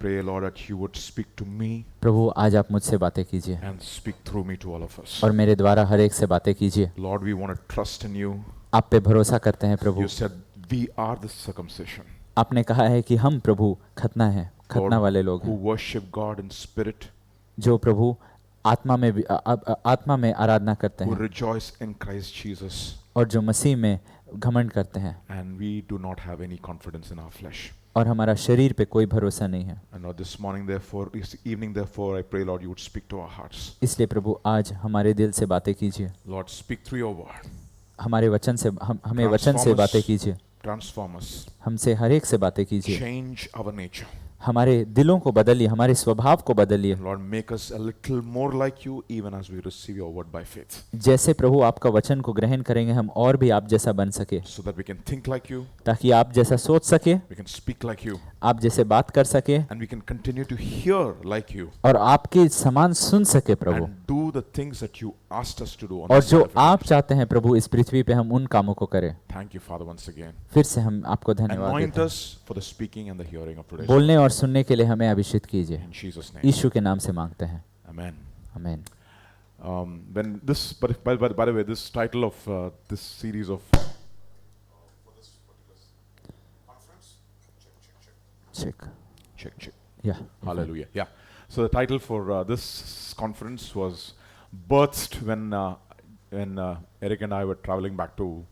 Pray, Lord, that you would speak to me प्रभु आज आप मुझसे बातें कीजिए and speak through me to all of us. और मेरे द्वारा हर एक से बातें कीजिए। Lord, we want to trust in you. आप पे भरोसा करते हैं प्रभु। You said we are the circumcision. आपने कहा है कि हम प्रभु खतना है, खतना Lord, वाले लोग who हैं worship God in spirit, जो प्रभु आत्मा में आराधना करते who हैं rejoice in Christ Jesus, और जो मसीह में घमंड करते हैं and we do not have any confidence in our flesh. और हमारा शरीर पे कोई भरोसा नहीं है। And Lord, this morning, therefore, this evening, therefore, I pray, Lord, you would speak to our hearts. इसलिए प्रभु आज हमारे दिल से बातें कीजिए, Lord, speak through your word. हमारे वचन से हमें वचन से बातें कीजिए, Transform us. हमसे हर एक से बातें कीजिए, Change our nature. हमारे दिलों को बदलिए, हमारे स्वभाव को बदलिए। Lord, make us a little more like you even as we receive your word by faith, जैसे प्रभु आपका वचन को ग्रहण करेंगे हम और भी आप जैसा बन सके, so that we can think like you, ताकि आप जैसा सोच सके, we can speak like you, आप जैसे बात कर सके and we can continue to hear like you, और आपके समान सुन सके प्रभु। and do the things that you asked us to do on और this जो side of आप it. चाहते हैं प्रभु इस पृथ्वी पे हम उन कामों को करें। Thank you, Father, once again. फिर से हम आपको धन्यवाद Anoint देते हैं। us for the speaking and the hearing of today's बोलने और सुनने के लिए हमें अभिषेक कीजिए, in Jesus' name. यीशु के नाम से मांगते हैं, Amen. आमीन। When this, by the way, this title of this series of check. या Hallelujah. Yeah. So the title for this conference was birthed when Eric and I were traveling back to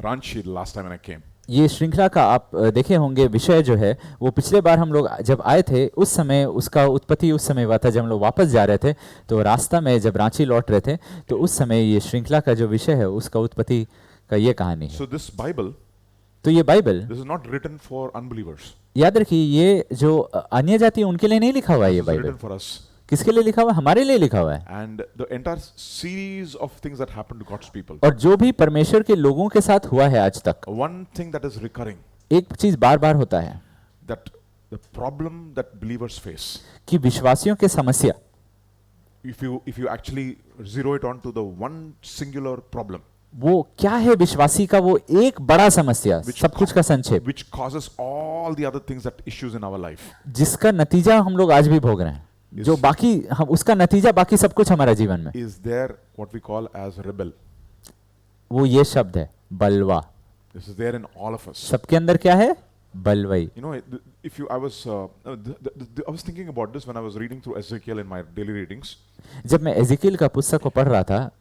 Ranchi the last time when I came. ये श्रृंखला का आप देखे होंगे विषय जो है वो पिछले बार हम लोग जब आए थे उस समय उसका उत्पत्ति उस समय हुआ था जब हम लोग वापस जा रहे थे, तो रास्ता में जब रांची लौट रहे थे तो उस समय ये श्रृंखला का जो विषय है उसका उत्पत्ति का ये कहानी है। So this Bible, तो ये Bible this is not written for unbelievers. याद रखिए, ये जो अन्य जाति है उनके लिए नहीं लिखा हुआ है, ये This is Bible written for us. किसके लिए लिखा हुआ है? हमारे लिए लिखा हुआ है। And the entire series of things that happened to God's people. और जो भी परमेश्वर के लोगों के साथ हुआ है आज तक, One thing that is recurring, एक चीज बार बार होता है that the problem that believers face, कि विश्वासियों की समस्या, if you actually zero it on to the one singular problem, वो क्या है विश्वासी का वो एक बड़ा समस्या, सब कुछ का संक्षेप, which causes all the other things that issues in our life, जिसका नतीजा हम लोग आज भी भोग रहे हैं, जो बाकी हम उसका नतीजा बाकी सब कुछ हमारा जीवन में, is there what we call as rebel. वो ये शब्द है बलवा। This is there in all of us. सबके अंदर क्या है? बलवाई। You know, if you, I was thinking about this when I was reading through Ezekiel in my daily readings. जब मैं एजिकियल का पुस्तक को पढ़ रहा था,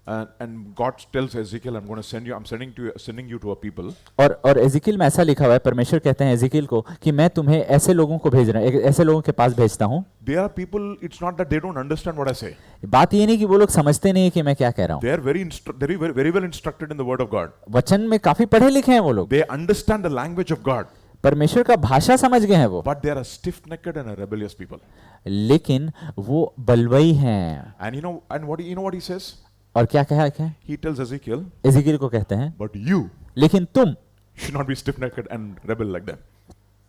And God tells Ezekiel, I'm sending you to a people. और एजिकियल में ऐसा लिखा हुआ है, परमेश्वर कहते हैं एजिकियल को कि मैं तुम्हें ऐसे लोगों को भेज रहा हूँ, ऐसे लोगों के पास भेजता हूँ। They are people, it's not that they don't understand what I say. बात ये नहीं कि वो लोग समझते नहीं है कि मैं क्या कह रहा हूँ। They are very well instructed in the word of God. वचन में काफी पढ़े लिखे हैं वो लोग, They understand the language of God. परमेश्वर का भाषा समझ गए हैं वो, But they are a stiff-necked and a rebellious people. लेकिन वो बलवई हैं। And you know what he says? और क्या कहा है? He tells Ezekiel, एजिकियल को कहते हैं, but you लेकिन तुम should not be stiff-necked and rebel like them.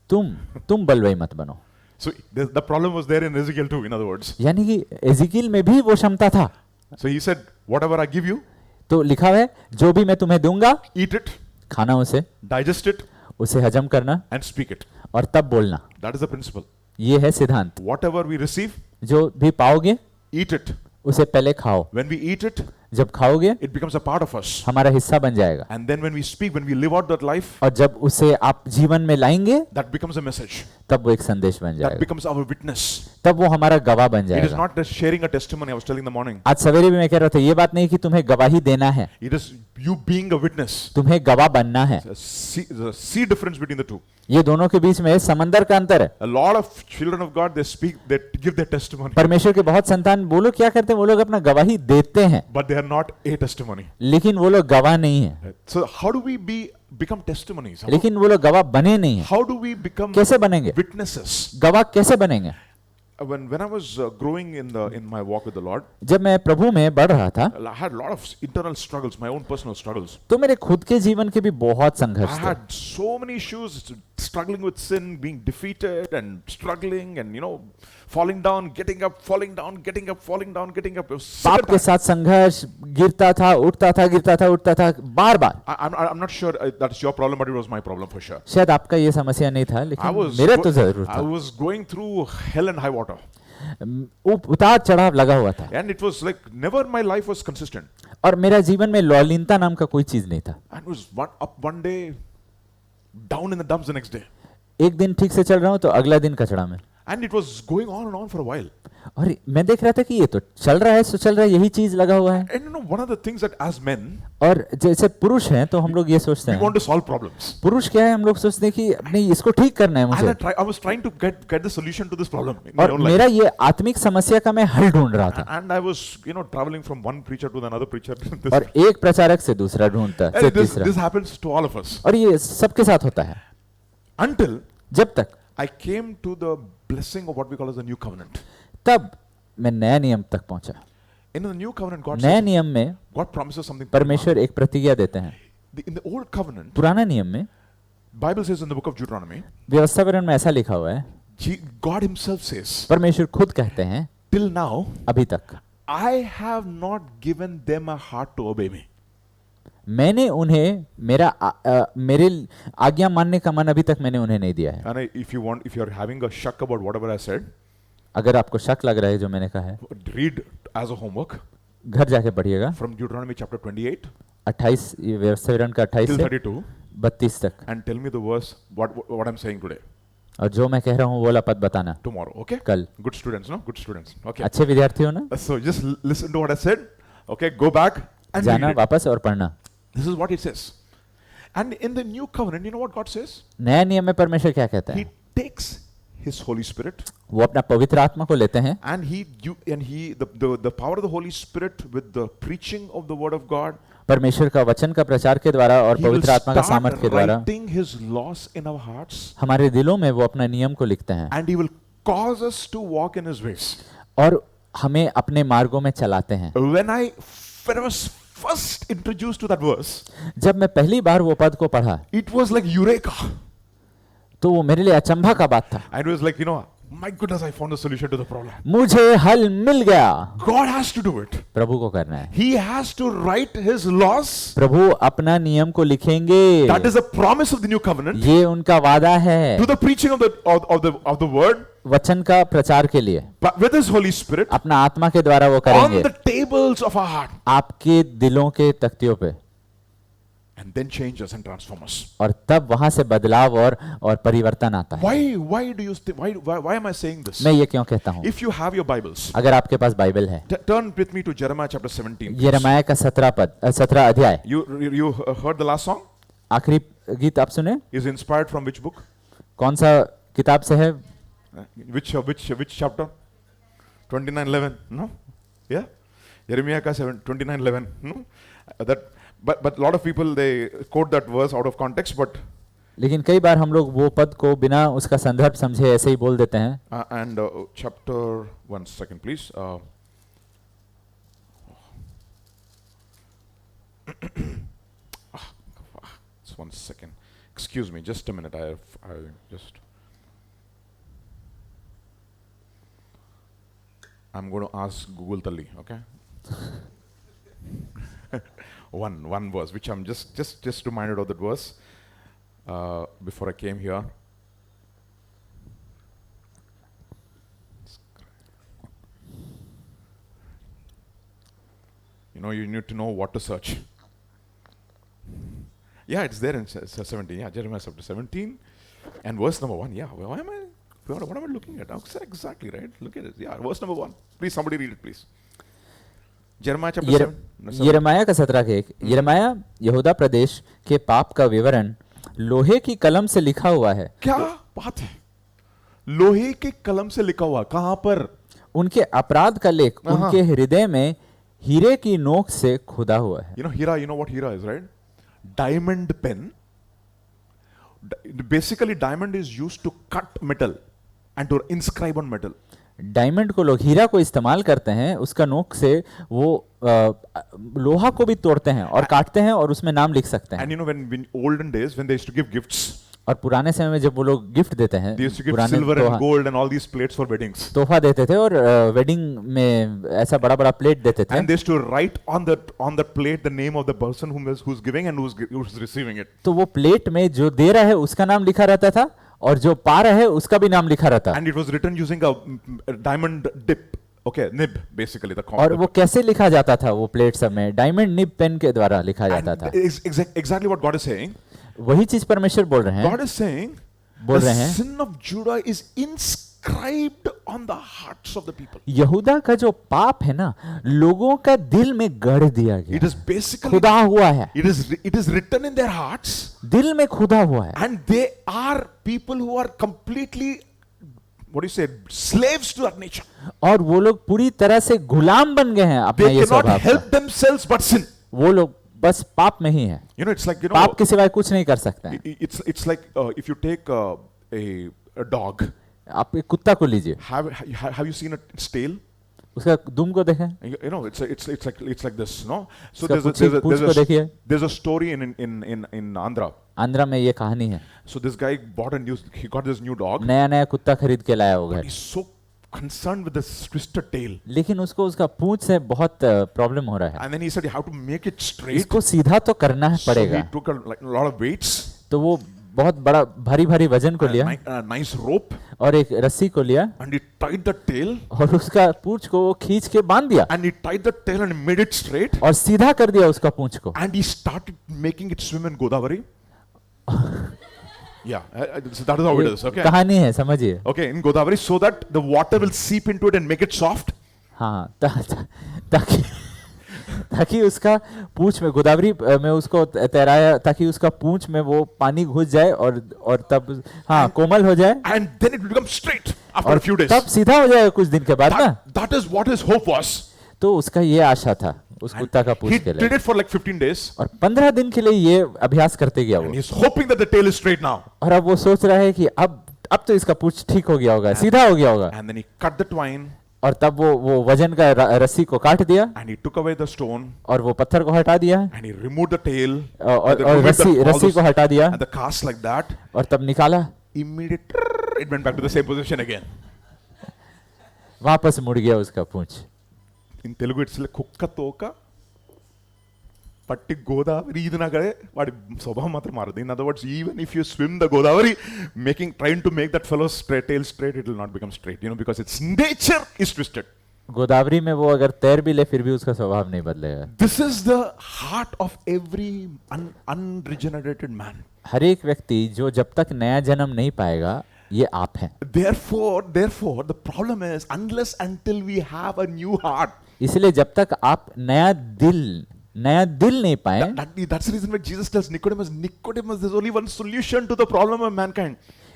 तुम बलवई मत बनो। So the problem was there in Ezekiel too, in other words. यानी कि एजिकियल में भी वो क्षमता था। So he said, whatever I give you, तो लिखा है जो भी मैं तुम्हें दूंगा, eat it, खाना उसे, digest it, उसे हजम करना and speak it. और तब बोलना। That is the principle. ये है सिद्धांत। Whatever we receive, जो भी पाओगे eat it. उसे पहले खाओ, When we eat it, जब खाओगे it becomes a part of us. हमारा हिस्सा बन जाएगा, And then when we speak, when we live out that life, और जब उसे आप जीवन में लाएंगे that becomes a message. तब वो एक संदेश बन That जाएगा, becomes our witness. तब वो हमारा गवाह बन It is जाएगा। not just sharing a testimony, I was telling in the morning. आज सवेरे भी मैं कह रहा था, ये बात नहीं कि तुम्हें गवाही देना है, It is you being a witness. तुम्हें गवाह बनना है। The see difference between the two. ये दोनों के बीच में समंदर का अंतर है। A lot of children of God, they give their testimony, परमेश्वर के बहुत संतान वो लोग क्या करते हैं, वो लोग अपना गवाही देते हैं, but they are not a testimony. लेकिन वो लोग गवाह नहीं है। So how do we become testimonies? लेकिन वो लोग गवाह बने नहीं है। How do we become कैसे बनेंगे? witnesses? गवाह कैसे बनेंगे? When I was growing in my walk with the Lord, जब मैं प्रभु में बढ़ रहा था I had a lot of internal struggles, my own personal struggles. तो मेरे खुद के जीवन के भी बहुत संघर्ष I थे। had so many issues struggling with sin, being defeated and struggling and, falling down, getting up, falling down, getting up, falling down, getting up. I was sick पाप of के that. साथ संघर्ष, गिरता था, उठता था, गिरता था, उठता था, बार बार। I'm not sure that's your problem, but it was my problem for sure. शायद आपका ये समस्या नहीं था, I लेकिन was मेरा तो जरूर I था। was going through hell and high water, उतार चढ़ाव लगा हुआ था, and it was like never my life was consistent. और मेरा जीवन में लौलीनता नाम का कोई चीज नहीं था। And was up one day, down in the dumps the next day, एक दिन ठीक से चल रहा हूँ तो अगला दिन कचड़ा में। and it was going on and on for a while. और मैं देख रहा था कि ये तो चल रहा है, सो चल रहा है, यही चीज लगा हुआ है। And one of the things that as men और जैसे पुरुष हैं तो हम लोग ये सोचते we हैं, want to solve problems. पुरुष क्या है, हम लोग सोचते हैं कि नहीं इसको ठीक करना है And मुझे। I was trying to get the solution to this problem in my और own life. मेरा ये आत्मिक समस्या का मैं हल ढूंढ रहा था, And I was, traveling from one preacher to another preacher. और एक प्रचारक से दूसरा ढूंढता से And this तीसरा, happens to all of us. और ये सबके साथ होता है। Until जब तक I came to the blessing of what we call as the new covenant. तब मैं नया नियम तक पहुंचा। In the new covenant, God नया says, नियम में God promises something. परमेश्वर एक प्रतिज्ञा देते हैं। In the old covenant, पुराना नियम में Bible says in the book of Deuteronomy, व्यवस्थावरण में ऐसा लिखा हुआ है, God Himself says, परमेश्वर खुद कहते हैं, till now, अभी तक I have not given them a heart to obey me. मैंने उन्हें मेरे आज्ञा मानने का मन अभी तक मैंने उन्हें नहीं दिया है। And if you're having a shock about whatever I said, अगर आपको शक लग रहा है जो मैंने कहा है, read as a homework घर जाके पढ़िएगा, from Deuteronomy chapter 28 28 व्यवस्थाविवरण का 28 till से 32 32 तक, and tell me the verse, what I'm saying today, और जो मैं कह रहा हूँ वो वाला पद बताना tomorrow, okay? कल। Good students, no? Good students. Okay. अच्छे विद्यार्थी हो ना, So just listen to what I said, okay? Go back and जाना read it. वापस और पढ़ना। This is what it says. And in the new covenant, you know what God says? नया नियम में परमेश्वर क्या कहता He है, takes His Holy Spirit वो अपना पवित्र आत्मा को लेते हैं, and the power of the Holy Spirit with the preaching of the word of God, परमेश्वर का वचन का प्रचार के द्वारा और He will पवित्र आत्मा का start सामर्थ्य के द्वारा writing His laws in our hearts, हमारे दिलों में वो अपना नियम को लिखते हैं, and He will cause us to walk in His ways. और हमें अपने मार्गों में चलाते हैं। When I was first introduced to that verse, जब मैं पहली बार वो पद को पढ़ा it was like eureka. तो वो मेरे लिए अचंभा का बात था। And it was like, my goodness, I found a solution to the problem. मुझे हल मिल गया। God has to do it. प्रभु को करना है, He has to write His laws. प्रभु अपना नियम को लिखेंगे, That is a promise of the new covenant. ये उनका वादा है To the preaching of the word, वचन का प्रचार के लिए, but with His Holy Spirit अपना आत्मा के द्वारा वो on करेंगे the tables of our heart, आपके दिलों के तख्तियों पे, and then change us and transform us. और तब वहां से बदलाव और परिवर्तन आता है। Why do you why am I saying this? मैं ये क्यों कहता हूँ, If you have your Bibles, अगर आपके पास बाइबल है, turn with me to Jeremiah chapter 17. please. यिर्मयाह का 17 अध्याय। You heard the last song? आखिरी गीत आप सुने, Is inspired from which book? कौन सा किताब से है? Which chapter? 29:11. No? Yeah? Jeremiah ka 29:11. No? But a lot of people they quote that verse out of context, but लेकिन कई बार हम लोग वो पद को बिना उसका संदर्भ समझे ऐसे ही बोल देते हैं। and chapter 1 second please. Just 1 second. Excuse me, just a minute. I just. I'm going to ask Google Tali, okay? one verse, which I'm just reminded of that verse before I came here. You need to know what to search. Yeah, it's there in 17. Yeah, Jeremiah chapter 17 and verse number 1. Yeah, what am I looking at? Exactly, right? Look at it. Yeah, verse number 1. Please, somebody read it, please. Jeremiah chapter 7. यिर्मयाह का 17 के 1। यिर्मयाह यहूदा प्रदेश के पाप का विवरण लोहे की कलम से लिखा हुआ है। क्या बात है? लोहे के कलम से लिखा हुआ, कहां पर? उनके अपराध का लेख उनके हृदय में हीरे की नोक से खुदा हुआ है। You know what Hira is, right? Diamond pen. Basically, diamond is used to cut metal and to inscribe on metal. Diamond को लोग हीरा को इस्तेमाल करते हैं, उसका नोक से वो लोहा को भी तोड़ते हैं और काटते हैं और उसमें नाम लिख सकते हैं। And when olden days when they used to give gifts, और पुराने समय में जब वो लोग गिफ्ट देते हैं, They used to give पुराने silver and gold and all these plates for weddings. तोहफा देते थे और वेडिंग में ऐसा बड़ा बड़ा प्लेट देते थे, And they used to write on the plate the name of the person who's giving and who's receiving it. तो वो प्लेट में जो दे रहा है उसका नाम लिखा रहता था और जो पा रहा है उसका भी नाम लिखा रहता। And it was written using a diamond dip. Okay, nib basically the और वो कैसे लिखा जाता था वो प्लेट सब में? डायमंड निब पेन के द्वारा लिखा जाता And था। exactly what God is saying. वही चीज परमेश्वर बोल रहे हैं, God is saying बोल the रहे हैं sin of Judah is inscribed on the hearts of the people. यहूदा का जो पाप है ना, लोगों का दिल में गढ़ दिया It गया, is basically खुदा हुआ है, it is written in their hearts, दिल में खुदा हुआ है। and they are people who are completely, what do you say, slaves to that nature. और वो लोग पूरी तरह से गुलाम बन गए हैं अपने They ये cannot स्वभाव help का। themselves but sin. वो लोग बस पाप में ही है, You know, it's like, पाप के सिवाय कुछ नहीं कर सकते हैं। it's like if you take a dog. आप एक कुत्ता को लीजिए, Have you seen its tail? उसका दुम को देखें, You know, it's like this, no? So उसका पूंछ को देखिए। there's a story in Andhra. Andhra में ये कहानी है। So this guy he got this new dog. नया नया कुत्ता खरीद के लाया वो घर, He's so concerned with this twisted tail. लेकिन उसको उसका पूंछ से बहुत प्रॉब्लम हो रहा है, And then he said, you have to make it straight. इसको सीधा तो करना है So he पड़ेगा। took a lot of weights, तो वो बहुत बड़ा भारी भारी वजन को लिया a nice rope, और एक रस्सी को लिया and he tied the tail, और उसका पूंछ को वो खींच के बांध दिया and he tied the tail and made it straight, और सीधा कर दिया उसका पूंछ को। and he started making it swim in Godavari. Yeah, so that is how it is. Okay. कहानी है, समझिए। Okay, in Godavari, so that the water will seep into it and make it soft. हाँ, ताकि उसका पूंछ में, गोदावरी में उसको तैराया ताकि उसका पूंछ में वो पानी घुस जाए और तब हाँ कोमल हो जाए, And then it will become straight after और a few days. तब सीधा हो जाएगा कुछ दिन के बाद ना। That is what his hope was. तो उसका ये आशा था उस कुत्ता का He पूंछ के did लिए, it for like 15 days. और 15 दिन के लिए ये अभ्यास करते गया And वो, he's hoping that the tail is straight now. और अब वो सोच रहा है कि अब तो इसका पूंछ ठीक हो गया होगा, सीधा हो गया होगा। And then he cut the twine, और तब वो वजन का रस्सी को काट दिया and he took away the stone, और वो पत्थर को हटा दिया and he removed the tail, और removed all रस्सी those- को हटा दिया and the cast like that. और तब निकाला, Immediately, it went back to the same position again. वापस मुड़ गया उसका पूंछ। In Telugu, it's like కుక్క తోక పట్టి గోదావరి ఈదునగడే వాడి స్వభావం మాత్రం మారదు. In other words, even if you swim the Godavari, trying to make that fellow's tail straight, it will not become straight, because its nature is twisted. Godavari में वो अगर तैर भी ले फिर भी उसका स्वभाव नहीं बदलेगा। This is the heart of every unregenerated man. हर एक व्यक्ति जो जब तक नया जन्म नहीं पाएगा, ये आप हैं। Therefore, the problem is, unless until we have a new heart, इसलिए जब तक आप नया दिल नहीं पाए, that's the reason why Jesus tells Nicodemus, there's only one solution to the problem of mankind.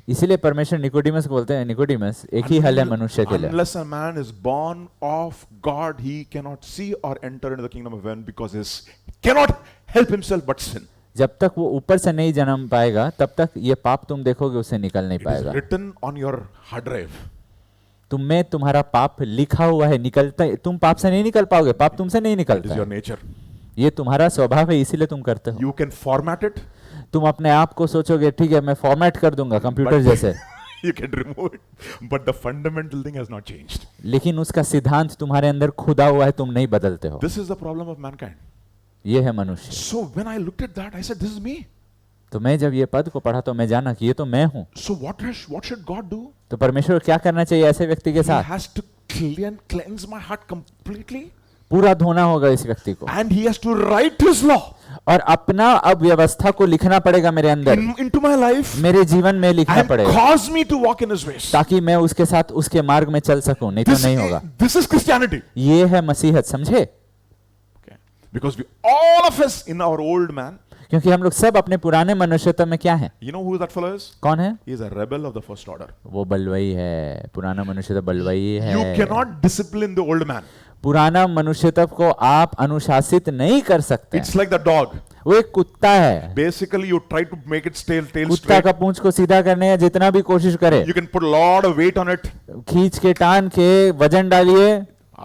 इसीलिए परमेश्वर निकोडिमस को बोलते हैं, निकोडिमस एक ही हल है मनुष्य के लिए। Unless a man is born of God, he cannot see or enter into the kingdom of heaven because he cannot help himself but sin. जब तक वो ऊपर से नहीं जन्म पाएगा तब तक ये पाप तुम देखोगे उससे निकल नहीं It is पाएगा। written on your hard drive. तुम में तुम्हारा पाप लिखा हुआ है, निकलता, तुम पाप से नहीं निकल पाओगे, पाप तुमसे नहीं It निकलता is your है। nature. ये तुम्हारा स्वभाव है, इसीलिए तुम करते हो। You can format it. तुम अपने आप को सोचोगे ठीक है मैं फॉर्मेट कर दूंगा कंप्यूटर जैसे, You can remove it. But the fundamental thing has not changed. लेकिन उसका सिद्धांत तुम्हारे अंदर खुदा हुआ है, तुम नहीं बदलते हो। This is the problem of mankind. ये है मनुष्य। So when I looked at that, I said, this is me. तो मैं जब ये पद को पढ़ा तो मैं जाना कि ये तो मैं हूँ। So what should God do? तो परमेश्वर क्या करना चाहिए ऐसे व्यक्ति के He साथ? has to cleanse my heart completely. पूरा धोना होगा इस व्यक्ति को, And he has to write his law और अपना अब व्यवस्था को लिखना पड़ेगा मेरे अंदर, into my life मेरे जीवन में लिखना and पड़ेगा, cause me to walk in his ways. ताकि मैं उसके साथ उसके मार्ग में चल सकूं, नहीं तो नहीं होगा। This is Christianity. ये है मसीहत, समझे? Okay. Because all of us in our old man, क्योंकि हम लोग सब अपने पुराने मनुष्यत्व में क्या है? you know who that fellow is? कौन है? He is a rebel of the first order. वो बलवई है, पुराना मनुष्यत्व बलवई है। You cannot discipline the old man. पुराना मनुष्यत्व को आप अनुशासित नहीं कर सकते। It's like the dog. वो एक कुत्ता है। Basically, you try to make its tail कुत्ता straight. का पूंछ को सीधा करने का जितना भी कोशिश करे, You can put a lot of weight on it. खींच के टान के वजन डालिए,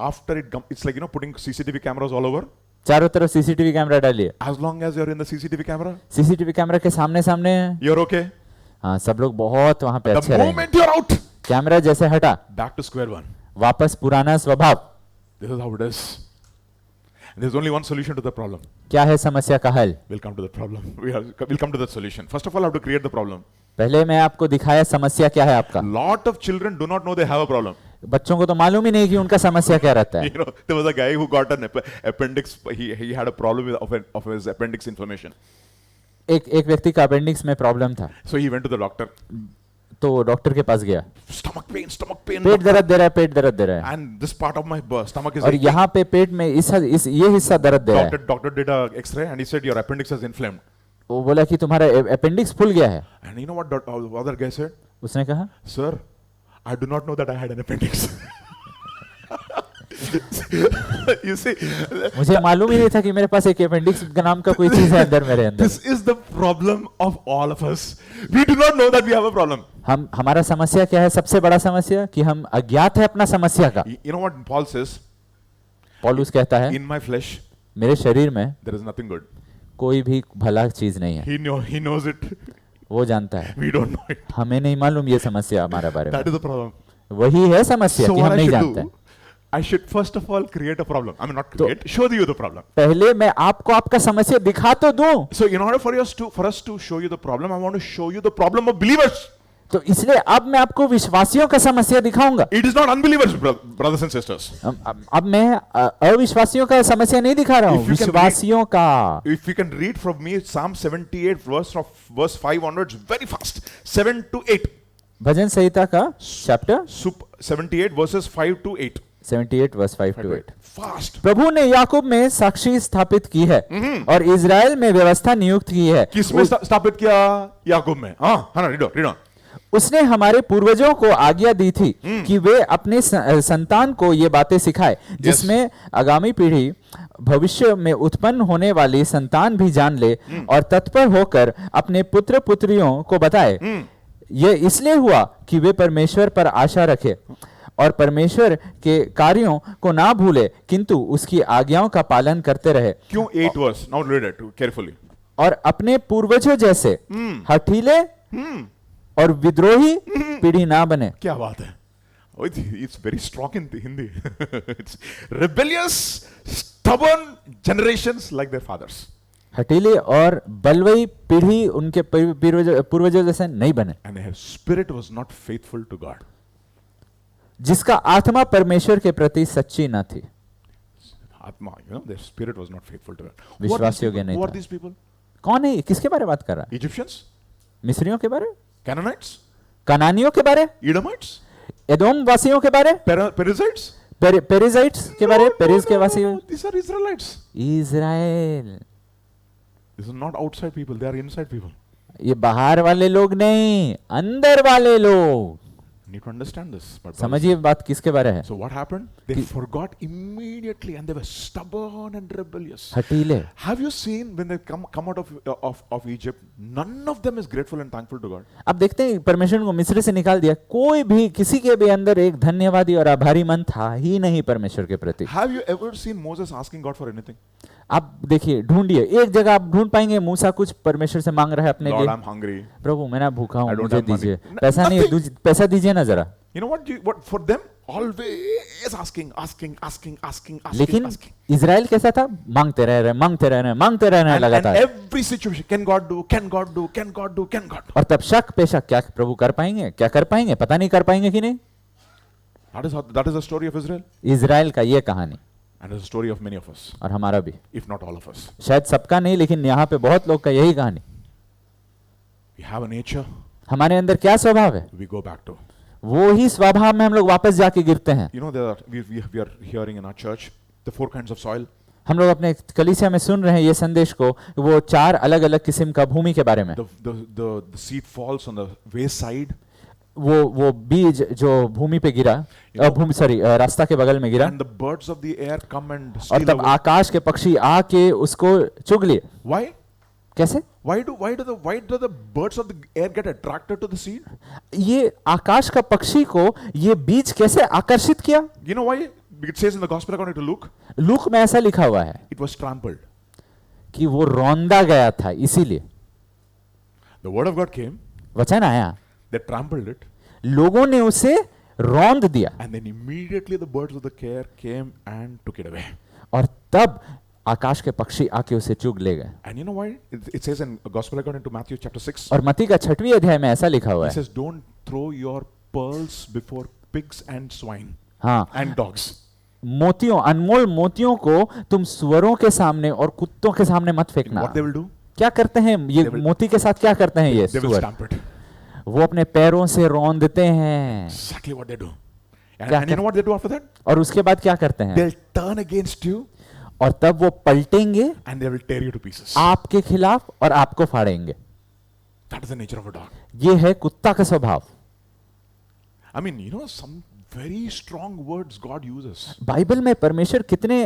After it's like putting CCTV cameras all over. चारों तरफ सीसीटीवी कैमरा डालिए, As long as you're in the CCTV camera, CCTV camera के सामने सामने है, you're okay. हाँ, सब लोग बहुत वहां पे The अच्छे रहेंगे। moment you're out, कैमरा जैसे हटा, back to square one. वापस पुराना स्वभाव। This is how it is. There's only one solution to the problem. क्या है समस्या का हल? We'll come to that problem. We'll come to that solution. First of all, I have to create the problem. पहले मैं आपको दिखाया समस्या क्या है आपका। Lot of children do not know they have a problem. बच्चों को तो मालूम ही नहीं कि उनका समस्या क्या रहता है। You know, there was a guy who got an appendix. He had a problem of his appendix inflammation. एक व्यक्ति का अपेंडिक्स में प्रॉब्लम था, So he went to the doctor. तो डॉक्टर के पास गया। Stomach pain, stomach pain. पेट दर्द दे रहा है, पेट दर्द दे रहा है, And this part of my stomach is और aching. यहाँ पे पेट में ये हिस्सा दर्द दे रहा है। Doctor did a X-ray and he said your appendix is inflamed. वो बोला कि तुम्हारा अपेंडिक्स फूल गया है। And you know what the other guy said? उसने कहा, Sir, I do not know that I had an appendix. You see, मुझे मालूम ही नहीं था कि मेरे पास एक अपेंडिक्स का नाम का कोई चीज है अंदर मेरे अंदर। this is the problem of all of us. We do not know that we have a problem. हमारा समस्या क्या है? सबसे बड़ा समस्या कि हम अज्ञात है अपना समस्या का। You know what Paul says? पौलुस कहता है, In my flesh, मेरे शरीर में there is nothing good. कोई भी भला चीज नहीं है। He knows it. वो जानता है, We don't know it. हमें नहीं मालूम ये समस्या हमारे बारे में। That is the problem. वही है समस्या So कि what हम I नहीं should जानते। do? I should first of all create a problem. I mean, not create, show you the problem. पहले मैं आपको आपका समस्या दिखा तो दूं। So in order for us to show you the problem, I want to show you the problem of believers. तो इसलिए अब मैं आपको विश्वासियों का समस्या दिखाऊंगा। It is not unbelievers, brothers and sisters. अब मैं अविश्वासियों का समस्या नहीं दिखा रहा हूँ, If you can विश्वासियों का। If you can read from me Psalm 78 verse 5 onwards very fast. 7 to 8. भजन संहिता का chapter 78 verses 5 to 8. 78 verse 5 to 8। Fast. प्रभु ने याकूब में साक्षी स्थापित की है और इजराइल में व्यवस्था नियुक्त की है। किसमें स्थापित किया? याकूब में। हाँ, हाँ, read on. उसने हमारे पूर्वजों को आज्ञा दी थी कि वे अपने संतान को ये बातें सिखाए, जिसमें आगामी पीढ़ी भविष्य में उत्पन्न होने वाली संतान भी जान ले और तत्पर होकर अपने पुत्र पुत्रियों को बताए। ये इसलिए हुआ कि वे परमेश्वर पर आशा रखे और परमेश्वर के कार्यों को ना भूले, किंतु उसकी आज्ञाओं का पालन करते रहे। क्यों 8 verse? Now read it carefully. और अपने पूर्वजों जैसे हठीले और विद्रोही पीढ़ी ना बने। क्या बात है? It's very strong in Hindi. It's rebellious, stubborn generations like their fathers. हठीले और बलवई पीढ़ी उनके पूर्वजों जैसे नहीं बने, And their spirit was not faithful to God. जिसका आत्मा परमेश्वर के प्रति सच्ची न थी। Atma, their spirit was not faithful to God. विश्वास योग्य नहीं Who are था। these people? कौन है? किसके बारे में बात कर रहा है? Egyptians? मिस्रियों के बारे, Canaanites? कनानियों के बारे, Edomites? एदोम वासियों के बारे, Perizzites? पेरिजाइट्स के बारे, पेरिज के वासी, No, these are Israelites. Israel. These are not outside people, they are inside people. ये बाहर वाले लोग नहीं, अंदर वाले लोग। You need to understand this. समझिए बात किसके बारे है? So what happened? They forgot immediately and they were stubborn and rebellious. हठीले। Have you seen when they come out of Egypt, none of them is grateful and thankful to God. अब देखते हैं परमेश्वर को मिस्र से निकाल दिया, कोई भी किसी के भी अंदर एक धन्यवादी और आभारी मन था ही नहीं परमेश्वर के प्रति। Have you ever seen Moses asking God for anything? आप देखिए, ढूंढिए, एक जगह आप ढूंढ पाएंगे मूसा कुछ परमेश्वर से मांग रहा है अपने Lord, लिए। I'm hungry. प्रभु मैं ना भूखा I हूँ, don't मुझे have money. दीजिए N- पैसा। नहीं, nothing. पैसा दीजिए ना जरा। You know what for them? Always asking. लेकिन इजराइल कैसा था? मांगते रह रहे And लगातार। every situation, can God do? Can God do? Can God do? Can God do? और तब शक पे शक, क्या प्रभु कर पाएंगे, क्या कर पाएंगे, पता नहीं कर पाएंगे कि नहीं। That is the story of Israel. Israel का ये कहानी, And it's the story of many of us, और हमारा भी, if not all of us. शायद सबका नहीं लेकिन यहाँ पे बहुत लोग का यही कहानी। We have a nature, हमारे अंदर क्या स्वभाव है, we go back to. वो ही स्वभाव में हम लोग वापस जाके गिरते हैं। You know, we are hearing in our church the 4 kinds of soil. हम लोग अपने कलीसिया में सुन रहे हैं ये संदेश को, वो 4 अलग अलग किस्म का भूमि के बारे में। The seed falls on the wayside. वो बीज जो भूमि पे गिरा, रास्ता के बगल में गिरा, And the birds of the air come and और steal तब away. आकाश के पक्षी आके उसको चुग लिए। Why? कैसे? Why do the birds of the air get attracted to the seed? ये आकाश का पक्षी को ये बीज कैसे आकर्षित किया? You know why? It says in the Gospel according to Luke, look में ऐसा लिखा हुआ है it was trampled. कि वो रौंदा गया था, इसीलिए। The word of God came. वचन आया, they trampled it, लोगों ने उसे रौंद दिया, and then immediately the birds of the care came and took it away. और तब आकाश के पक्षी आके उसे चुग ले गए। And you know why? It says in Gospel according to Matthew chapter 6, और मत्ती का 6वें अध्याय में ऐसा लिखा हुआ it है, says, don't throw your pearls before pigs and swine हाँ, and dogs. मोतियों, अनमोल मोतियों को तुम सुअरों के सामने और कुत्तों के सामने मत फेंकना। What they will do? क्या करते हैं ये They will- मोती के साथ, क्या करते हैं ये They will सुअर? stamp it. वो अपने पैरों से रौंदते हैं। Exactly what they do. क्या And you know what they do after that? और उसके बाद क्या करते हैं? They'll turn against you और तब वो पलटेंगे and they will tear you to pieces. आपके खिलाफ और आपको फाड़ेंगे। That is the nature of a dog. ये है कुत्ता का स्वभाव। I mean, you know, some very strong words God uses. Bible में परमेश्वर कितने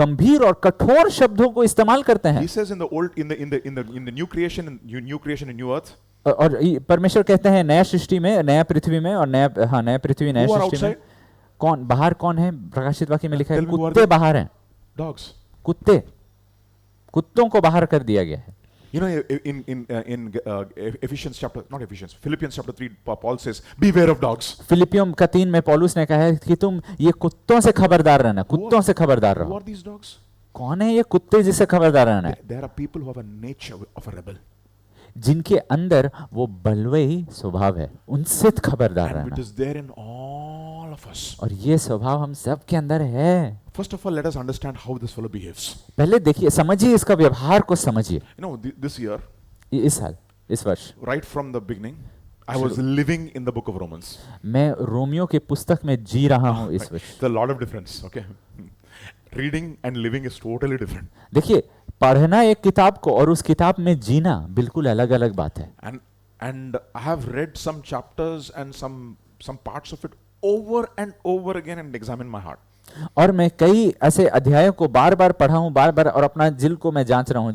गंभीर और कठोर शब्दों को इस्तेमाल करते हैं। He says in the old, in the new creation, and new earth, और परमेश्वर कहते हैं नया सृष्टि में, नया पृथ्वी में और नया पृथ्वी, नया Who are सृष्टि में outside? कौन बाहर, कौन है? प्रकाशित वाक्य में लिखा है Tell me who are कुत्ते they? बाहर हैं। dogs. कुत्ते, कुत्तों को बाहर कर दिया गया है। You know, in Ephesians chapter, not Ephesians, Philippians chapter 3, Paul says, beware of dogs. फिलिपियों का 3 में पौलुस ने कहा है कि तुम ये कुत्तों से खबरदार रहना, कुत्तों से खबरदार Who रहो। are these dogs? कौन है ये कुत्ते जिससे खबरदार रहना है? There are people who have a nature of a rebel, जिनके अंदर वो बलवई स्वभाव है, उनसे खबरदार and which रहना। is there in all of us. और ये स्वभाव हम सब के अंदर है। First of all, let us understand how this fellow behaves. पहले देखिए, समझिए इसका व्यवहार को समझिए। You know, this year, इस साल, इस वर्ष right from the beginning, I was living in the book of Romans. मैं रोमियो के पुस्तक में जी रहा हूँ इस वर्ष। There's a lot of difference, okay? Reading and living is totally different. देखिए, पढ़ना एक किताब को और उस किताब में जीना बिल्कुल अलग अलग बात है। And I have read some chapters and some parts of it over and over again and examined my heart. और मैं कई ऐसे अध्यायों को बार बार पढ़ा हूँ, बार बार, और अपना दिल को मैं जांच रहा हूँ।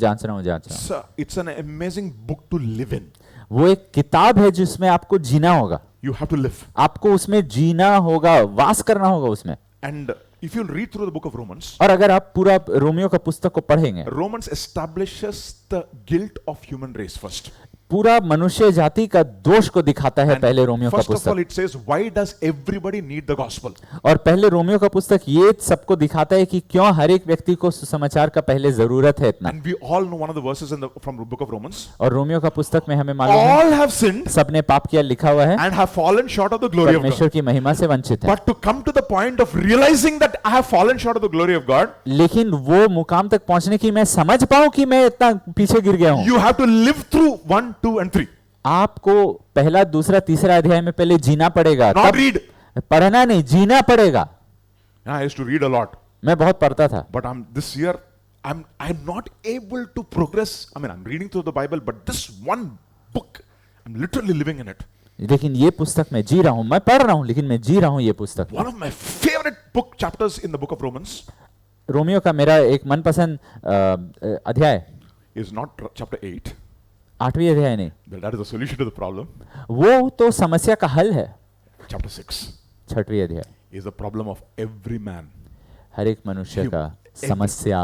It's an amazing book to live in. वो एक किताब है जिसमें आपको जीना होगा, You have to live. आपको उसमें जीना होगा, वास करना होगा उसमें। And if you read through the book of Romans, और अगर आप पूरा रोमियो का पुस्तक को पढ़ेंगे, Romans establishes the guilt of human race first. पूरा मनुष्य जाति का दोष को दिखाता है And पहले रोमियो का first of all, पुस्तक। it says, why does everybody need the gospel? और पहले रोमियो का पुस्तक ये सबको दिखाता है कि क्यों हर एक व्यक्ति को सुसमाचार का पहले जरूरत है इतना। And we all know one of the verses from the book of Romans. और रोमियो का पुस्तक में हमें मालूम है All have sinned सबने पाप किया, लिखा हुआ है, and have fallen short of the glory of परमेश्वर God. की महिमा से वंचित है। But to come to the point of realizing that I have fallen short of the glory of God, लेकिन वो मुकाम तक पहुंचने की मैं समझ पाऊं कि मैं इतना पीछे गिर गया हूं, you have to live through 1, 2, and 3. आपको पहला, दूसरा, तीसरा अध्याय में पहले जीना पड़ेगा। Not तब read. पढ़ना नहीं, जीना पड़ेगा। I used to read a lot, मैं बहुत पढ़ता था, but this year I'm not able to progress. I mean, I'm reading through the Bible, but this one book, I'm literally living in it. लेकिन ये पुस्तक मैं जी रहा हूं, मैं पढ़ रहा हूं लेकिन मैं जी रहा हूं ये पुस्तक। One of my favorite book chapters in the book of Romans Romeo का मेरा एक मनपसंद अध्याय is not chapter 8. 8वीं अध्याय नहीं, Well, that is the solution to the problem. वो तो समस्या का हल है। Chapter 6 6वीं अध्याय is the problem of every man, हर एक मनुष्य का समस्या।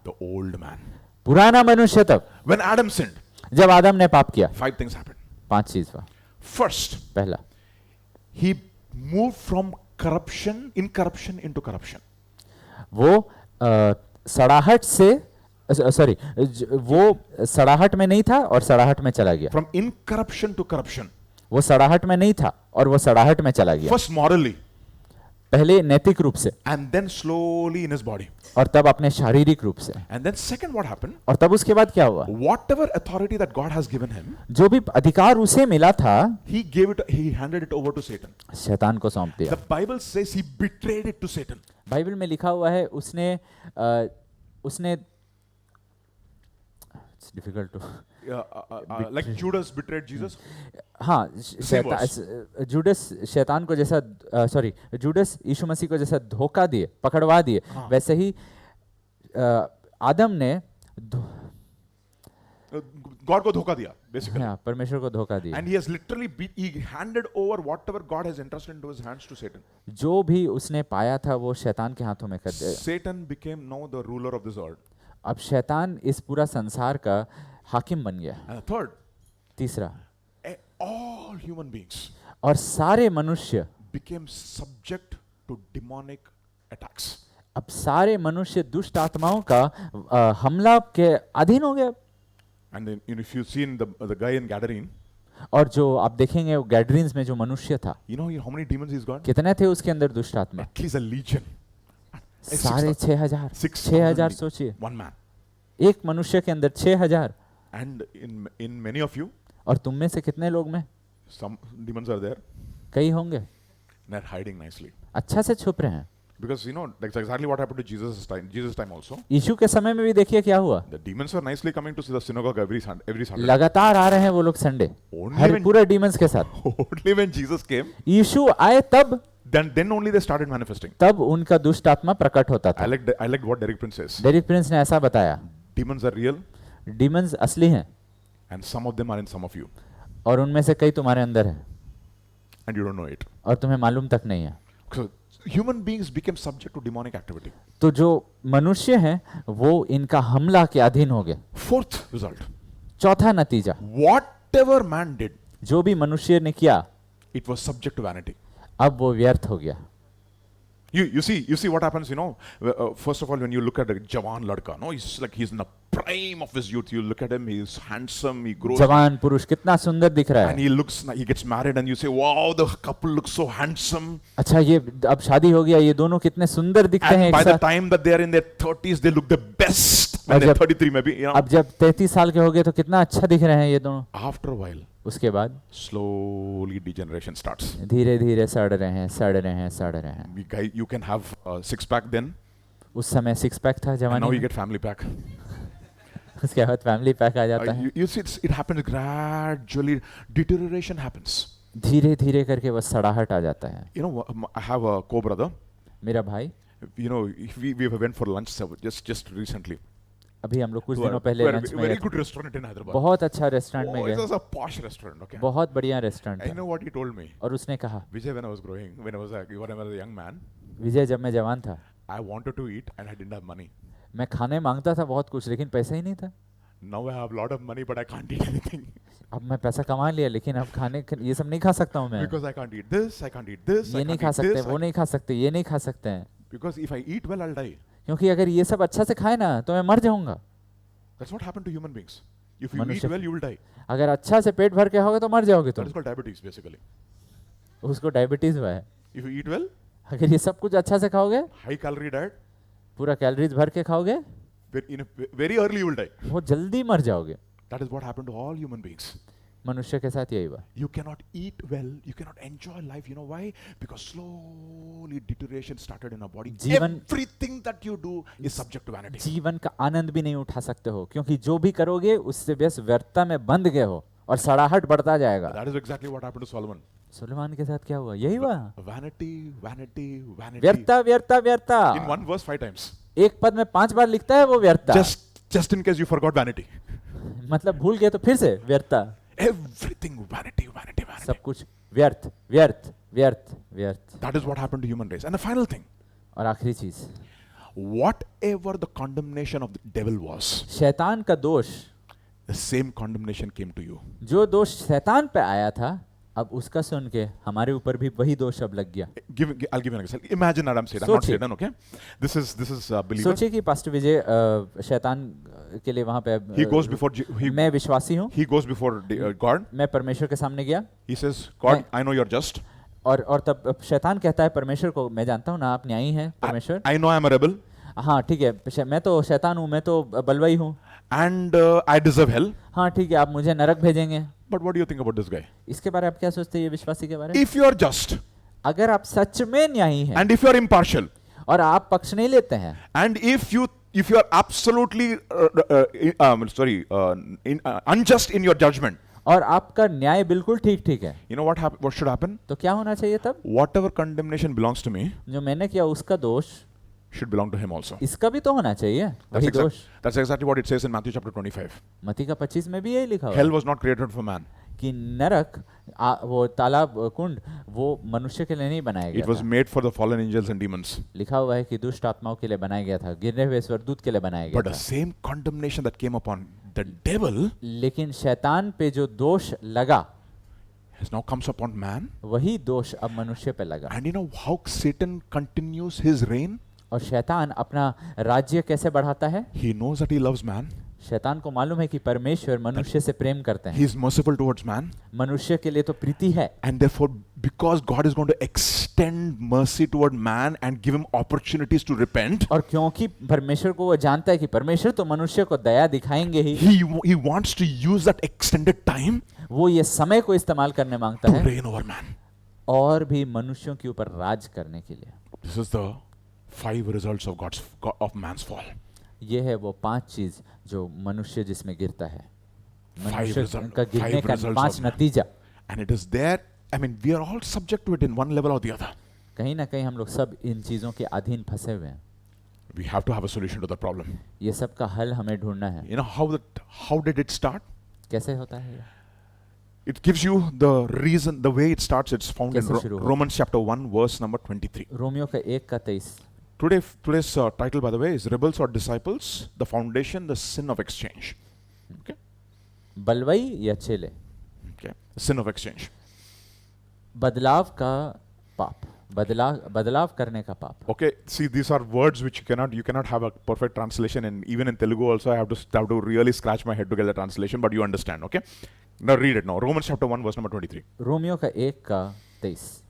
the old man. पुराना मनुष्य तब, When Adam sinned, जब आदम ने पाप किया, 5 things happened. 5 चीज हुआ। First, पहला, he moved from incorruption into corruption. वो सड़ाहट से, सॉरी, वो सड़ाहट में नहीं था और सड़ाहट में चला गया। From incorruption to corruption. वो सड़ाहट में नहीं था और वो सड़ाहट में चला गया। First morally, पहले नैतिक रूप से, and then slowly in his body. और तब अपने शारीरिक रूप से, And then second, what happened? और तब उसके बाद क्या हुआ? Whatever authority that God has given him, जो भी अधिकार उसे मिला था, he handed it over to Satan. शैतान को सौंप दिया। The Bible says he betrayed it to Satan. Bible में लिखा हुआ है उसने it's difficult to Like Judas betrayed Jesus. हाँ, Same verse. जुडस शैतान को जैसा, सॉरी, जुडस यीशु मसीह को जैसा धोखा दिए, पकड़वा दिए, वैसे ही आदम ने God को धोखा दिया, basically. हाँ, परमेश्वर को धोखा दिया। And he has literally he handed over whatever God has entrusted into his hands to Satan. जो भी उसने पाया था वो शैतान के हाथों में कर दिया। Satan became now the ruler of this world. अब शैतान इस पूरा संसार का हाकिम बन गया। And third, तीसरा, all human beings और सारे मनुष्य, became subject to demonic attacks. अब सारे मनुष्य दुष्ट आत्माओं का हमला के अधीन हो गए. And then, if you've seen the guy in Gadarene, और जो आप देखेंगे वो गैडरीन्स में जो मनुष्य था, you know how many demons he's got? कितने थे उसके अंदर दुष्ट आत्मा? At least a legion. साढ़े 6,000. 6,000 सोचिए, One man. एक मनुष्य के अंदर 6,000. And in many of you, और तुम में से कितने लोग में some demons are there. कई होंगे They're hiding nicely. अच्छा से छुप रहे हैं. Because that's exactly what happened to Jesus' time also. यीशु के समय में भी देखिए क्या हुआ. The demons were nicely coming to see the synagogue every Sunday. लगातार आ रहे हैं वो लोग संडे, Only हर when- पूरे डीमंस के साथ. Only when Jesus came, यीशु आए तब then only they started manifesting. तब उनका दुष्ट आत्मा प्रकट होता था. I like what Derek Prince says. Derek Prince ने ऐसा बताया, Demons are real, डीमंस असली हैं and some of them are in some of you, और उनमें से कई तुम्हारे अंदर हैं and you don't know it. और तुम्हें मालूम तक नहीं है. So human beings became subject to demonic activity. तो जो मनुष्य हैं वो इनका हमला के अधीन हो गए. Fourth result: चौथा नतीजा, whatever man did, जो भी मनुष्य ने किया it was subject to vanity. अब वो व्यर्थ हो गया. You see what happens, first of all, when you look at a Jawan ladka, no, he's in the prime of his youth. You look at him, he's handsome, he grows, जवान पुरुष कितना सुंदर दिख रहा and है. he gets married, and you say, wow, the couple looks so handsome. अच्छा ये अब शादी हो गया, ये दोनों कितने सुंदर दिखते हैं And एक by the साथ. time that they are in their 30s, they look the best. When और they're जब- 33 maybe, अब जब 33 साल के हो गए तो कितना अच्छा दिख रहे हैं ये दोनों. after a while, उसके बाद slowly degeneration starts. धीरे धीरे सड़ रहे हैं, सड़ रहे हैं, सड़ रहे हैं. You can have a six-pack then, उस समय सिक्स पैक था and now जवानी you में, get family pack. उसके बाद फैमिली पैक आ जाता है. You see, it happens gradually. Deterioration happens. धीरे धीरे करके बस सड़ाहट आ जाता है. I have a co-brother. मेरा भाई, We went for lunch just recently. अभी हम लोग कुछ To a- दिनों पहले to a लंच में very गए थे. good restaurant in Hyderabad. बहुत अच्छा रेस्टोरेंट में Oh, it गए, was a posh restaurant. Okay. बहुत बढ़िया रेस्टोरेंट I था. know what he told me. और उसने कहा, Vijay, when I was a young man, विजय जब मैं जवान था I wanted to eat and I didn't have money. मैं खाने मांगता था बहुत कुछ, लेकिन पैसा ही नहीं था. Now I have a lot of money, but I can't eat anything अब मैं पैसा कमा लिया लेकिन अब खाने ये सब नहीं खा सकता हूँ मैं. because I can't eat this, I can't eat this, I ये नहीं can't खा eat सकते, this. वो नहीं खा सकते, ये नहीं खा सकते हैं. Because if I eat well, I'll die. क्योंकि अगर ये सब अच्छा से खाए ना तो मैं मर जाऊंगा. That's what happened to human beings. If you eat मनुष्य- well, you will die. अगर अच्छा से पेट भर के होगा तो मर जाओगे That तुम. is called diabetes, basically. उसको डायबिटीज हुआ है. If you eat well, अगर ये सब कुछ अच्छा से खाओगे, high calorie diet, पूरा कैलोरीज भर के खाओगे, very early you will die. बहुत जल्दी मर जाओगे. That is what happened to all human beings. मनुष्य के साथ यही हुआ. You cannot eat well, you cannot enjoy life. You know why? Because slowly deterioration started in our body. जीवन- Everything that you do is subject to vanity. जीवन का आनंद भी नहीं उठा सकते हो क्योंकि जो भी करोगे उससे बस व्यर्थता में बंध गए हो और सड़ाहट बढ़ता जाएगा. That is exactly what happened to Solomon. Suleman के साथ क्या हुआ? यही हुआ. Vanity, vanity, vanity. व्यर्थता व्यर्थता व्यर्थता. In one verse, 5 times. एक पद में 5 बार लिखता है वो व्यर्थता. Just in case you forgot vanity. मतलब भूल गए तो फिर से व्यर्थता. Everything vanity, vanity, vanity. सब कुछ व्यर्थ व्यर्थ व्यर्थ व्यर्थ. That is what happened to human race. And the final thing, और आखिरी चीज, whatever the condemnation of the devil was, शैतान का दोष, the same condemnation came to you. जो दोष शैतान पे आया था अब उसका सुन के हमारे ऊपर भी वही दोष अब लग गया. I'll give you an example. Imagine that I'm Satan, not सोचिए. Satan, okay? This is believer. सोचिए कि पास्टर विजय शैतान के लिए वहां पे He goes before मैं विश्वासी हूँ, he goes before God. मैं परमेश्वर के सामने गया He says, God, मैं- I know you're just. और तब शैतान कहता है परमेश्वर को, मैं जानता हूँ ना आप न्यायी हैं परमेश्वर. I know I'm a rebel हाँ ठीक है, मैं तो शैतान हूँ, मैं तो बलवाई हूँ. and I deserve hell. हाँ ठीक है, आप मुझे नरक भेजेंगे. But what do you think about this guy? इसके बारे में आप क्या सोचते हैं ये विश्वासी के बारे में? If you are just अगर आप सच में न्यायी हैं and if you are impartial और आप पक्ष नहीं लेते हैं and if you are absolutely unjust in your judgment, और आपका न्याय बिल्कुल ठीक ठीक है, you know what should happen? तो क्या होना चाहिए तब? Whatever condemnation belongs to me जो मैंने किया उसका दोष should belong to him also. इसका भी तो होना चाहिए, वही दोष. That's exactly what it says in Matthew chapter 25. मत्ती का 25 में भी यही लिखा हुआ Hell है was not created for man. कि नरक वो तालाब कुंड वो मनुष्य के लिए नहीं बनाया It गया was था. made for the fallen angels and demons. लिखा हुआ है कि दुष्ट आत्माओं के लिए बनाया गया था, गिरने हुए स्वर्गदूत के लिए बनाया गया But the था. same condemnation that came upon the devil लेकिन शैतान पे जो दोष लगा has now comes upon man. वही दोष अब मनुष्य पे लगा। And you know how Satan continues his reign? और शैतान अपना राज्य कैसे बढ़ाता है? He knows that he loves man. शैतान को मालूम है कि परमेश्वर मनुष्य से प्रेम करते हैं, He is merciful towards man. मनुष्य के लिए तो प्रीति है, And therefore, because God is going to extend mercy toward man and give him opportunities to repent, और क्योंकि परमेश्वर को वो जानता है कि परमेश्वर तो मनुष्य को दया दिखाएंगे ही, he wants to use that extended time वो ये समय को इस्तेमाल करने मांगता to है reign over man. और भी मनुष्यों के ऊपर राज करने के लिए। This is the 5 results of man's fall. ये है वो 5 चीज जो मनुष्य जिसमें गिरता है, Five मनुष्य result- का गिरने five का results 5 of man. नतीजा। And it is there, I mean, we are all subject to it in one level or the other. कहीं ना कहीं हम लोग सब इन चीजों के अधीन फंसे हुए हैं। We have to have a solution to the problem. ये सब का हल हमें ढूंढना है। You know how did it start? कैसे होता है ये? It gives you the reason, the way it starts. It's found in कैसे शुरू होता है? Romans chapter 1, verse number 23. Romeo का 1 का 23। Today's title, by the way, is Rebels or Disciples, the Foundation, the Sin of Exchange. Okay? बलवई या चेले, Okay. Sin of exchange. बदलाव का पाप, बदलाव करने का पाप। Okay, see, these are words which you cannot have a perfect translation, and even in Telugu also I have to really scratch my head to get the translation, but you understand, okay? Now read it now. Romans chapter 1, verse number 23. Romeo का 1 का 23।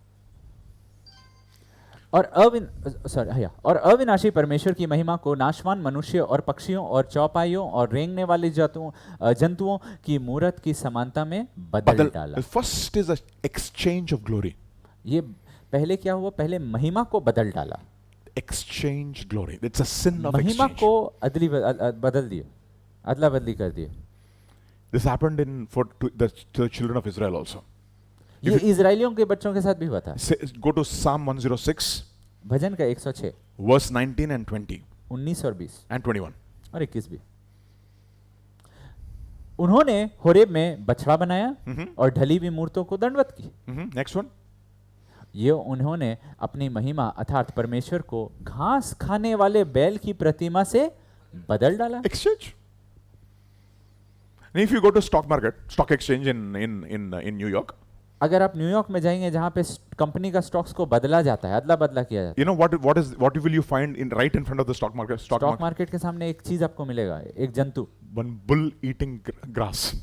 और अविनाशी परमेश्वर की महिमा को नाशवान मनुष्य और पक्षियों और चौपाइयों और रेंगने वाले जंतुओं की मूरत की समानता में बदल डाला। First is an exchange of glory. ये पहले क्या हुआ? पहले महिमा को बदल डाला। Exchange glory. It's a sin of महिमा exchange. को बदल दिए, अदला बदली कर दिए। This happened to the children of Israel also. ये इजरायलियों के बच्चों के साथ भी हुआ था। Go to Psalm 106, भजन का 106, verse 19 and 20 19 और 20 and 21. और 21 भी। उन्होंने होरेब में बछड़ा बनाया और ढली हुई मूर्तों को दंडवत की। Next one. ये उन्होंने अपनी महिमा अर्थात परमेश्वर को घास खाने वाले बैल की प्रतिमा से बदल डाला। Exchange. And if you go to stock exchange in New York, अगर आप न्यूयॉर्क में जाएंगे जहां पे कंपनी का स्टॉक्स को बदला जाता है, अदला बदला किया जाता है, you know what will you find right in front of the stock market? Stock market के सामने एक चीज आपको मिलेगा, एक जंतु, One bull eating grass.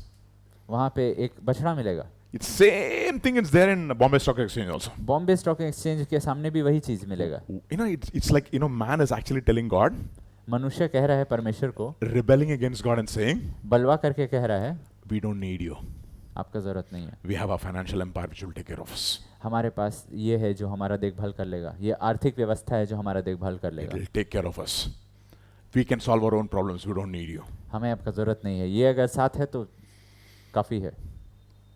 वहां पे एक बछड़ा मिलेगा। It's same thing is there in Bombay Stock Exchange also. Bombay stock exchange के सामने भी वही चीज मिलेगा। You know, it's like, you know, man is actually telling God, मनुष्य कह रहा है परमेश्वर को, rebelling against God and saying, बलवा करके कह रहा है we don't need you. आपका जरूरत नहीं है, We have a financial empire which will take care of us. हमारे पास ये है जो हमारा देखभाल कर लेगा, ये आर्थिक व्यवस्था है जो हमारा देखभाल कर It लेगा, will take care of us. We can solve our own problems. We don't need you. हमें आपका जरूरत नहीं है, ये अगर साथ है तो काफी है।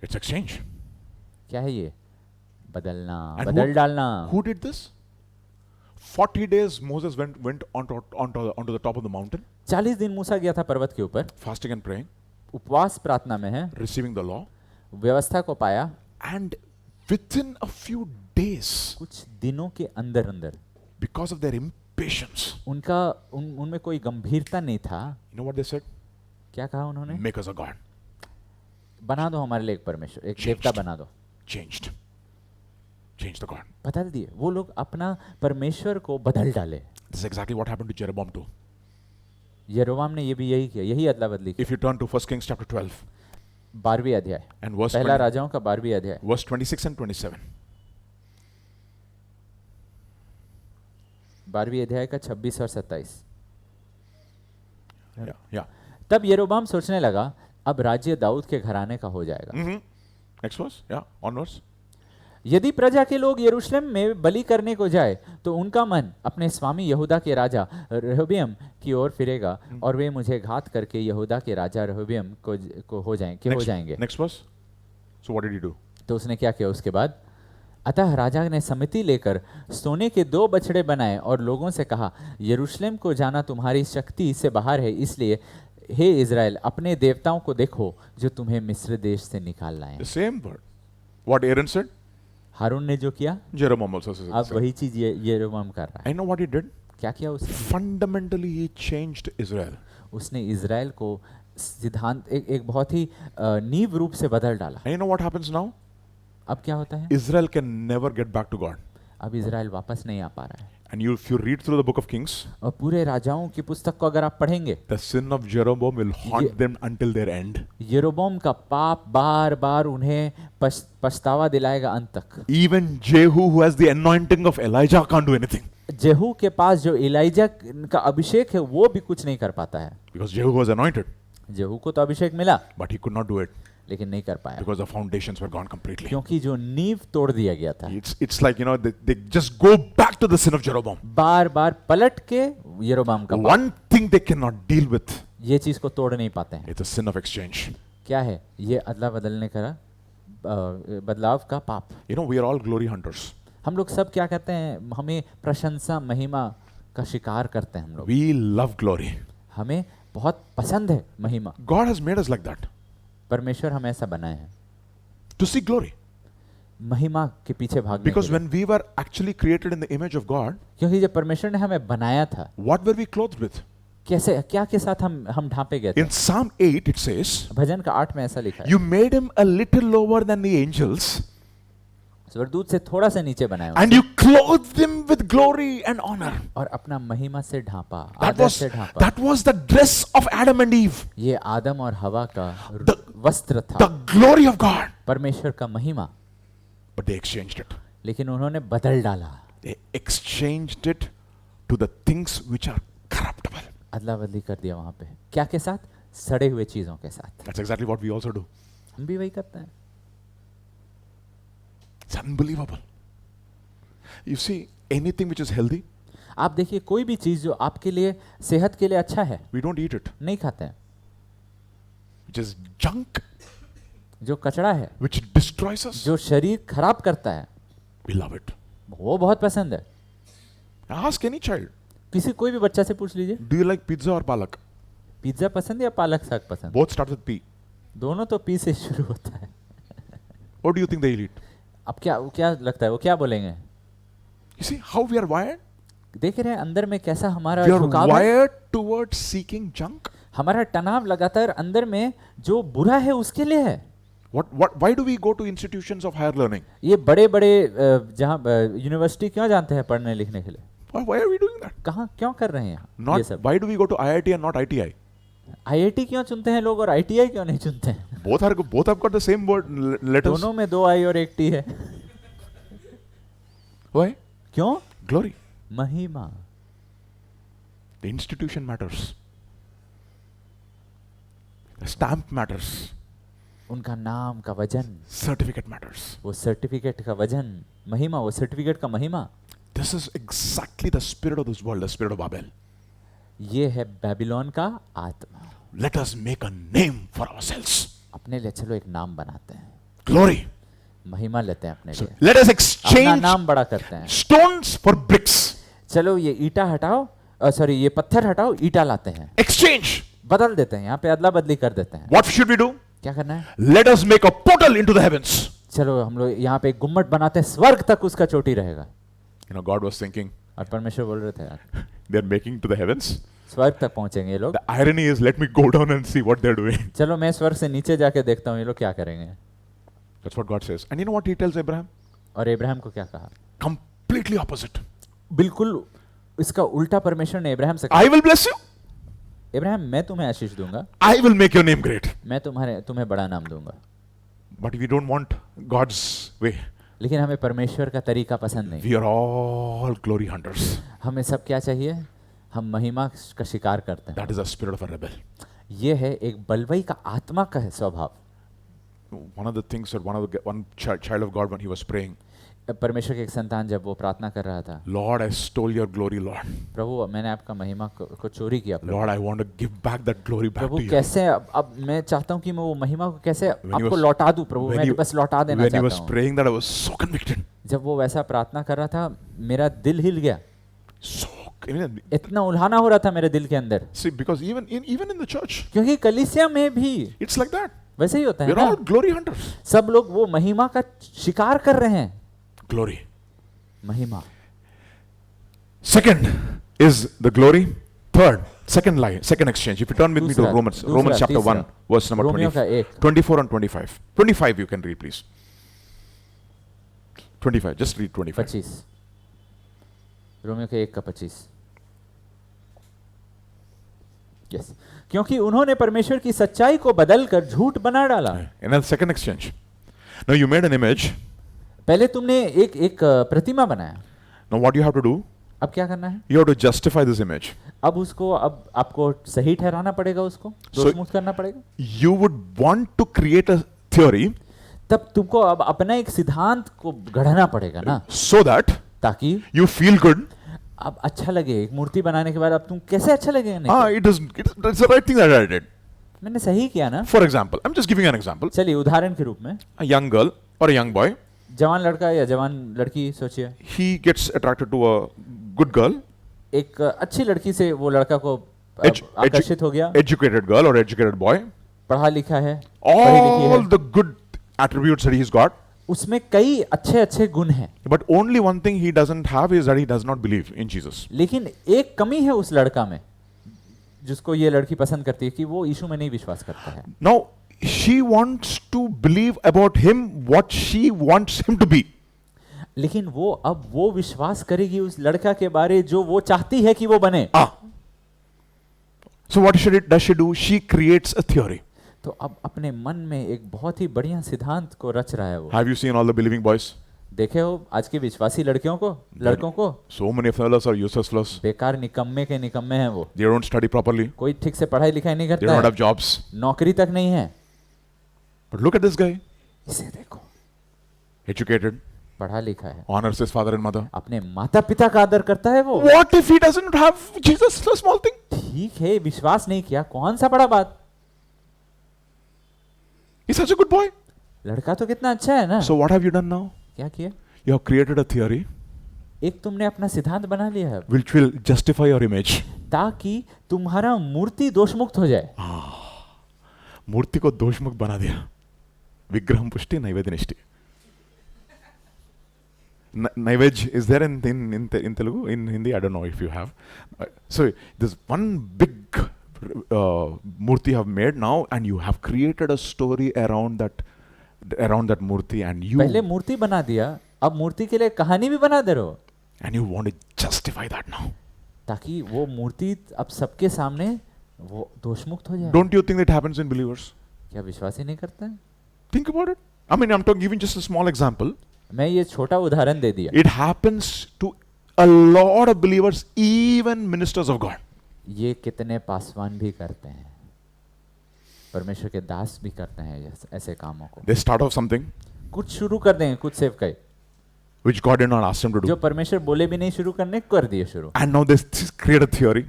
It's exchange. क्या है ये? बदलना, And बदल डालना। Who did this? 40 days Moses went onto the top of the mountain, 40 दिन मूसा गया था पर्वत के ऊपर, fasting and praying, उपवास प्रार्थना में है, receiving the law, व्यवस्था को पाया, and within a few days, कुछ दिनों के अंदर अंदर because of their impatience, उनमें कोई गंभीरता नहीं था। you know what they said? क्या कहा उन्होंने? Make us a god. बना दो हमारे लिए एक परमेश्वर, एक देवता बना दो। Changed the god. बदल दिए, वो लोग अपना परमेश्वर को बदल डाले। This is exactly what happened to Jeroboam too. यरोबाम ने ये भी यही किया, यही अदला बदली की। If you turn to 1 Kings chapter 12 12वीं अध्याय, and verse पहला 20, राजाओं का 12वीं अध्याय, verse 26 and 27. 12वीं अध्याय का 26 और 27। Yeah. तब यरोबाम सोचने लगा, अब राज्य दाऊद के घराने का हो जाएगा। Next verse. Yeah, onwards. यदि प्रजा के लोग यरूशलेम में बलि करने को जाए तो उनका मन अपने स्वामी यहूदा के राजा रेहोबोआम की ओर फिरेगा और वे मुझे घात करके यहूदा के राजा रेहोबोआम को हो जाएंगे। Next verse. So what did he do? तो उसने क्या किया उसके बाद? अतः राजा ने समिति लेकर सोने के 2 बछड़े बनाए और लोगों से कहा, यरूशलेम को जाना तुम्हारी शक्ति से बाहर है, इसलिए हे इज़राइल अपने देवताओं को देखो जो तुम्हें मिस्र देश से निकाल लाए। The same word. What Aaron said? हारून ने जो किया, Jeroboam also says. अब वही चीज यरोबाम कर रहा है। I know what he did. क्या किया उसने? Fundamentally, he changed Israel. उसने इज़राइल को सिद्धांत एक बहुत ही नींव रूप से बदल डाला। And you know what happens now? अब क्या होता है? Israel can never get back to God. अब इजराइल वापस नहीं आ पा रहा है। And if you read through the book of Kings, और पूरे राजाओं की पुस्तक को अगर आप पढ़ेंगे, the sin of Jeroboam will haunt them until their end. यरोबोम का पाप बार बार उन्हें पछतावा दिलाएगा अंत तक। Even Jehu, who has the anointing of Elijah, can't do anything. जेहू के पास जो इलाइजा का अभिषेक है वो भी कुछ नहीं कर पाता है। Because Jehu was anointed, जेहू को तो अभिषेक मिला, but he could not do it लेकिन नहीं कर पाया, because the foundations were gone completely. क्योंकि जो नींव तोड़ दिया गया था। It's like, they just go back to the sin of Jeroboam. बार बार पलट के यरोबाम का One thing they cannot deal with, ये चीज को तोड़ नहीं पाते हैं। it's the sin of exchange. क्या है ये? अदला बदलने का बदलाव का पाप। We are all glory hunters. हम लोग सब क्या करते हैं? हमें प्रशंसा महिमा का शिकार करते हैं हम लोग। We love glory. हमें बहुत पसंद है महिमा। God has made us like that, परमेश्वर हमें ऐसा बनाए हैं to seek glory. महिमा के पीछे भागने Because के लिए। when we were actually created in the image of God, क्योंकि जब परमेश्वर ने हमें बनाया था, what were we clothed with? कैसे क्या के साथ हम ढांपे गए थे? In Psalm 8 it says, भजन का 8 में ऐसा लिखा है, you made him a little lower than the angels, स्वर्गदूत से थोड़ा सा नीचे बनाया and you clothed him with glory and honor. और अपना महिमा से ढांपा, That आदर was, से ढांपा। that was the dress of Adam and Eve. ये आदम और हवा का The- वस्त्र था, The glory of God. परमेश्वर का महिमा। But they exchanged it. लेकिन उन्होंने बदल डाला, They exchanged it to the things which are corruptible. अदला बदली कर दिया वहां पे। क्या के साथ? सड़े हुए चीजों के साथ। That's exactly what we also do. हम भी वही करते हैं। It's unbelievable. You see, anything which is healthy, आप देखिए कोई भी चीज जो आपके लिए सेहत के लिए अच्छा है, we don't eat it. नहीं खाते हैं। Which is junk, जो कचड़ा है, which destroys us, जो शरीर खराब करता है, we love it. वो बहुत पसंद है। Ask any child, किसी कोई भी बच्चा से पूछ लीजिए, do you like pizza or palak? Pizza पसंद या पालक साग पसंद? Both start with P. दोनों तो पी से शुरू होता है। What do you think they'll eat? अब क्या लगता है वो क्या बोलेंगे? You see how we are wired? देख रहे हैं अंदर में कैसा हमारा We are झुकाव है। wired towards seeking junk. हमारा तनाव लगातार अंदर में जो बुरा है उसके लिए है। Why do we go to institutions of higher learning? ये बड़े बड़े जहाँ यूनिवर्सिटी क्यों जानते हैं पढ़ने लिखने के लिए? Why are we doing that? कहाँ क्यों कर रहे हैं यहाँ ये Not, सब? why do we go to IIT and not ITI? IIT क्यों चुनते हैं लोग और ITI क्यों नहीं चुनते हैं? Both have got the same word letters. दोनों में 2 I और 1 T है। Why? क्यों? Glory. महिमा। The institution matters. The stamp matters. उनका नाम का वजन, Certificate matters. वो सर्टिफिकेट का वजन, महिमा, वो सर्टिफिकेट का महिमा। This is exactly the spirit of this world, the spirit of Babel. ये है बेबीलोन का आत्मा। Let us make a name for ourselves. अपने लिए चलो एक नाम बनाते हैं, Glory. महिमा लेते हैं अपने So लिए, let us अपना exchange नाम बड़ा करते हैं। stones for bricks. चलो ये ईटा हटाओ, सॉरी ये पत्थर हटाओ, ईटा लाते हैं, Exchange. बदल देते हैं, यहाँ पे अदला बदली कर देते हैं। What should we do? क्या करना है? Let us make a portal into the heavens. चलो हम लोग यहाँ पे एक गुम्मट बनाते हैं, स्वर्ग तक उसका चोटी रहेगा। God was thinking, और परमेश्वर बोल रहे थे यार, they're making to the heavens. स्वर्ग तक पहुंचेंगे ये लोग, The irony is, let me go down and see what they're doing. चलो मैं स्वर्ग से नीचे जाके देखता हूँ ये लोग क्या करेंगे। That's what God says. And you know what he tells Abraham? और इब्राहिम को क्या कहा? Completely opposite. बिल्कुल इसका उल्टा परमेश्वर ने इब्राहिम से कहा, I will bless you. Ibrahim मैं तुम्हें आशीष दूंगा, I will make your name great. मैं तुम्हें बड़ा नाम दूंगा। But we don't want God's way. लेकिन हमें परमेश्वर का तरीका पसंद नहीं। We are all glory hunters. हमें सब क्या चाहिए? हम महिमा का शिकार करते हैं। That is the spirit of a rebel. ये है एक बलवई का आत्मा का है स्वभाव। One of the things that one child of God, when he was praying, परमेश्वर के एक संतान जब वो प्रार्थना कर रहा था, Lord, I stole your glory, Lord. प्रभु मैंने आपका महिमा को चोरी किया प्रभु। Lord, I want to give back that glory back Prabhu to you. कैसे अब मैं चाहता हूँ कि मैं वो महिमा को कैसे When he आपको was- लौटा दूं प्रभु, when मैं he- बस लौटा देना When he was चाहता हूँ। praying that, I was so convicted. जब वो वैसा प्रार्थना कर रहा था मेरा दिल हिल गया, इतना उल्हाना हो रहा था मेरे दिल के अंदर। See, because even in the church, क्योंकि कलीसिया में भी it's like that. वैसे ही होता है We're ना, all glory hunters. सब लोग वो महिमा का शिकार कर रहे हैं। Glory. महिमा Second is the glory. Third, second exchange. If you turn with me to दूसरा, Romans chapter तीसरा, 1, verse number रोमियो का 20, एक। 24 and 25. 25 you can read, please. 25. Just read 25. 25, Romeo के 1:25। यस, क्योंकि उन्होंने परमेश्वर की सच्चाई को बदलकर झूठ बना डाला। In a second exchange. Now you made an image. पहले तुमने एक प्रतिमा बनाया, Now what do you have to do? अब क्या करना है? You have to justify this image. अब आपको सही ठहराना पड़ेगा, उसको दोषमुक्त करना पड़ेगा। You would want to create a theory तब तुमको अब अपना एक सिद्धांत को गढ़ना पड़ेगा ना, so that ताकि you feel good. अब अच्छा लगे। एक मूर्ति बनाने के बाद अब तुम कैसे अच्छा लगेगा? नहीं, It's the right thing that I did. मैंने सही किया ना। For example, I'm just giving you an example. चलिए उदाहरण के रूप में, A young girl or a young boy, जवान लड़का या जवान लड़की सोचिए, he gets attracted to a good girl, एक अच्छी लड़की से वो लड़का को आकर्षित हो गया। educated girl or educated boy, पढ़ा लिखा है, पढ़ी लिखी all है, the good attributes that he's got. उसमें कई अच्छे अच्छे गुण हैं, But only one thing he doesn't have is that he does not believe in Jesus. लेकिन एक कमी है उस लड़का में जिसको ये लड़की पसंद करती है, कि वो यीशु में नहीं विश्वास करता है। Now, she wants to believe about him what she wants him to be. लेकिन वो अब वो विश्वास करेगी उस लड़का के बारे जो वो चाहती है कि वो बने। So what does she do? She creates a theory. तो अब अपने मन में एक बहुत ही बढ़िया सिद्धांत को रच रहा है वो। Have you seen all the believing boys? देखे हो आज की विश्वासी लड़कियों को, लड़कों को? So many fellows are useless fellows. बेकार निकम्मे के निकम्मे हैं वो। They don't study properly. कोई ठीक से पढ़ाई लिखाई नहीं They करता don't है, have jobs. नौकरी तक नहीं है। But look at this guy. इसे देखो, Educated, पढ़ा लिखा है, honors his father and mother. अपने माता पिता का आदर करता है वो। What if he doesn't have Jesus? So small thing. ठीक है, विश्वास नहीं किया, कौन सा बड़ा बात। He's such a good boy. लड़का तो कितना अच्छा है ना। So what have you done now? क्या किया? You have created a theory एक तुमने अपना सिद्धांत बना लिया है which will justify your image. ताकि तुम्हारा मूर्ति दोषमुक्त हो जाए। मूर्ति को दोषमुक्त बना दिया। विग्रहम पुष्टि नैवेद्य निष्ठि. Naivaj is there in Telugu, in Hindi? I don't know if you have. So there's one big murti you have made now, and you have created a story around that murti, and you पहले मूर्ति बना दिया, अब मूर्ति के लिए कहानी भी बना दे रहे हो, and you want to justify that now. ताकि वो मूर्ति अब सबके सामने वो दोषमुक्त हो जाए। Don't you think that happens in believers? क्या विश्वास ही नहीं करते हैं? Think about it. I mean, I'm giving just a small example. मैं ये छोटा उदाहरण दे दिया। It happens to a lot of believers, even ministers of God. ये कितने पासवान भी करते हैं, परमेश्वर के दास भी करते हैं ऐसे कामों को। They start off something कुछ शुरू कर देंगे, कुछ सेवकाई which God did not ask them to do. जो परमेश्वर बोले भी नहीं शुरू करने, कर दिए शुरू। And now they create a theory.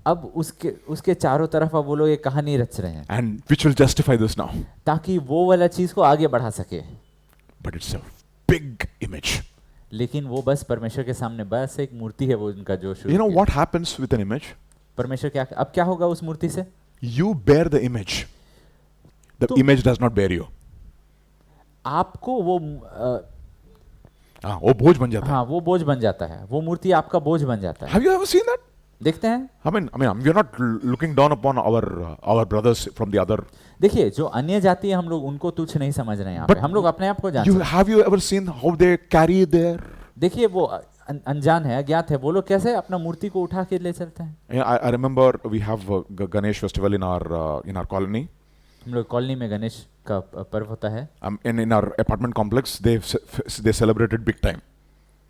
अब उसके चारों तरफ अब वो लोग एक कहानी रच रहे हैं, And which will justify this now. ताकि वो वाला चीज को आगे बढ़ा सके। But it's a big image. लेकिन वो बस परमेश्वर के सामने बस एक मूर्ति है, वो उनका जो शुरू You know किया। what happens with an image? परमेश्वर अब क्या होगा उस मूर्ति से? You bear the image. The image does not bear you. आपको वो वो बोझ बन जाता है. हाँ, वो बोझ बन जाता है, वो मूर्ति आपका बोझ बन जाता है। Have you ever seen that? देखते हैं। I mean, we are not looking down upon our brothers from the other. देखिए, जो अन्य जाति है हम लोग उनको तुच्छ नहीं समझ रहे हैं यहाँ पे, हम लोग अपने आप को जानते हैं। Have you ever seen how they carry their? देखिए, वो अनजान है, अज्ञात है, वो लोग कैसे अपना मूर्ति को उठा के ले चलते हैं। I remember we have Ganesh festival in our colony. हम लोग कॉलोनी में गणेश का पर्व होता है। In our apartment complex, they celebrated big time.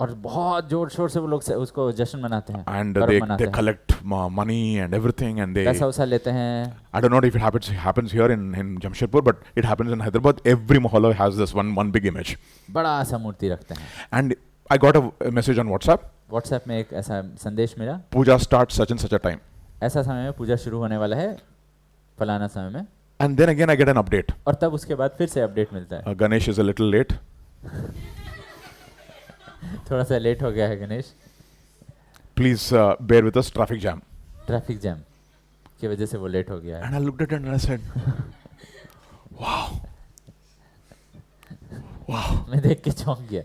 और बहुत जोर शोर से वो लोग उसको जश्न मनाते हैं। And they collect money and everything, and they पैसा उसा लेते हैं। I don't know if it happens here in Jamshedpur, but it happens in Hyderabad. Every mohalla has this one big image. बड़ा सा मूर्ति रखते हैं। And I got a message on WhatsApp. WhatsApp में एक ऐसा संदेश मिला, Puja starts such and such a time. ऐसा समय में पूजा शुरू होने वाला है, फलाना समय में। And then again I get an update. और तब उसके बाद फिर से अपडेट मिलता है। Ganesh is a little late. थोड़ा सा लेट हो गया है Ganesh. Please bear with us, traffic jam. Traffic jam की वजह से वो लेट हो गया है। And I looked at it and I said, wow. मैं देख के चौंक गया।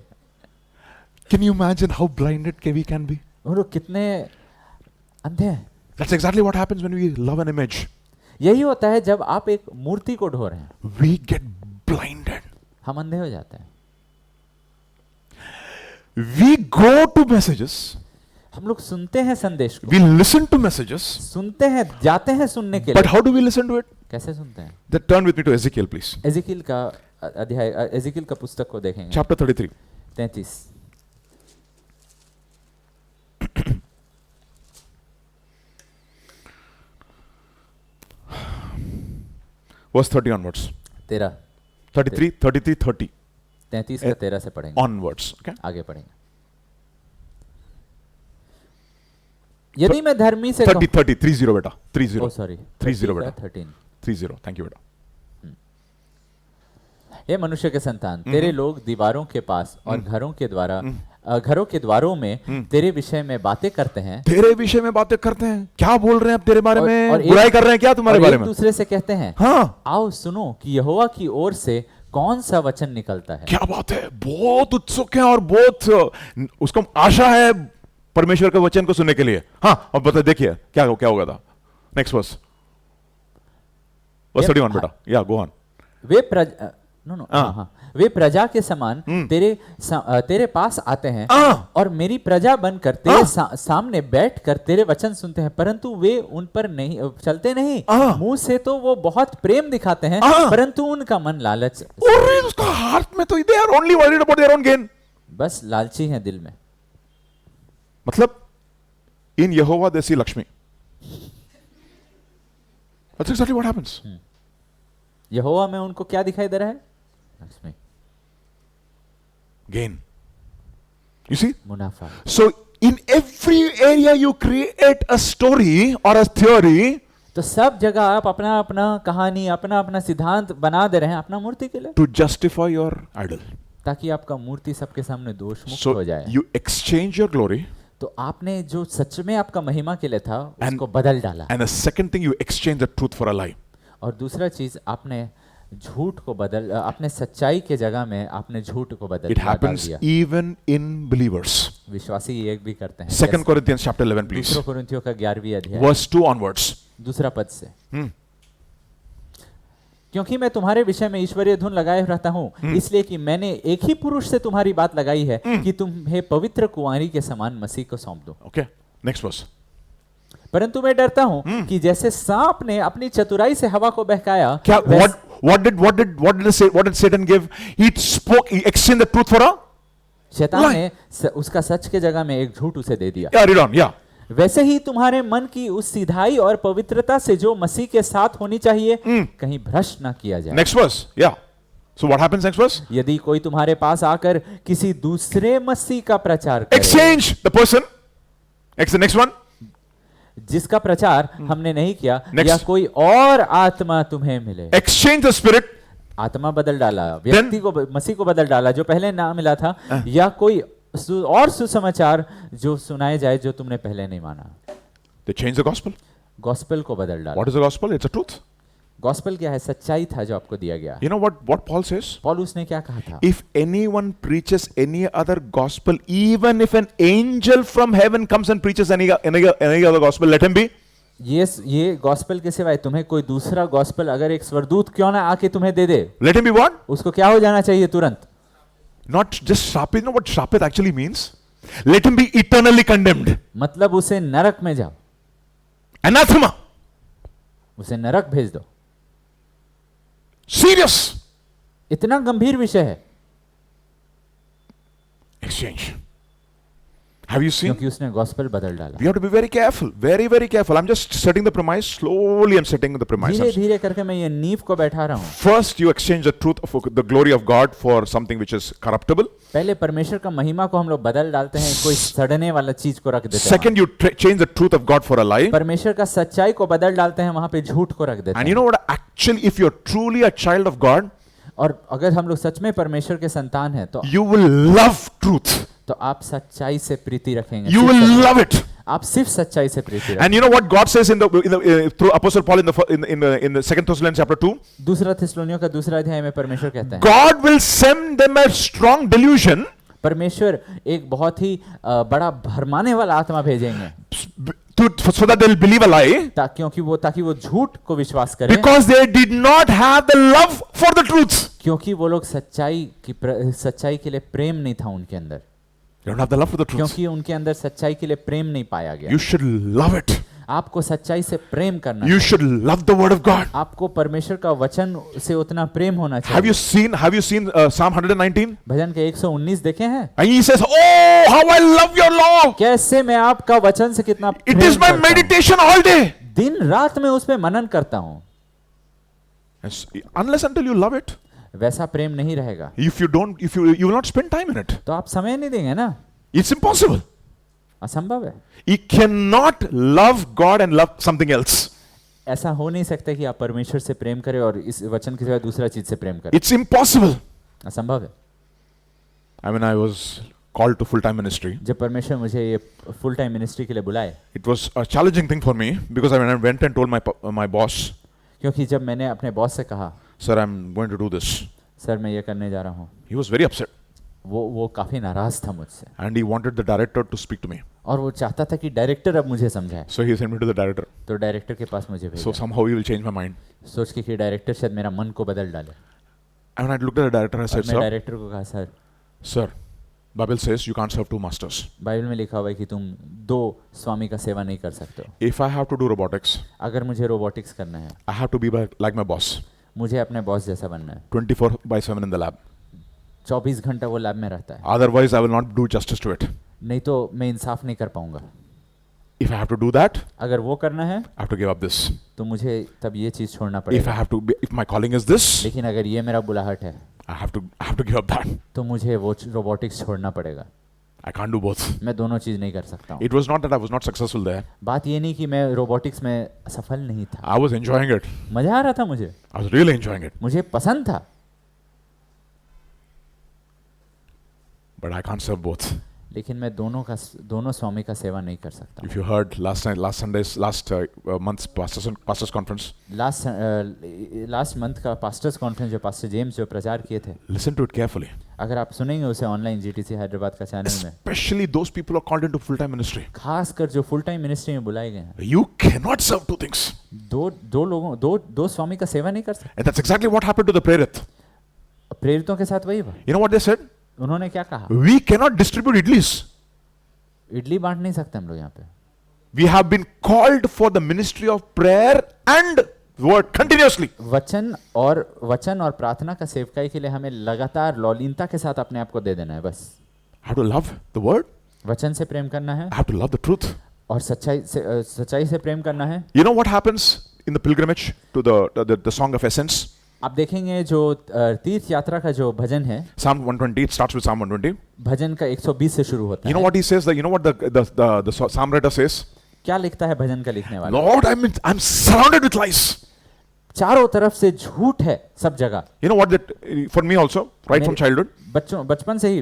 Can you imagine how blinded we can be? वो लोग कितने अंधे हैं। That's exactly what happens when we love an image. यही होता है जब आप एक मूर्ति को ढो रहे हैं, We get blinded. हम अंधे हो जाते हैं। We go to messages, हम लोग सुनते हैं संदेश को, we listen to messages, सुनते हैं, जाते हैं सुनने के but लिए। how do we listen to it? कैसे सुनते हैं? Then turn with me to Ezekiel, please. एजिकिल का अध्याय, एजिकिल का पुस्तक को देखेंगे, Chapter 33. 33। Verse 30 onwards. 13, 33, 33, 30 33 का 13 से पढ़ेंगे, onwards. Okay. आगे पढ़ेंगे। यदि मैं धर्मी से 30, 30, 30 बेटा. 30. ओ सॉरी, 30 बेटा. 13। 30. Thank you बेटा. हे मनुष्य के संतान, तेरे लोग दीवारों के पास और घरों के द्वारा घरों के द्वारों में तेरे विषय में बातें करते हैं। तेरे विषय में बातें करते हैं। क्या बोल रहे हैं अब तेरे बारे में? और बुराई कर रहे हैं क्या तुम्हारे और बारे एक में? दूसरे से कहते हैं, हाँ, आओ सुनो कि यहोवा की ओर से कौन सा वचन निकलता है। क्या बात है, बहुत उत्सुक है और बहुत उसको आशा है परमेश्वर के वचन को सुनने के लिए। हाँ, अब बता, देखिए क्या होगा था। नेक्स्ट वर्स 31 बेटा, या गो ऑन। वे प्रजा के समान तेरे पास आते हैं और मेरी प्रजा बनकर तेरे सामने बैठकर तेरे वचन सुनते हैं, परंतु वे उन पर नहीं चलते नहीं। मुंह से तो वो बहुत प्रेम दिखाते हैं, परंतु उनका मन लालच, उसका हार्ट में तो they are only worried about their own gain, बस लालची हैं दिल में। मतलब इन यहोवा दे सी Lakshmi. That's exactly what happens. यहोवा में उनको क्या दिखाई दे रहा है? लक्ष्मी, gain. You see? मुनाफा। So in every area you create a story or a theory. तो सब जगह आप अपना अपना कहानी, अपना अपना सिद्धांत बना दे रहे हैं अपना मूर्ति के लिए, To justify your idol. ताकि आपका मूर्ति सबके सामने दोष मुक्त So हो जाए। you exchange your glory. तो आपने जो सच में आपका महिमा के लिए था उसको बदल डाला। And the second thing, you exchange the truth for a lie. और दूसरा चीज, आपने झूठ को बदल, आपने सच्चाई के जगह में आपने झूठ को बदल It happens दिया। even in believers. विश्वासी ये भी करते हैं। 2 Corinthians chapter 11, please. दूसरा कुरिन्थियों का 11वीं अध्याय Verse 2 onwards. दूसरा पद से, क्योंकि मैं तुम्हारे विषय में ईश्वरीय धुन लगाए रहता हूँ, इसलिए कि मैंने एक ही पुरुष से तुम्हारी बात लगाई है कि तुम्हें पवित्र कुंवारी के समान मसीह को सौंप दो। Okay. Next verse. परंतु मैं डरता हूँ कि जैसे सांप ने अपनी चतुराई से हवा को बहकाया, क्या, what did Satan give? He spoke, he exchanged the truth for a शैतान ने उसका सच के जगह में एक झूठ उसे दे दिया। Yeah, read on. Yeah. वैसे ही तुम्हारे मन की उस सीधाई और पवित्रता से जो मसीह के साथ होनी चाहिए कहीं भ्रष्ट ना किया जाए। Next verse. Yeah. So what happens next verse? यदि कोई तुम्हारे पास आकर किसी दूसरे मसीह का प्रचार करे, Exchange the person. Next one. जिसका प्रचार हमने नहीं किया, Next. या कोई और आत्मा तुम्हें मिले। Exchange the spirit. आत्मा बदल डाला, व्यक्ति को, मसीह को बदल डाला जो पहले ना मिला था, या कोई और सुसमाचार जो सुनाए जाए जो तुमने पहले नहीं माना। They change the gospel. Gospel को बदल डाला। What is the gospel? It's a truth. Gospel क्या है? सच्चाई था जो आपको दिया गया। You know what Paul says? पौलुस ने क्या कहा था? If anyone preaches any other gospel, even if an angel from heaven comes and preaches any other gospel, let him be. ये गॉस्पेल के सिवाय तुम्हें कोई दूसरा गॉस्पेल अगर एक स्वर्गदूत क्यों ना आके तुम्हें दे दे, Let him be what? उसको क्या हो जाना चाहिए तुरंत? Not just shapit. You know what shapit actually means? Let him be eternally condemned. मतलब उसे नरक में जाओ, Anathema. उसे नरक भेज दो। Serious. इतना गंभीर विषय है। Exchange. Have you seen? क्योंकि उसने गॉस्पेल बदल डाला। We have to be very careful, very, very careful. I'm just setting the premise. Slowly I'm setting the premise. धीरे धीरे करके मैं ये नींव को बैठा रहा हूँ। First, you exchange the truth of the glory of God for something which is corruptible. पहले परमेश्वर का महिमा को हम लोग बदल डालते हैं, कोई सड़ने वाला चीज को रख देते हैं। Second, you change the truth of God for a lie. परमेश्वर का सच्चाई को बदल डालते हैं, वहां पे झूठ को रख देते And हैं। you know what? Actually, if you're truly a child of God, और अगर हम लोग सच में परमेश्वर के संतान हैं तो you will love truth. तो आप सच्चाई से प्रीति रखेंगे। You will love it. आप सिर्फ सच्चाई से प्रीति रखेंगे। And you know what God says through Apostle Paul in the 2 Thessalonians chapter 2? दूसरा थिस्सलुनीयों का दूसरा अध्याय में परमेश्वर कहते हैं, God will send them a strong delusion परमेश्वर एक बहुत ही बड़ा भरमाने वाला आत्मा भेजेंगे so that they'll believe a lie, ताकि वो झूठ को विश्वास करें, because they did not have the love for the truth. क्योंकि वो लोग सच्चाई के लिए प्रेम नहीं था उनके अंदर। They don't have the love for the truth. क्योंकि उनके अंदर सच्चाई के लिए प्रेम नहीं पाया गया। You should love it. आपको सच्चाई से प्रेम करना You should love the word of God. आपको परमेश्वर का वचन से उतना प्रेम होना Have you चाहिए। seen Psalm 119? भजन के 119 देखे हैं? And he says, "Oh, how I love your law. कैसे मैं आपका वचन से कितना It प्रेम is my करता हूं। meditation all day." दिन रात में उसमें मनन करता हूँ। Unless until you love it, वैसा प्रेम नहीं रहेगा if you will not spend time in it. तो आप समय नहीं देंगे ना, It's impossible. असंभव है। You cannot love God and love something else. ऐसा हो नहीं सकता कि आप परमेश्वर से प्रेम करें और इस वचन के सिवा दूसरा चीज से प्रेम करें, It's impossible. असंभव है। I mean, I was called to full-time ministry. जब परमेश्वर मुझे ये फुल टाइम मिनिस्ट्री के लिए बुलाए, It was a challenging thing for me because I went and told my boss, क्योंकि जब मैंने अपने बॉस से कहा, "Sir, I'm going to do this." Sir मैं ये करने जा रहा हूँ, He was very upset वो काफी नाराज था मुझसे and he wanted the director to speak to me. और वो चाहता था कि डायरेक्टर अब मुझे समझाए। So he sent me to the director. तो डायरेक्टर के पास मुझे So भेजा, somehow he will change my mind. सोच के कि डायरेक्टर शायद मेरा मन को बदल डाले। And when I looked at the director, I और said, मैं "Sir, डायरेक्टर को कहा, sir, Bible says you can't serve two masters. Bible में लिखा हुआ है कि तुम दो स्वामी का सेवा नहीं कर सकते हो। If I have to do robotics, अगर मुझे रोबोटिक्स करना है, I have to be like my boss, मुझे अपने बॉस जैसा बनना है। 24/7 in the lab. 24 घंटा वो लैब में रहता है, Otherwise, I will not do justice to it. नहीं तो मैं इंसाफ नहीं कर पाऊंगा। If I have to do that, अगर वो करना है I have to give up this. तो मुझे तब ये चीज छोड़ना If I पड़ेगा। have to, if my calling is this, लेकिन अगर ये मेरा बुलाहट है I have to give up that. तो मुझे वो रोबोटिक्स छोड़ना पड़ेगा। I can't do both. मैं दोनों चीज नहीं कर सकता हूँ। It was not that I was not successful there. बात ये नहीं कि मैं रोबोटिक्स में सफल नहीं था, I was enjoying it. मजा आ रहा था मुझे, I was really enjoying it. मुझे पसंद था, But I can't serve both. लेकिन मैं दोनों स्वामी का सेवा नहीं कर सकता। If you heard last month's pastors conference, last month का पास्टर्स कॉन्फ्रेंस जो पास्टर जेम्स जो प्रचार किए थे, listen to it carefully. अगर आप सुनेंगे उसे ऑनलाइन जीटीसी हैदराबाद का चैनल में, Especially those people who are called into full-time ministry. खासकर जो फुल टाइम मिनिस्ट्री में बुलाए गए हैं, You cannot serve two things. दो स्वामी का सेवा नहीं कर सकते। And that's exactly what happened to the Prerit. प्रेरितों के साथ वही हुआ। You know what they said? उन्होंने क्या कहा? We cannot distribute idlis. Idli बांट नहीं सकते हम लोग यहाँ पे। We have been called for the ministry of prayer and word continuously. वचन और प्रार्थना का सेवकाई के लिए हमें लगातार लौलीनता के साथ अपने आप को दे देना है बस। I have to love the word. वचन से प्रेम करना है I have to love the truth. और सच्चाई से प्रेम करना है। You know what happens in the pilgrimage to the Song of Ascents? आप देखेंगे जो तीर्थ यात्रा का जो भजन है, Psalm 120. It starts with Psalm 120. भजन का 120 से शुरू होता You know है। what he says? You know what the psalm writer says? क्या लिखता है भजन का लिखने वाला? Lord, I'm surrounded with lies. चारों तरफ से झूठ है सब जगह। You know what that for me also, right from childhood. बचपन से ही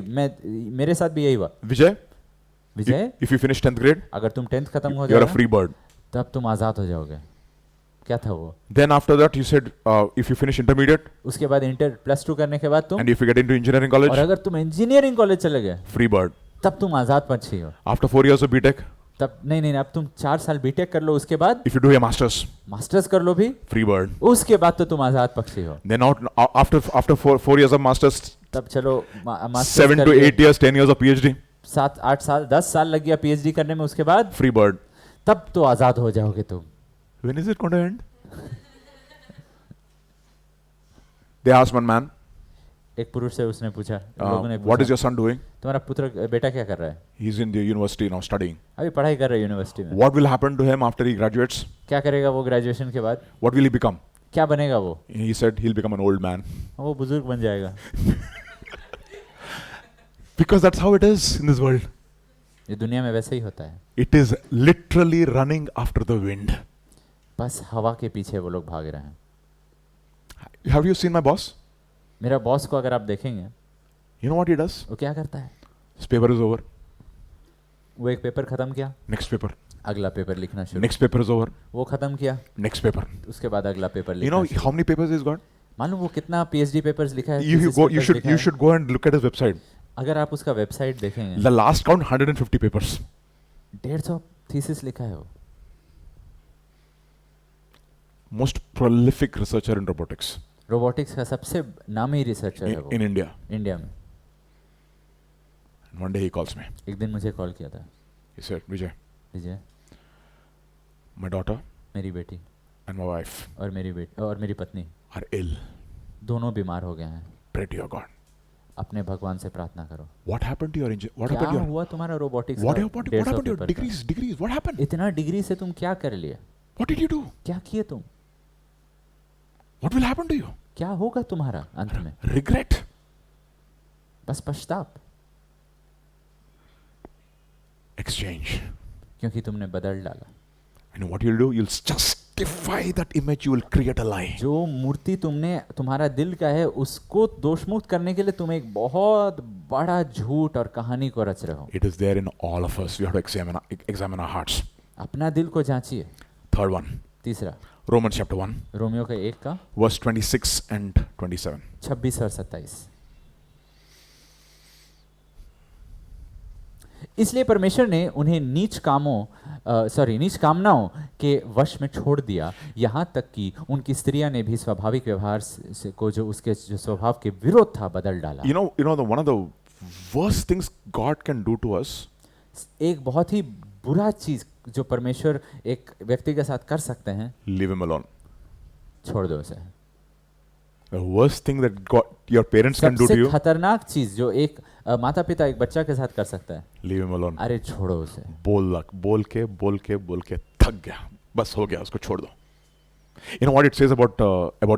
मेरे साथ भी यही हुआ। विजय, if you finish 10th grade, अगर तुम 10th खत्म हो you're a जाएगा free bird. तब तुम आजाद हो जाओगे। क्या था वो? Then after that, you said if you finish intermediate उसके बाद इंटर +2 करने के बाद तुम, and if you get into engineering college, और अगर तुम इंजीनियरिंग कॉलेज चले गए free bird. तब तुम आजाद पंछी हो। After 4 years of BTech, तब नहीं, अब तुम 4 साल बीटेक कर लो, उसके बाद if you do a masters, masters कर लो भी, free bird. उसके बाद तो तुम आजाद पक्षी हो। Then after 4 years of masters, तब चलो 7 to 8 years, 10 years of PhD, 7-8 साल 10 साल लग गया पीएचडी करने में, उसके बाद free bird. तब तो आजाद हो जाओगे तुम। When is it going to end? They asked one man, एक पुरुष से उसने पूछा, लोगों ने what is पूछा, your son doing? तुम्हारा बेटा क्या कर रहा है? He's in the university now studying. अभी पढ़ाई कर रहा है यूनिवर्सिटी में। What will happen to him after he graduates? क्या करेगा वो ग्रेजुएशन के बाद? What will he become? क्या बनेगा वो? He said he'll become an old man. वो बुजुर्ग बन जाएगा। Because that's how it is in this world. ये दुनिया में वैसे ही होता है। It is literally running after the wind. बस हवा के पीछे वो लोग भाग रहे हैं। Have you seen my boss? मेरा बॉस को अगर आप देखेंगे, You know what he does? वो क्या करता है? His paper is over. वो एक पेपर खत्म किया, Next paper. अगला पेपर लिखना शुरू। Next paper is over. वो खत्म किया, Next paper. उसके बाद अगला पेपर You लिखना know शुरू। how many papers he's got? मालूम वो कितना पीएचडी पेपर्स लिखा है? You thesis go. papers लिखा You है? should go and look at his website. अगर आप उसका वेबसाइट देखेंगे, The last count 150 papers. 150 thesis लिखा है वो। Most prolific researcher in robotics robotics का सबसे नामी रिसर्चर है वो in India. इंडिया में। And one day he calls me. एक दिन मुझे कॉल किया था, He said, Vijay, Vijay, my daughter मेरी बेटी and my wife और मेरी पत्नी are ill. दोनों बीमार हो गए हैं, Pray to your God. अपने भगवान से प्रार्थना करो। What happened to your what क्या happened to your हुआ तुम्हारा रोबोटिक्स what का happened, 150 what happened to your paper का? degrees? What happened? इतना डिग्री से तुम क्या कर लिए? What did you do? क्या किए तुम? What will happen to you? क्या होगा तुम्हारा अंत में? Regret. बस पछताप, Exchange. क्योंकि तुमने बदल डाला। And what you'll do? You'll justify that image. You will create a lie. जो मूर्ति तुमने तुम्हारा दिल का है उसको दोषमुक्त करने के लिए तुम एक बहुत बड़ा झूठ और कहानी को रच रहे हो। It is there in all of us. We have to examine our hearts. अपना दिल को जांचिए। Third one. तीसरा, Romans chapter 1, रोमियो का 1 का verse 26 and 27. 26 और 27। इसलिए परमेश्वर ने उन्हें नीच कामनाओं के वश में छोड़ दिया, यहाँ तक कि उनकी स्त्रियां ने भी स्वाभाविक व्यवहार को जो उसके जो स्वभाव के विरोध था बदल डाला। You know one of the worst things God can do to us एक बहुत ही बुरा चीज जो परमेश्वर एक व्यक्ति के साथ कर सकते हैं, leave him alone. छोड़ दो उसे। The worst thing that your parents can do to सबसे you, खतरनाक चीज जो एक माता पिता एक बच्चा के साथ कर सकता है, leave him alone. अरे छोड़ो उसे। बोल के थक गया, बस हो गया, उसको छोड़ दो. You know what it says about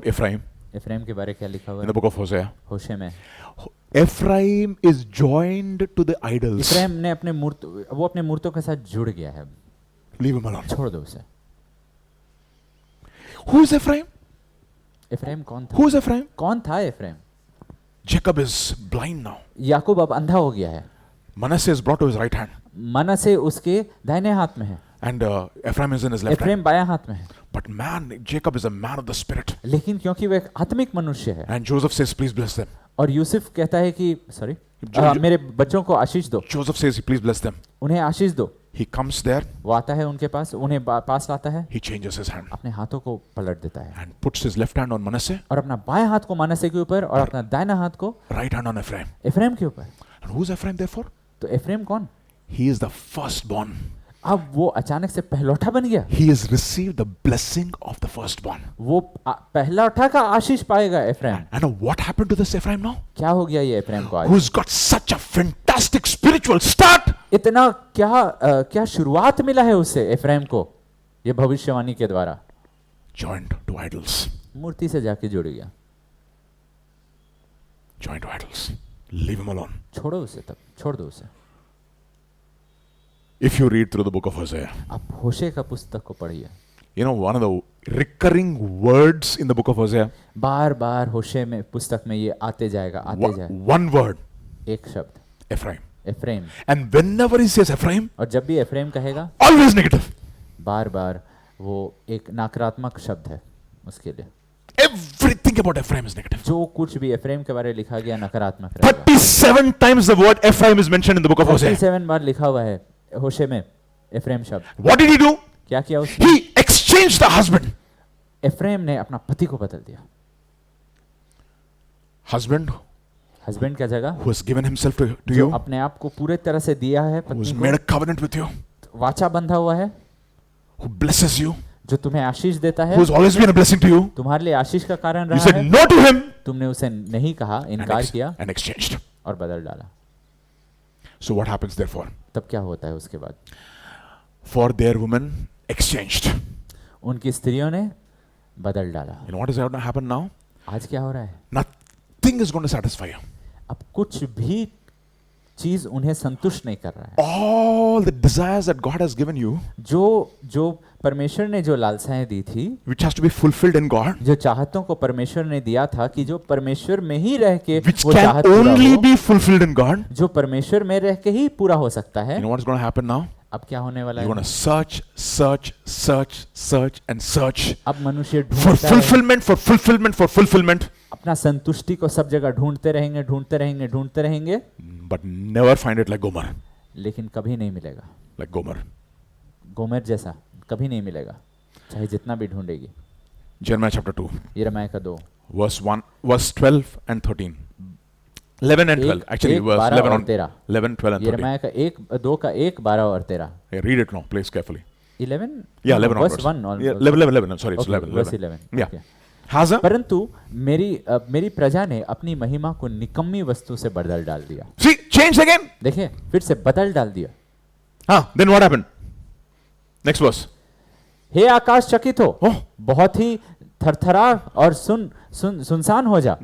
Ephraim Ephraim के बारे क्या लिखा हुआ in है the book of Hosea? होशे में? Ephraim is joined to the idols. Ephraim ने अपने मूर्तों के साथ जुड़ गया है, Leave him alone. छोड़ दो उसे। Who is Ephraim? एफ्राइम कौन था? Who is Ephraim? कौन था Ephraim? Jacob is blind now. याकूब अब अंधा हो गया है, Manasseh is brought to his right hand. मनश्शे उसके दाहिने हाथ में है, And Ephraim is in his left hand. Ephraim बायां हाथ में है। But Jacob is a man of the spirit. लेकिन क्योंकि वह एक आत्मिक मनुष्य है, And Joseph says, please bless them. और यूसुफ कहता है कि मेरे बच्चों को आशीष दो, Joseph says, please bless them. उन्हें आशीष दो। He comes there, वो आता है उनके पास, उन्हें पास लाता है, he changes his hand अपने हाथों को पलट देता है and puts his left hand on Manasseh, और अपना बाएं हाथ को मनश्शे के ऊपर और अपना दाहिना हाथ को right hand on Ephraim. Ephraim के ऊपर। And who's Ephraim therefore? तो एफ्राइम कौन? He is the firstborn. अब वो अचानक से पहलौठा बन गया, He has received the blessing of the firstborn. वो पहलौठा का आशीष पाएगा Ephraim. And what happened to this Ephraim now? क्या हो गया ये एफ्राइम को आज? Who's got such a fantastic spiritual start? इतना क्या शुरुआत मिला है उसे एफ्राइम को, ये भविष्यवाणी के द्वारा। Joined to idols. मूर्ति से जाके जुड़ गया। Joined to idols. Leave him alone. छोड़ो उसे, तब छोड़ दो उसे। If you read through the book of Hosea, आप होशे का पुस्तक को पढ़िए, you know one of the recurring words in the book of Hosea, बार बार होशे में पुस्तक में ये आते जाएगा। one word, एक शब्द, Ephraim. Ephraim. And whenever he says Ephraim, और जब भी एफ्राइम कहेगा, always negative. बार बार वो एक नकारात्मक शब्द है उसके लिए। Everything about Ephraim is negative. जो कुछ भी एफ्राइम के बारे में लिखा गया नकारात्मक रहेगा। 37 times the word Ephraim is mentioned in the book of Hosea. 37 बार लिखा हुआ है होशे में एफ्राइम शब्द। What did he do? क्या किया उसने? He exchanged the husband. Ephraim ने अपना पति को बदल दिया। Husband हस्बैंड का जगह who has given himself to जो you, अपने आप को पूरे तरह से दिया है who has पत्नी made को, a covenant with you, वाचा बंधा हुआ है, who blesses you, जो तुम्हें आशीष देता है, who has always been a blessing to you. तुम्हारे लिए आशीष का कारण You रहा said है, no to him तुमने उसे नहीं कहा, and, इनकार किया and exchanged. और बदल डाला। So what happens therefore? तब क्या होता है उसके बाद? For their women exchanged. उनकी स्त्रियों ने बदल डाला। You know what is going to happen now? आज क्या हो रहा है? Nothing is going to satisfy you. अब कुछ भी चीज उन्हें संतुष्ट नहीं कर रहा है। All the desires that God has given you, जो परमेश्वर ने जो लालसाएं दी थी, which has to be fulfilled in God, जो चाहतों को परमेश्वर ने दिया था कि जो परमेश्वर में ही रह के which वो can चाहत पूरा only हो, be fulfilled in God. जो परमेश्वर में रह के ही पूरा हो सकता है। You know what is going to happen now? अब क्या होने वाला You're है? going to search and search अब मनुष्य for ढूंढता है, fulfillment, for fulfillment, अपना संतुष्टि को सब जगह ढूंढते रहेंगे, but never find it like Gomer. लेकिन कभी नहीं मिलेगा। Like Gomer. गोमेर जैसा कभी नहीं मिलेगा, चाहे जितना भी ढूंढेगी। Jeremiah chapter 2, यिर्मयाह का 2 verse 12 and 13. 11 and 12. Actually, एक, verse 12 11 और on 13 11, 12 and 13. यिर्मयाह का 2 का 1, 12 और 13 Hey, read it now, please carefully. 11 Yeah, 11 verse onwards. 1 Yeah, 11. Sorry, it's 11. verse 11 Yeah. okay. Has a परंतु मेरी प्रजा ने अपनी महिमा को निकम्मी वस्तु से बदल डाल दिया। see change again. देखिए फिर से बदल डाल दिया। Then what happened? Next verse. हे आकाश चकित हो, Oh. बहुत ही थरथरा और सुनसान हो जा,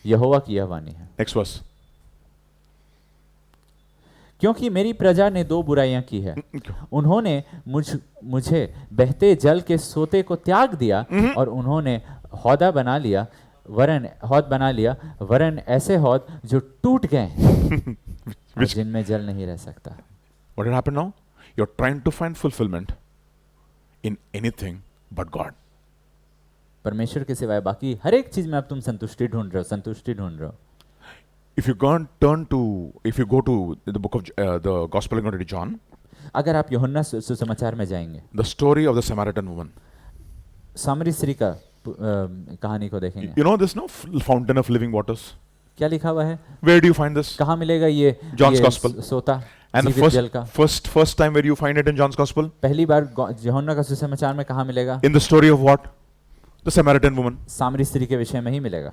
यहोवा की यह वाणी है। Next verse. क्योंकि मेरी प्रजा ने 2 बुराइयां की है, उन्होंने मुझे बहते जल के सोते को त्याग दिया और उन्होंने हौद बना लिया वरन ऐसे हौद जो टूट गए हैं और जिनमें जल नहीं रह सकता। What will happen now? You're trying to find fulfillment in anything but God. परमेश्वर के सिवाय बाकी हर एक चीज में अब तुम संतुष्टि ढूंढ रहे हो। If you go to the book of the Gospel according to John, अगर आप यूहन्ना सुसमाचार में जाएंगे, the story of the Samaritan woman. सामरी स्त्री का कहानी को देखेंगे। You know this, no? Fountain of living waters. क्या लिखा हुआ है? Where do you find this? कहाँ मिलेगा ये John's Gospel. सोता And the जीवित जल का? first time where you find it in John's Gospel? पहली बार यूहन्ना का सुसमाचार में कहाँ मिलेगा? In the story of what? The Samaritan woman. सामरी स्त्री के विषय में ही मिलेगा।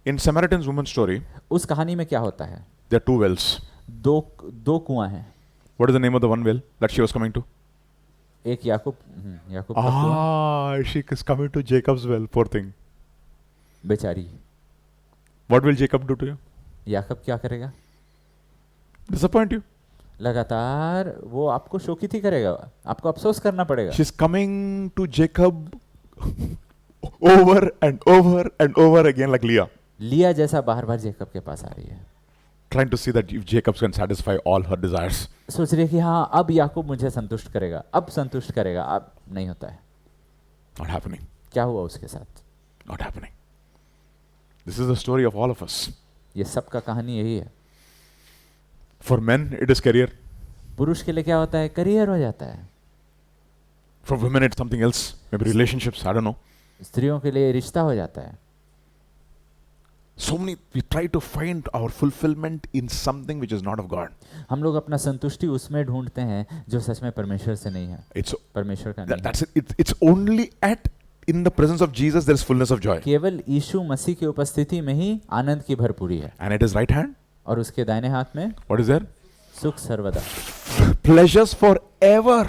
In Samaritan woman's story, उस कहानी में क्या होता है? there are 2 wells. दो कुआं हैं। What is the name of the one well that she was coming to? एक याकूब का कुआं, She is coming to Jacob's well, poor thing. बेचारी। What will Jacob do to you? याकूब क्या करेगा? Disappoint you. लगातार वो आपको शोकित ही करेगा, आपको अफसोस करना पड़ेगा। She's coming to Jacob over and over and over again like Leah, लिया जैसा बार-बार जेकब के पास आ रही है, trying to see that if Jacob can satisfy all her desires. सोच रही है कि हाँ अब याकूब मुझे संतुष्ट करेगा, अब संतुष्ट करेगा, अब नहीं होता है। Not happening. क्या हुआ उसके साथ? Not happening. This is the story of all of us. ये सब का कहानी यही है। For men, it is career. पुरुष के लिए क्या होता है? करियर हो जाता है। For women, it's something else. Maybe relationships. I don't know. स्त्रियों के लिए रिश्ता हो जाता है। So many, we try to find our fulfillment in something which is not of God. हम लोग अपना संतुष्टि उसमें ढूंढते हैं जो सच में परमेश्वर से नहीं है, It's परमेश्वर का नहीं that's it. It's only in the presence of Jesus there is fullness of joy. है। केवल यीशु मसीह की उपस्थिति में ही आनंद की भरपूरी है। And at his right hand, और उसके दाहिने हाथ में what is there? सुख सर्वदा, Pleasures forever.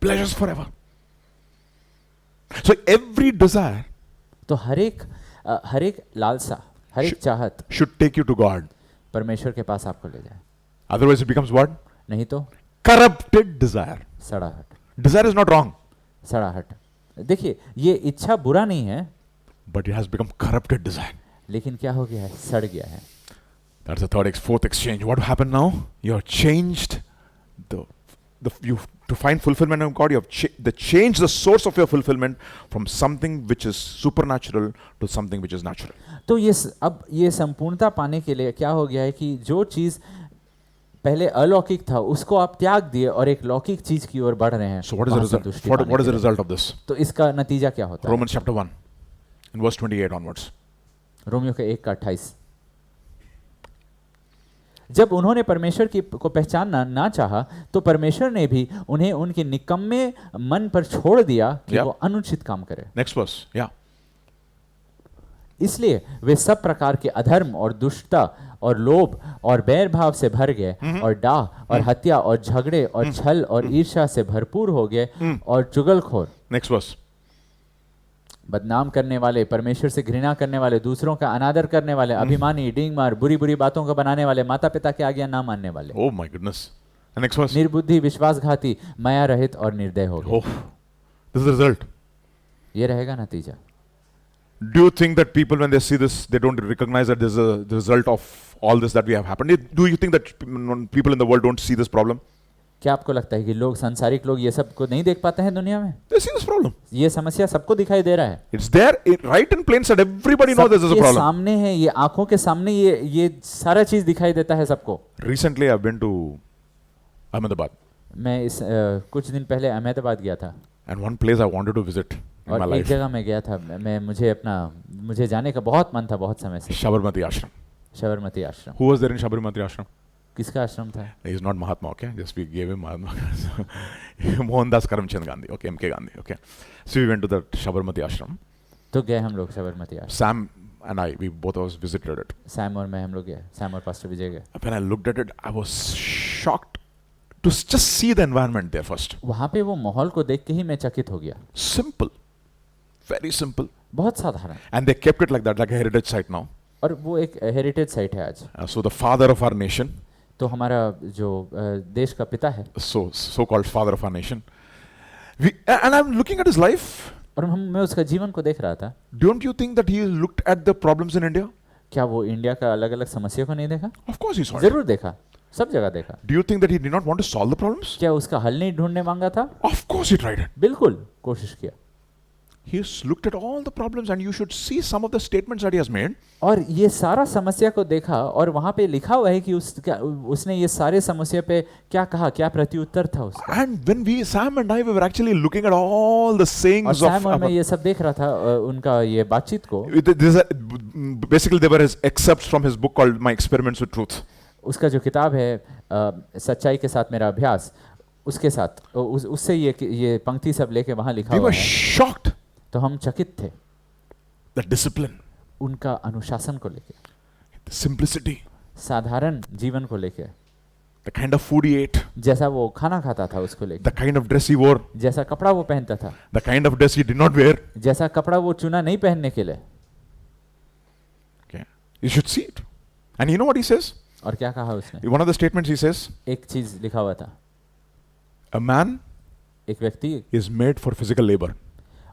Pleasures forever. So every desire तो हर एक लालसा, हर एक चाहत should take you to God. परमेश्वर के पास आपको ले जाए, Otherwise it becomes what? नहीं तो Corrupted desire. सड़ाहट। Desire is not wrong, सड़ाहट, देखिए ये इच्छा बुरा नहीं है, but it has become corrupted desire. लेकिन क्या हो गया है? सड़ गया है। That's the fourth exchange. What happened now? You have changed to find fulfillment of God. You have changed the source of your fulfillment from something which is supernatural to something which is natural. तो अब ये संपूर्णता पाने के लिए क्या हो गया है कि जो चीज पहले अलौकिक था उसको आप त्याग दिए और एक लौकिक चीज की ओर बढ़ रहे हैं। So what is the result? What is the result of this? तो इसका नतीजा क्या होता है? Romans chapter 1 and verse 28 onwards. Romeo के 1:28, जब उन्होंने परमेश्वर को पहचानना ना चाहा तो परमेश्वर ने भी उन्हें उनके निकम्मे मन पर छोड़ दिया कि वो अनुचित काम करे। Next verse. Yeah. इसलिए वे सब प्रकार के अधर्म और दुष्टता और लोभ और बैर भाव से भर गए और डाह और हत्या और झगड़े और छल और ईर्ष्या से भरपूर हो गए और चुगलखोर, Next verse. बदनाम करने वाले, परमेश्वर से घृणा करने वाले, दूसरों का अनादर करने वाले, अभिमानी, डींगमार, बुरी बुरी बातों को बनाने वाले, माता पिता की आज्ञा ना मानने वाले, Oh my goodness. And next verse. निर्बुद्धि, विश्वासघाती, माया रहित और निर्दय हो गए। Oh, this is the result. ये रहेगा नतीजा। Do you think that people, when they see this, they don't recognize that this is the result of all this that we have happened? Do you think that people in the world don't see this problem? क्या आपको लगता है कि लोग, संसारिक लोग, ये सब को नहीं देख पाते हैं दुनिया में? They see this problem. ये समस्या सबको दिखाई दे रहा है। It's there, right in plain sight. Everybody knows this is a सबके problem. सामने है, ये आंखों के सामने ये सारा चीज दिखाई देता है सबको। Recently, I've been to Ahmedabad. मैं कुछ दिन पहले अहमदाबाद गया था। And one place I wanted to visit in my और एक life. जगह मैं गया था, मुझे जाने का बहुत मन था बहुत समय से। Sabarmati Ashram. साबरमती आश्रम। Who was there in Sabarmati ashram? किसका आश्रम था? He is not Mahatma, okay? Just we gave him Mahatma. Mohandas Karamchand Gandhi, okay? MK Gandhi, okay? So we went to the Sabarmati ashram. तो गए हम लोग साबरमती आश्रम। Sam and I, we both of us visited it. Sam और मैं हम लोग गए, सैम और पास्टर विजय गए। When I looked at it, I was shocked to just see the environment there first. वहाँ पे वो माहौल को देख के ही मैं चकित हो गया। Simple, very simple. बहुत साधारण। And they kept it like that, like a heritage site now. और वो एक हेरिटेज साइट है आज। So the father of our nation, तो हमारा जो देश का पिता है, so-called father of our nation, and I'm looking at his life. और मैं उसका जीवन को देख रहा था। Don't you think that he looked at the problems in India? क्या वो इंडिया का अलग अलग समस्या को नहीं देखा? Of course he saw it. जरूर देखा, सब जगह देखा। Do you think that he did not want to solve the problems? क्या उसका हल नहीं ढूंढने मांगा था? Of course he tried it. बिल्कुल कोशिश किया। He has looked at all the problems, and you should see some of the statements that he has made. और ये सारा समस्या को देखा, और वहाँ पे लिखा हुआ है कि उसने ये सारे समस्या पे क्या कहा, क्या प्रत्युत्तर था उसका। And when Sam and I, we were actually looking at all the और sayings सैम और of. मैं ये सब देख रहा था उनका ये बातचीत को। Basically, they were his excerpts from his book called My Experiments with Truth. उसका जो किताब है सच्चाई के साथ मेरा अभ्यास, उसके साथ उससे ये पंक्ति सब लेके वहाँ लिखा We हुआ were है। shocked. तो हम चकित थे The discipline, उनका अनुशासन को लेके, the simplicity, साधारण जीवन को लेके, the kind of food he ate, जैसा वो खाना खाता था उसको लेके, the kind of dress he wore, जैसा कपड़ा वो पहनता था, the kind of dress he did not wear. जैसा कपड़ा वो चुना नहीं पहनने के लिए। Okay. You should see it. And you know what he says? और क्या कहा उसने? One of the statements he says, एक चीज लिखा हुआ था, a man एक व्यक्ति is made for physical labor.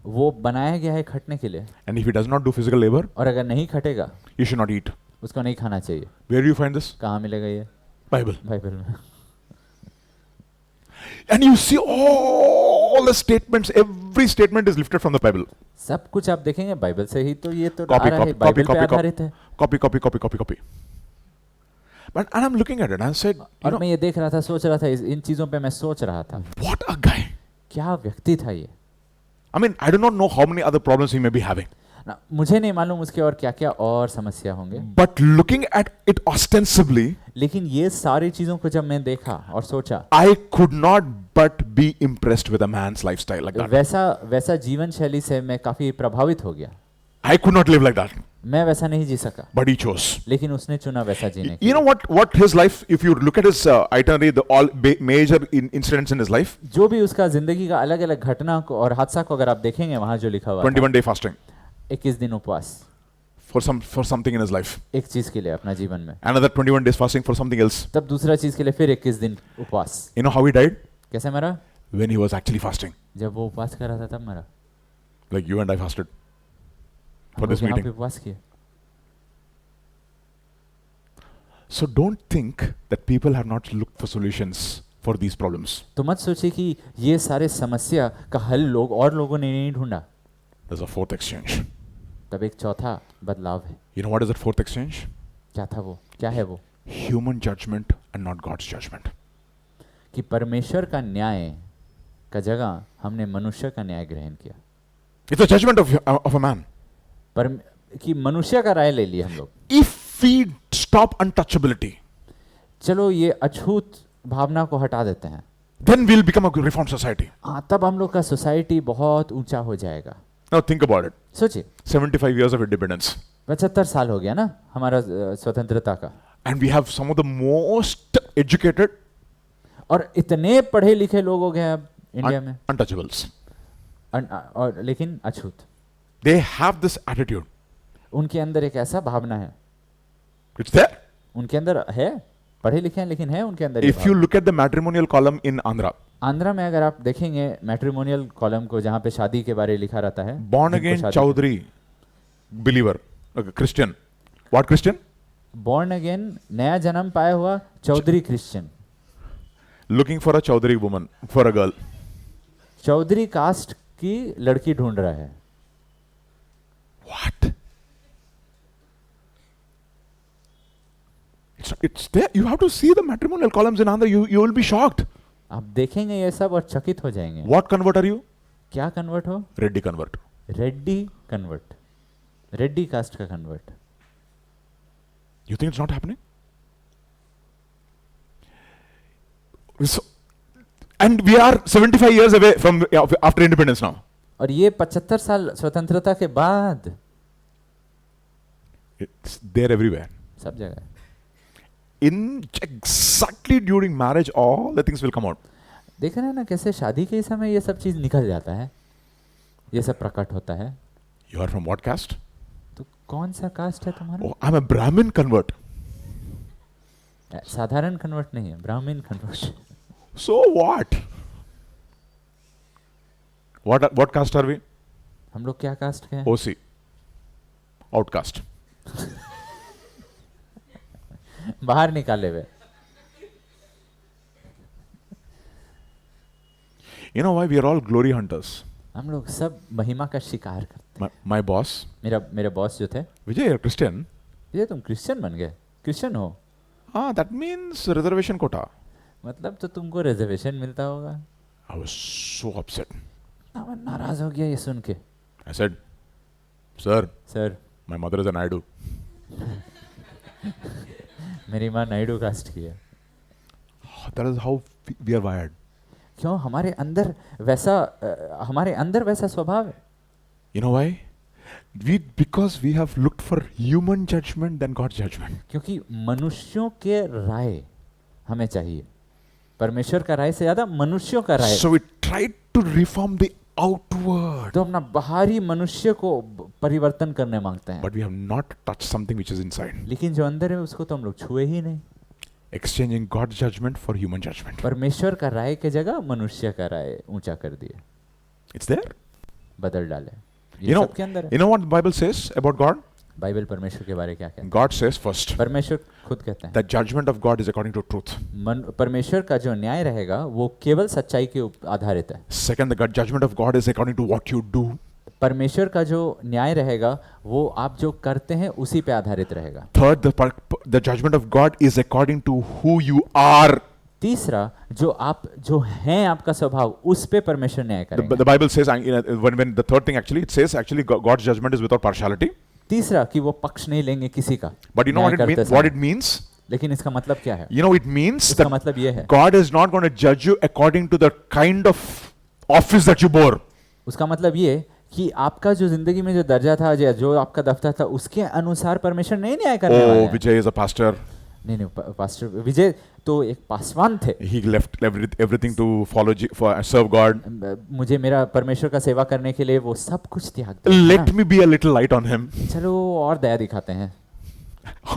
वो बनाया गया है खटने के लिए, And if he does not do physical labor, और अगर नहीं खटेगा he should not eat. उसको नहीं खाना चाहिए। Where do you find this? कहाँ मिलेगा ये? Bible. बाइबल में। And you see all the statements, every statement is lifted from the Bible. सब कुछ आप देखेंगे बाइबल से ही, तो ये तो Copy, आ रहा है, copy, बाइबल copy, पे copy, आधारित है। Copy, copy, copy, copy, copy. And I'm looking at it and I said, you और know, मैं ये देख रहा था, सोच रहा था, इन चीजों पे मैं सोच रहा था, what a guy. क्या व्यक्ति था ये। I mean, I do not know how many other problems he may be having. ना, मुझे नहीं मालूम उसके और क्या क्या और समस्या होंगे, But looking at it ostensibly, लेकिन ये सारी चीजों को जब मैं देखा और सोचा, I could not but be impressed with a man's lifestyle like that. वैसा जीवन शैली से मैं काफी प्रभावित हो गया। I could not live like that. मैं वैसा नहीं जी सका, But he chose. लेकिन उसने चुना वैसा जीने के You know what his life, if you look at his itinerary, the all major incidents in his life, लिए। जो भी उसका जिंदगी का अलग अलग घटना को और हादसा को अगर आप देखेंगे, वहां जो लिखा हुआ 21 day fasting 21 दिन उपवास for something in his life. एक चीज के लिए अपना जीवन में, Another 21 days fasting for something else. तब दूसरा चीज के लिए फिर 21 दिन उपवास। You know how he died? कैसे मरा? When he was actually fasting. जब वो उपवास कर रहा था तब मरा। Like you and I fasted for हम this लोग यहाँ पे meeting. उपवास किए। So don't think that people have not looked for solutions for these problems. तो मत सोचिए कि ये सारे समस्या का हल लोगों ने नहीं ढूंढा। There's a fourth exchange. तब एक चौथा बदलाव है। You know what is that fourth exchange? क्या था वो? क्या है वो? Human judgment and not God's judgment. कि परमेश्वर का न्याय का जगह हमने मनुष्य का न्याय ग्रहण किया। It's a judgment of a man. कि मनुष्य का राय ले लिया हम लोग। If we stop untouchability, चलो ये अछूत भावना को हटा देते हैं, then we'll become a reformed society. हाँ, तब हम लोग का सोसाइटी बहुत ऊंचा हो जाएगा। Now think about it. सोचिए, 75 years of independence. 75 साल हो गया ना हमारा स्वतंत्रता का, And we have some of the most educated और इतने पढ़े लिखे लोग हो गए अब इंडिया में, untouchables. और लेकिन अछूत। They have this attitude. उनके अंदर एक ऐसा भावना है, It's there. उनके अंदर है, पढ़े लिखे हैं लेकिन है उनके अंदर ये If you look at the matrimonial column in Andhra, Andhra में अगर आप देखेंगे मैट्रिमोनियल कॉलम को, जहाँ पे शादी के बारे लिखा रहता है, born again Chaudhary, believer, Christian. What Christian? Born again, नया जन्म पाया हुआ Chaudhary Christian, Looking for a Chaudhary woman, for a girl. Chaudhary caste की लड़की ढूंढ रहा है। What? It's there. You have to see the matrimonial columns in Andhra. You will be shocked. आप देखेंगे ये सब और चकित हो जाएंगे। What convert are you? क्या कन्वर्ट हो? Reddy convert. Reddy convert, Reddy caste का convert. You think it's not happening? So, and we are 75 years away from after independence now. और ये 75 साल स्वतंत्रता के बाद It's there everywhere. सब जगह है। In exactly during marriage, all the things will come out. देख रहे हैं ना कैसे शादी के समय ये सब चीज निकल जाता है, ये सब प्रकट होता है। You are from what caste? तो कौन सा कास्ट है तुम्हारा? Oh, I'm a Brahmin convert. साधारण कन्वर्ट नहीं है, ब्राह्मण convert. So what? What caste are we? हम लोग क्या कास्ट के हैं? OC. Outcast. बाहर निकाले हुए। You know why we are all glory hunters? हम लोग सब महिमा का शिकार करते। My boss, मेरे बॉस जो थे, Vijay, you're Christian. ये तुम क्रिश्चियन बन गए, क्रिश्चियन हो, That means reservation quota. मतलब तो तुमको रिजर्वेशन मिलता होगा। I was so upset. मैं नाराज हो गया ये सुन के। I said, sir, sir, my mother is a Naidu. मेरी माँ नायडू कास्ट की है। That is how we are wired. क्यों? हमारे अंदर वैसा स्वभाव है। You know why? Because we have looked for human judgment than God's judgment. क्योंकि मनुष्यों के राय हमें चाहिए, परमेश्वर का राय से ज्यादा मनुष्यों का राय। So we tried to reform the outward. तो अपना बाहरी मनुष्य को परिवर्तन करने मांगते हैं, But we have not touched something which is inside. लेकिन जो अंदर है उसको तो हम लोग छुए ही नहीं। Exchanging God's judgment for human judgment. परमेश्वर का राय के जगह मनुष्य का राय ऊंचा कर दिए, It's there. बदल डाले। You ये know, सबके अंदर है। you know what the Bible says about God? Bible परमेश्वर के बारे क्या कहता है? God says first परमेश्वर खुद कहते हैं, that judgment of God is according to truth. परमेश्वर का जो न्याय रहेगा वो केवल सच्चाई के आधारित है। Second, the judgment of God is according to what you do. परमेश्वर का जो न्याय रहेगा वो आप जो करते हैं उसी पे आधारित रहेगा। Third, the judgment of God is according to who you are. तीसरा, जो हैं आपका स्वभाव उस पे परमेश्वर न्याय करेंगे। The Bible says, when the third thing actually, it says actually God's judgment is without partiality. तीसरा कि वो पक्ष नहीं लेंगे किसी का। But you know what it means? लेकिन इसका मतलब क्या है? You know it means इसका that मतलब ये है, God is not going to judge you according to the kind of office that you bore. उसका मतलब ये कि आपका जो जिंदगी में जो दर्जा था, जो आपका दफ्तर था, उसके अनुसार परमेश्वर नहीं न्याय करने वाला है। Vijay is a pastor. नहीं, पास्टर विजय तो एक पासवान थे। He left everything to serve God. मुझे मेरा परमेश्वर का सेवा करने के लिए वो सब कुछ त्याग दिया। Let me be a little light on him. चलो और दया दिखाते हैं।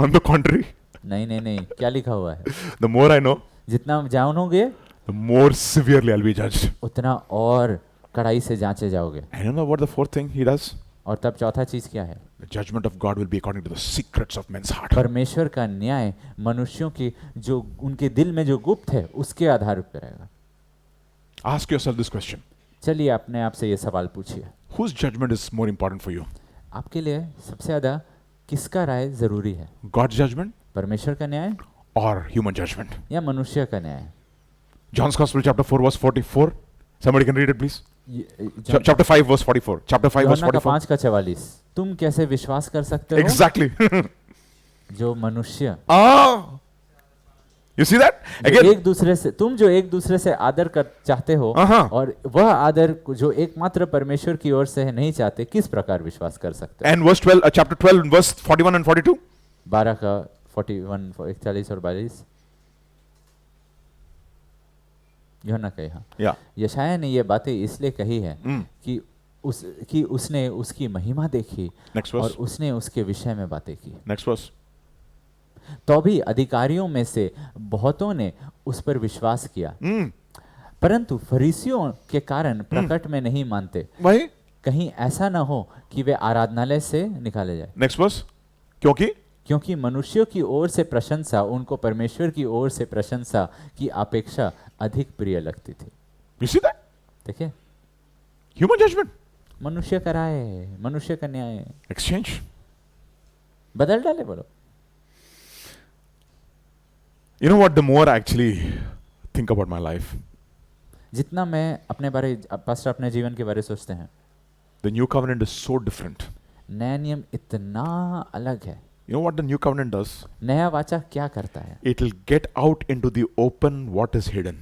On the contrary, नहीं, क्या लिखा हुआ है? the more I know, जितना जानोगे the more severely I'll be judged. उतना और कड़ाई से जांचे जाओगे। I don't know what the fourth thing he does. और तब चौथा चीज क्या है? The judgment of God will be according to the secrets of men's heart. परमेश्वर का न्याय मनुष्यों की जो उनके दिल में जो गुप्त है उसके आधार पर रहेगा। Ask yourself this question. चलिए अपने आप से ये सवाल पूछिए, Whose judgment is more important for you? आपके लिए सबसे ज्यादा किसका राय जरूरी है? God's judgment परमेश्वर का न्याय or human judgment? या मनुष्य का न्याय? John's Gospel chapter 4 verse 44. Somebody can read it please. ये- Chapter 5 verse 44. Chapter 5 verse यूहन्ना का 44. 5 का 44, तुम कैसे विश्वास कर सकते हो Exactly. जो मनुष्य You see that? जो Again, एक दूसरे से तुम जो एक दूसरे से आदर कर चाहते हो और वह आदर जो एकमात्र परमेश्वर की ओर से है नहीं चाहते, किस प्रकार विश्वास कर सकते हो? and verse 12, chapter 12 verse 41 and 42. 12 का 41, 41 और 42 यूहन्ना का यहाँ। Yeah. यशायाह ने ये बातें इसलिए कही है Mm. कि उसने उसकी महिमा देखी Next और verse. उसने उसके विषय में बातें की। Next verse. तो भी अधिकारियों में से बहुतों ने उस पर विश्वास किया, Mm. परंतु फरीसियों के कारण प्रकट में नहीं मानते, Why? कहीं ऐसा ना हो कि वे आराधनालय से निकाले जाए। Next verse. क्योंकि क्योंकि मनुष्यों की ओर से प्रशंसा उनको परमेश्वर की ओर से प्रशंसा की अपेक्षा अधिक प्रिय लगती थी। You see that? देखिए, Human judgment. मनुष्य का राय, मनुष्य का न्याय Exchange. बदल डाले। बोलो, You know what? The more I actually think about my life, जितना मैं अपने बारे पास्टर अपने जीवन के बारे सोचते हैं, the new covenant is so different. नया नियम इतना अलग है। You know what the new covenant does? नया वाचा क्या करता है? It will get out into the open what is hidden.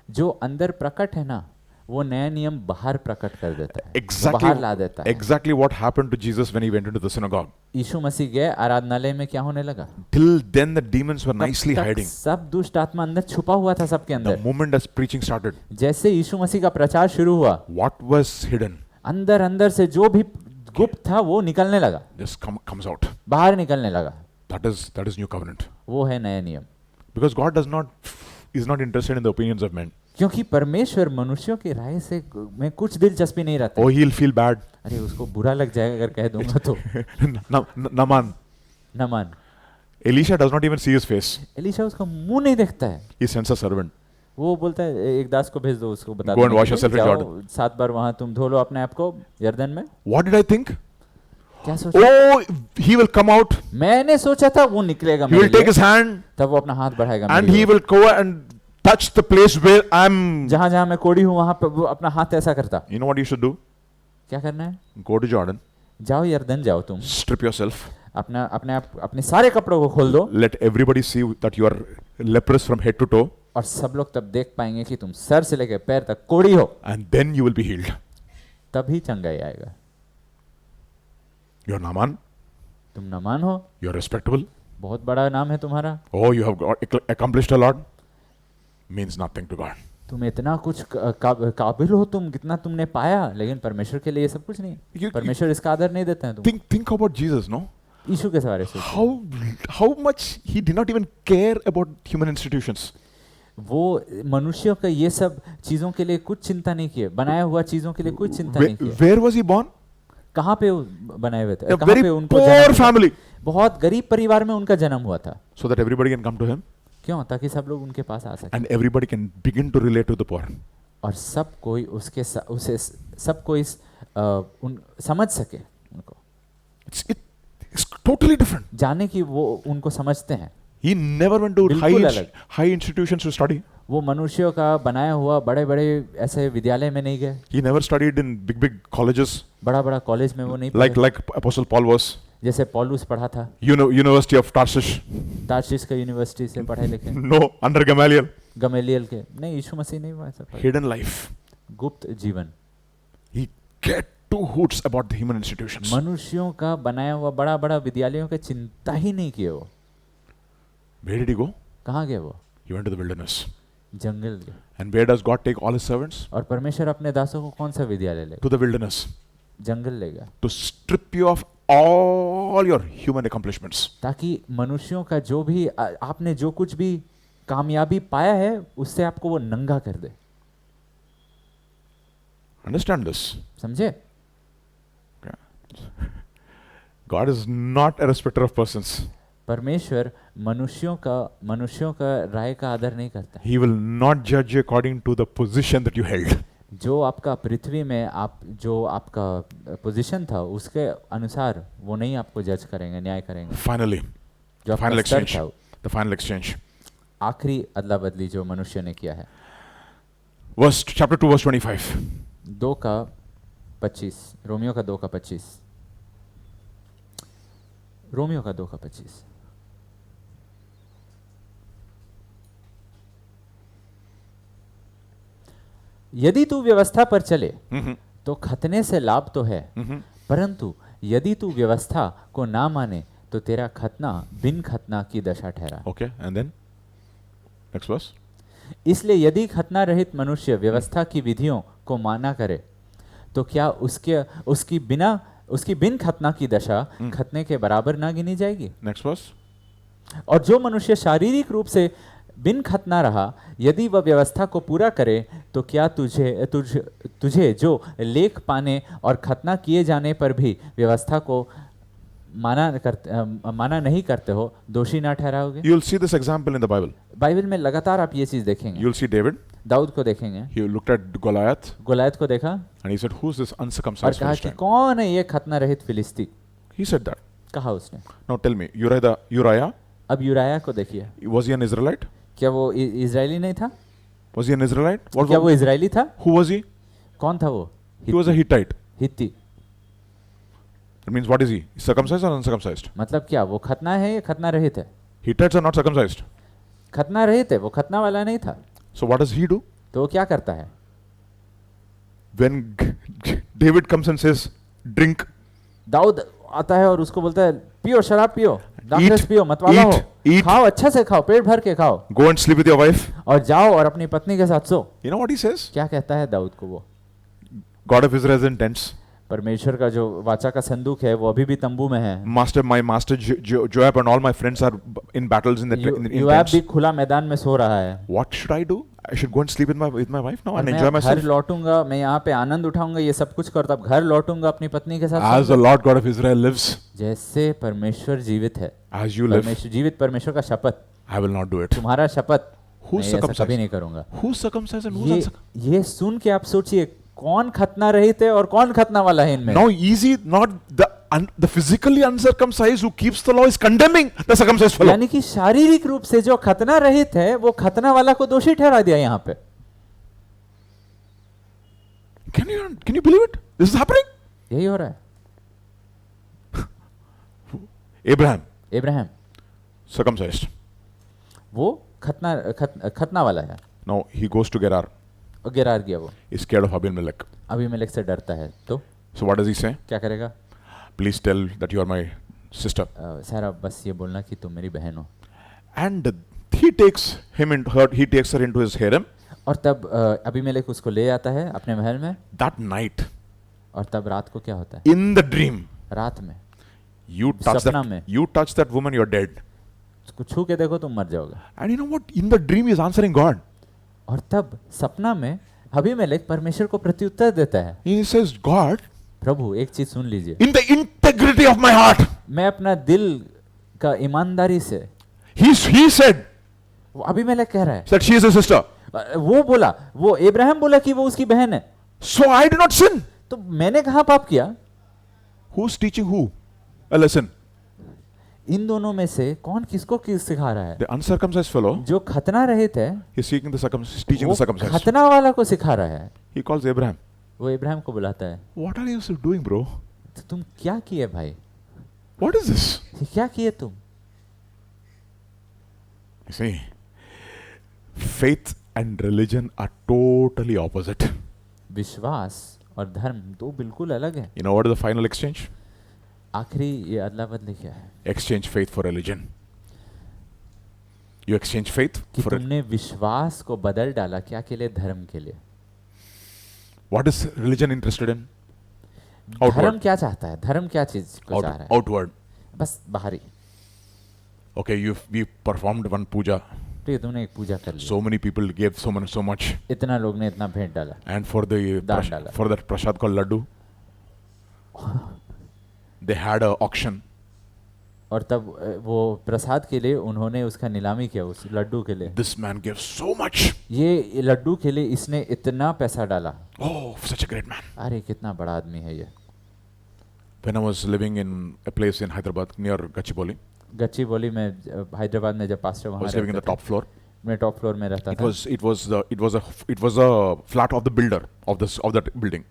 जो अंदर प्रकट है ना, वो नया नियम बाहर प्रकट कर देता है, Exactly, बाहर ला देता है। exactly what happened to Jesus when he went into the synagogue. यीशु मसीह गए आराधनालय में, क्या होने लगा? Till then the demons were nicely तब तक hiding. सब दुष्ट आत्मा अंदर छुपा हुआ था सबके The अंदर। moment as preaching started, जैसे यीशु मसीह का प्रचार शुरू हुआ, what was hidden अंदर अंदर से जो भी गुप्त था वो निकलने लगा, just comes out. बाहर निकलने लगा। That is new covenant. वो है नया नियम। Because God is not interested in the opinions of men. क्योंकि परमेश्वर मनुष्यों की राय से में कुछ दिलचस्पी नहीं रखता। Oh, he'll feel bad. अरे उसको बुरा लग जाएगा अगर कह दूंगा तो। Naaman. न मान। Elisha does not even see his face. Elisha उसका मुंह नहीं देखता है। He sends a servant. वो बोलता है एक दास को भेज दो, उसको बता Go and देने wash के लिए, yourself in जाओ, Jordan. 7 बार वहां तुम धो लो अपने आप को यरदन में। What did I think? क्या सोचा? Oh, he will come out. मैंने सोचा था वो निकलेगा He मेरे will take लिए, his hand तब वो अपना हाथ बढ़ाएगा and मेरे he लिए। will go and touch the place where I'm. जहां जहां मैं कोड़ी हूं वहां पे वो अपना हाथ ऐसा करता। You know what you should do? क्या करना है? Go to Jordan. जाओ यरदन जाओ तुम, Strip yourself. अपने सारे कपड़ों को खोल दो, Let everybody see that you are leprous from head to toe, और सब लोग तब देख पाएंगे कि तुम सर से लेकर पैर तक कोड़ी हो, and then you will be healed. तभी चंगाई आएगा। You're Naaman. तुम नमान हो, You're respectable. बहुत बड़ा नाम है तुम्हारा, Oh, you have accomplished a lot. Means nothing to God. तुम इतना कुछ काबिल हो, तुम कितना तुमने पाया, लेकिन परमेश्वर के लिए ये सब कुछ नहीं है। You- परमेश्वर इसका आदर नहीं देता है तुम। Think about Jesus, no? यीशु के बारे में सोचो, How much he did not even care about human institutions. वो मनुष्यों का ये सब चीजों के लिए कुछ चिंता नहीं किए, बनाया हुआ चीजों के लिए कुछ चिंता नहीं किए। Where was he born? कहाँ पे वो बनाए हुए थे? A कहाँ very पे उनको poor जन्म हुआ? family. बहुत गरीब परिवार में उनका जन्म हुआ था। So that everybody can come to him क्यों? ताकि सब लोग उनके पास आ सके, and everybody can begin to relate to the poor. और सब कोई उसे सब कोई समझ सके उनको, It's totally different. जाने की वो उनको समझते हैं। He never went to बिल्कुल अलग। high institutions to study. वो मनुष्यों का बनाया हुआ बड़े बड़े ऐसे विद्यालय में नहीं गए, He never studied in big colleges बड़ा बड़ा कॉलेज में वो नहीं like पढ़े, Apostle Paul was. जैसे पौलुस पढ़ा था, University of Tarshish. तार्शीश का यूनिवर्सिटी से पढ़े लिखे, No, under Gamaliel. गमेलियल के नहीं, यीशु मसीह नहीं हुआ ऐसा पढ़ा। Hidden life. गुप्त जीवन, He cared two hoots about the human institutions. मनुष्यों का बनाया हुआ बड़ा बड़ा विद्यालयों की चिंता ही नहीं किए वो। Where did he go? कहाँ गए वो? He went to the wilderness. जंगल गए। And where does God take all his servants? और परमेश्वर अपने दासों को कौन सा विद्यालय ले? To the wilderness. जंगल लेगा, To strip you of all your human accomplishments. ताकि मनुष्यों का जो भी आपने जो कुछ भी कामयाबी पाया है उससे आपको वो नंगा कर दे। Understand this. समझे? God is not a respecter of persons. परमेश्वर मनुष्यों का राय का आदर नहीं करता। He will not judge you according to the position that you held. जो आपका पृथ्वी में जो आपका पोजीशन था उसके अनुसार वो नहीं आपको जज करेंगे, न्याय करेंगे। Finally, जो the final आपका स्तर exchange. था, The final exchange. आखिरी अदला बदली जो मनुष्य ने किया है। Chapter 2, verse 25. 2:25, रोमियो का 2:25, रोमियो का 2:25। यदि तू व्यवस्था पर चले तो खतने से लाभ तो है, परंतु यदि तू व्यवस्था को ना माने तो तेरा खतना बिन खतना की दशा ठहरा। Okay, and then next verse. इसलिए यदि खतना रहित मनुष्य व्यवस्था की विधियों को माना करे तो क्या उसकी बिन खतना की दशा खतने के बराबर ना गिनी जाएगी? Next verse. और जो मनुष्य शारीरिक रूप से बिन खतना रहा, यदि वह व्यवस्था को पूरा करे तो क्या तुझे जो लेख पाने और खतना किए जाने पर भी व्यवस्था को माना नहीं करते हो, दोषी ना ठहराओगे? You'll see this example in the Bible. Bible में लगातार आप ये चीज देखेंगे। You'll see David. दाऊद को देखेंगे, He looked at Goliath Goliath को देखा and he said, "Who's this और uncircumcised कहा कि Philistine?" कौन है ये खतना रहित फिलिस्ती? He said that. कहा उसने। Now tell me, Uriah, अब यूराया को देखिए, was he an Israelite? क्या वो इजरायली नहीं था? Was he an Israelite? क्या वो इजरायली था? Who was he? कौन था वो? He was a Hittite. हित्ती। That means what is he? Circumcised or uncircumcised? मतलब क्या वो खतना है या खतना रहित है? Hittites are not circumcised. खतना रहित है, वो खतना वाला नहीं था। So what does he do? तो वो क्या करता है? When David comes and says, drink, Dawood आता है और उसको बोलता है पियो, शराब पियो, Eat, दाखरस पियो, मतवाला हो, eat. खाओ, अच्छा से खाओ, पेट भर के खाओ, go and sleep with your wife. और जाओ और अपनी पत्नी के साथ सो। You know what he says? क्या कहता है दाऊद को वो? God of Israel is in tents. परमेश्वर का जो वाचा का संदूक है वो अभी भी तंबू में है। My master Joab and all my friends are in battles in in Joab tents. भी खुला मैदान में सो रहा है। What should I do? I should go and sleep with my wife now और and मैं enjoy अब घर myself. लौटूंगा, मैं यहाँ पे आनंद उठाऊंगा, ये सब कुछ करता, अब घर लौटूंगा अपनी पत्नी के साथ As the सोऊंगा। Lord God of Israel lives, जैसे परमेश्वर जीवित है, as you live, परमेश्वर जीवित परमेश्वर का शपथ, I will not do it. तुम्हारा शपथ, मैं Who's ये ऐसा circumcised? कभी नहीं करूंगा। Who's circumcised and who's ये uncircumcised? ये सुन के आप सोचिए कौन खतना रहित है और कौन खतना वाला है इनमें। Now, easy, not the physically uncircumcised who keeps the law is condemning the circumcised fellow. यानी कि शारीरिक रूप से जो खतना रहित है वो खतना वाला को दोषी ठहरा दिया यहाँ पे। Can you believe it? This is happening. यही हो रहा है। Abraham, Ibrahim circumcised. वो खतना वाला है, Now he goes to Gerar. और गिरार गया वो, He's scared of Abimelech. Abimelech से डरता है, तो So what does he say? क्या करेगा? Please tell that you are my sister. सारा बस ये बोलना कि तुम मेरी बहन हो। And he takes her into his harem. और तब अबीमेलेक उसको ले आता है अपने महल में, That night, और तब रात को क्या होता है? in the dream, रात में सपना में, you touch that woman, you're dead. उसको छू के देखो तुम मर जाओगे। And you know what? In the dream, he's answering God. और तब सपना में अबीमेलेक परमेश्वर को प्रत्युत्तर देता है। He says, God, प्रभु एक चीज सुन लीजिए, in the integrity of my heart, मैं अपना दिल का ईमानदारी से, he said वो अबीमेलेक कह रहा है, that she is his sister. वो बोला, वो इब्राहिम बोला कि वो उसकी बहन है, So I did not sin. तो मैंने कहाँ पाप किया? Who's teaching who a lesson? इन दोनों में से कौन किसको किस सिखा रहा है? The uncircumcised fellow जो खतना रहित है is teaching the वो circumcised. खतना वाला को सिखा रहा है। He calls Abraham. वो इब्राहिम को बुलाता है, What are you doing, bro? तो तुम क्या किए भाई? What is this? ये क्या किए तुम? You see, faith and religion are totally opposite. विश्वास और धर्म दो बिल्कुल अलग है। You know what is the final exchange? आखिरी ये अदला बदली क्या है? Exchange faith for religion. You exchange faith कि for तुमने विश्वास को बदल डाला क्या के लिए? धर्म के लिए। what is religion interested in? धर्म Outward. क्या चाहता है? धर्म क्या चीज को चाह रहा है? Outward. बस बाहरी। Okay, we performed one puja. तो ये तुमने एक पूजा कर ली, So many people gave so much. इतना लोग ने इतना भेंट डाला, And for दान डाला। for that prasad called laddu, they had a auction. और तब वो प्रसाद के लिए उन्होंने उसका नीलामी किया, उस लड्डू के लिए। This man gave so much. ये लड्डू के लिए इसने इतना पैसा डाला। Oh, such a great man. अरे कितना बड़ा आदमी है ये। When I was living in a place in Hyderabad near Gachibowli, Gachibowli में, हैदराबाद में जब पास्टर I वहाँ was living in the रहते थे, top floor. मैं टॉप फ्लोर में रहता It था। it was a flat of the builder of that building.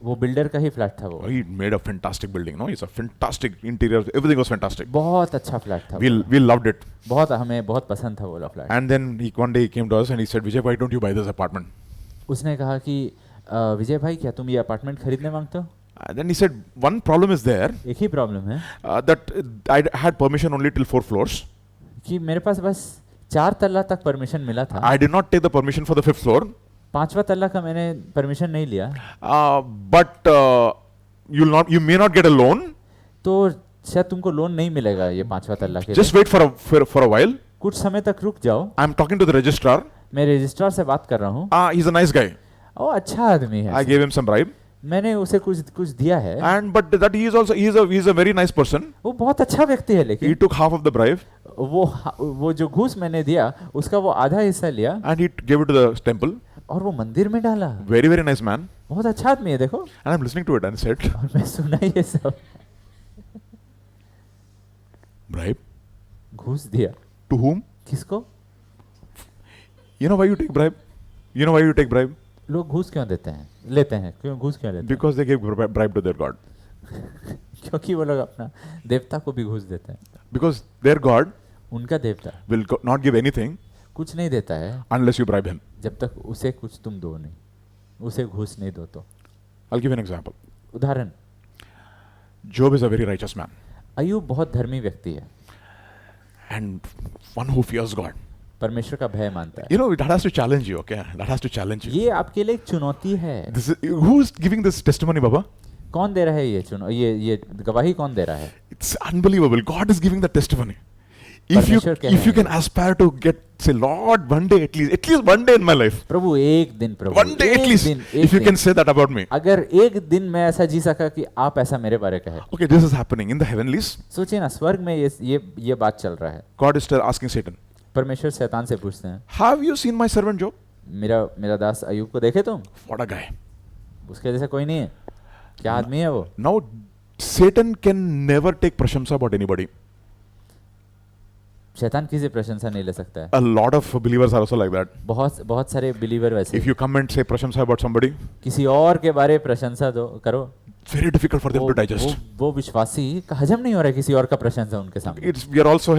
वो बिल्डर का ही फ्लैट था वो। He made a fantastic building. No, it's a fantastic interior. Everything was fantastic. बहुत अच्छा फ्लैट था। We loved it. बहुत हमें बहुत पसंद था वो वाला flat. And then one day he came to us and he said, Vijay, why don't you buy this apartment? उसने कहा कि विजय भाई क्या तुम ये अपार्टमेंट खरीदने मांगते हो? And then he said, one problem is there एक ही प्रॉब्लम है that I had permission only till 4 floors. कि मेरे पास बस 4 तल्ला तक परमिशन मिला था। I did not take the permission for the 5th floor. 5वां तल्ला का मैंने परमिशन नहीं लिया। But you may not get a loan. तो शायद तुमको लोन नहीं मिलेगा ये 5वां तल्ला के Just लिए। wait for a while. कुछ समय तक रुक जाओ। I'm talking to the registrar. मैं रजिस्ट्रार से बात कर रहा हूँ। He's a nice guy. ओ अच्छा आदमी है। I gave him some bribe. मैंने उसे कुछ दिया है। And but that he's a very nice person. वो बहुत अच्छा व्यक्ति है, He लेकिन took half of the bribe वो जो घूस मैंने दिया उसका वो आधा हिस्सा लिया and he gave it to the temple. और वो मंदिर में डाला। Very nice man. बहुत अच्छा आदमी है देखो। And I'm listening to it and said, और मैं सुना ये सब। bribe? घूस दिया To whom? किसको? You know why you take bribe? You know why you take bribe? लोग घूस क्यों देते हैं, लेते हैं? क्यों घूस क्यों लेते हैं? Because they gave bribe to their God. क्योंकि वो लोग अपना देवता को भी घूस देते हैं। Because their God उनका देवता will not give anything कुछ नहीं देता है unless you bribe him. जब तक उसे कुछ तुम दो नहीं, उसे घूस नहीं दो तो। I'll give you an example. उदाहरण, Job is a very righteous man अय्यूब बहुत धर्मी व्यक्ति है, and one who fears God. परमेश्वर का भय मानता है। You know, that has to challenge you, okay? That has to challenge you. ये आपके लिए एक चुनौती है। This is, who's giving this testimony, Baba? कौन दे रहा है ये गवाही कौन दे रहा है? It's unbelievable. God is giving the testimony. If you परमेश्वर कह रहे can aspire to get, say, Lord, one day at least one day in my life, प्रभु एक दिन, प्रभु one day at एक least, दिन, if you एक can दिन, say that about me. अगर एक दिन मैं ऐसा जी सका कि आप ऐसा मेरे बारे कहे। Okay, this is happening in the heavenlies. सोचिए ना, स्वर्ग में ये बात चल रहा है। God is still asking Satan, परमेश्वर शैतान से पूछते हैं, have you seen my servant Job? मेरा दास अय्यूब को देखे तुम? What a guy. उसके जैसा कोई नहीं है। क्या आदमी है वो? Now, Satan can never take prashamsa about anybody. शैतान किसी प्रशंसा नहीं ले सकता है। A lot of believers are also like that. बहुत सारे बिलीवर वैसे If you come and say prashamsa about somebody, किसी और के बारे प्रशंसा करो, it's very difficult for them to digest. वो विश्वासी का हजम नहीं हो रहा है किसी और का प्रशंसा उनके सामने।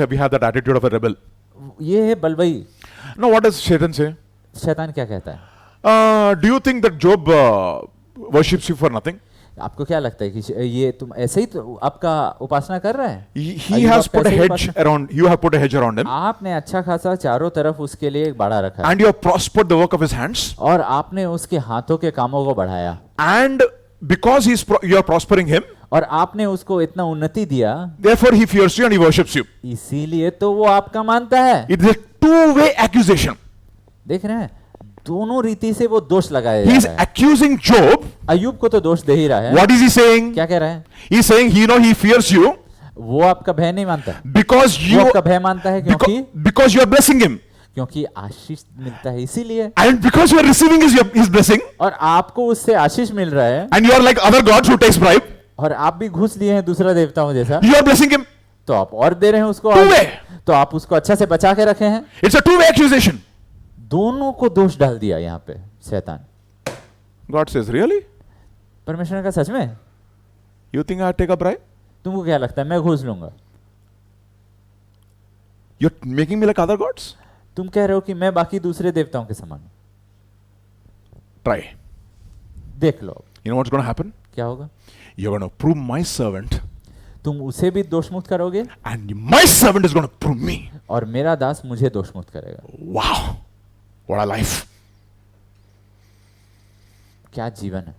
We have that attitude of a rebel. ये है बलवई। Now, what does Satan say? शैतान क्या कहता है? Do you think that Job worships you for nothing? आपको क्या लगता है कि ये तुम ऐसे ही तो आपका उपासना कर रहा है? He has put a hedge around. You have put a hedge around him. आपने अच्छा खासा चारों तरफ उसके लिए एक बाड़ा रखा है, And you have prospered the work of his hands. और आपने उसके हाथों के कामों को बढ़ाया, And because you are prospering him, और आपने उसको इतना उन्नति दिया, therefore he fears you and he worships you. इसीलिए तो वो आपका मानता है। It is a two-way accusation. देख रहे हैं, दोनों रीति से वो दोष लगाया He जा is रहा है। accusing Job. अय्यूब को तो दोष दे ही रहा है। What is he saying? क्या कह रहा है? He is saying he fears you वो आपका भय नहीं मानता, because वो you आपका भय मानता है because you are blessing him, क्योंकि आशीष मिलता है इसीलिए, and because you are receiving his blessing, और आपको उससे आशीष मिल रहा है, and you are like other gods who takes bribe. और आप भी घूस लिए हैं दूसरा देवताओं जैसा, You are blessing him. तो आप और दे रहे हैं उसको, Two-way. तो आप उसको अच्छा से बचा के रखे हैं। It's a two-way accusation. दोनों को दोष डाल दिया यहाँ पे शैतान। God says, really? परमेश्वर का सच में? You think I take a bribe? तुमको क्या लगता है मैं घूस लूंगा? You're making me like other gods? तुम कह रहे हो कि मैं बाकी दूसरे देवताओं के समान हूं। Try. देख लो You know what's going to happen? क्या होगा? You're going to prove my servant, तुम उसे भी दोषमुक्त करोगे, and my servant is going to prove me. और मेरा दास मुझे दोषमुक्त करेगा। Wow. What a life. क्या जीवन है!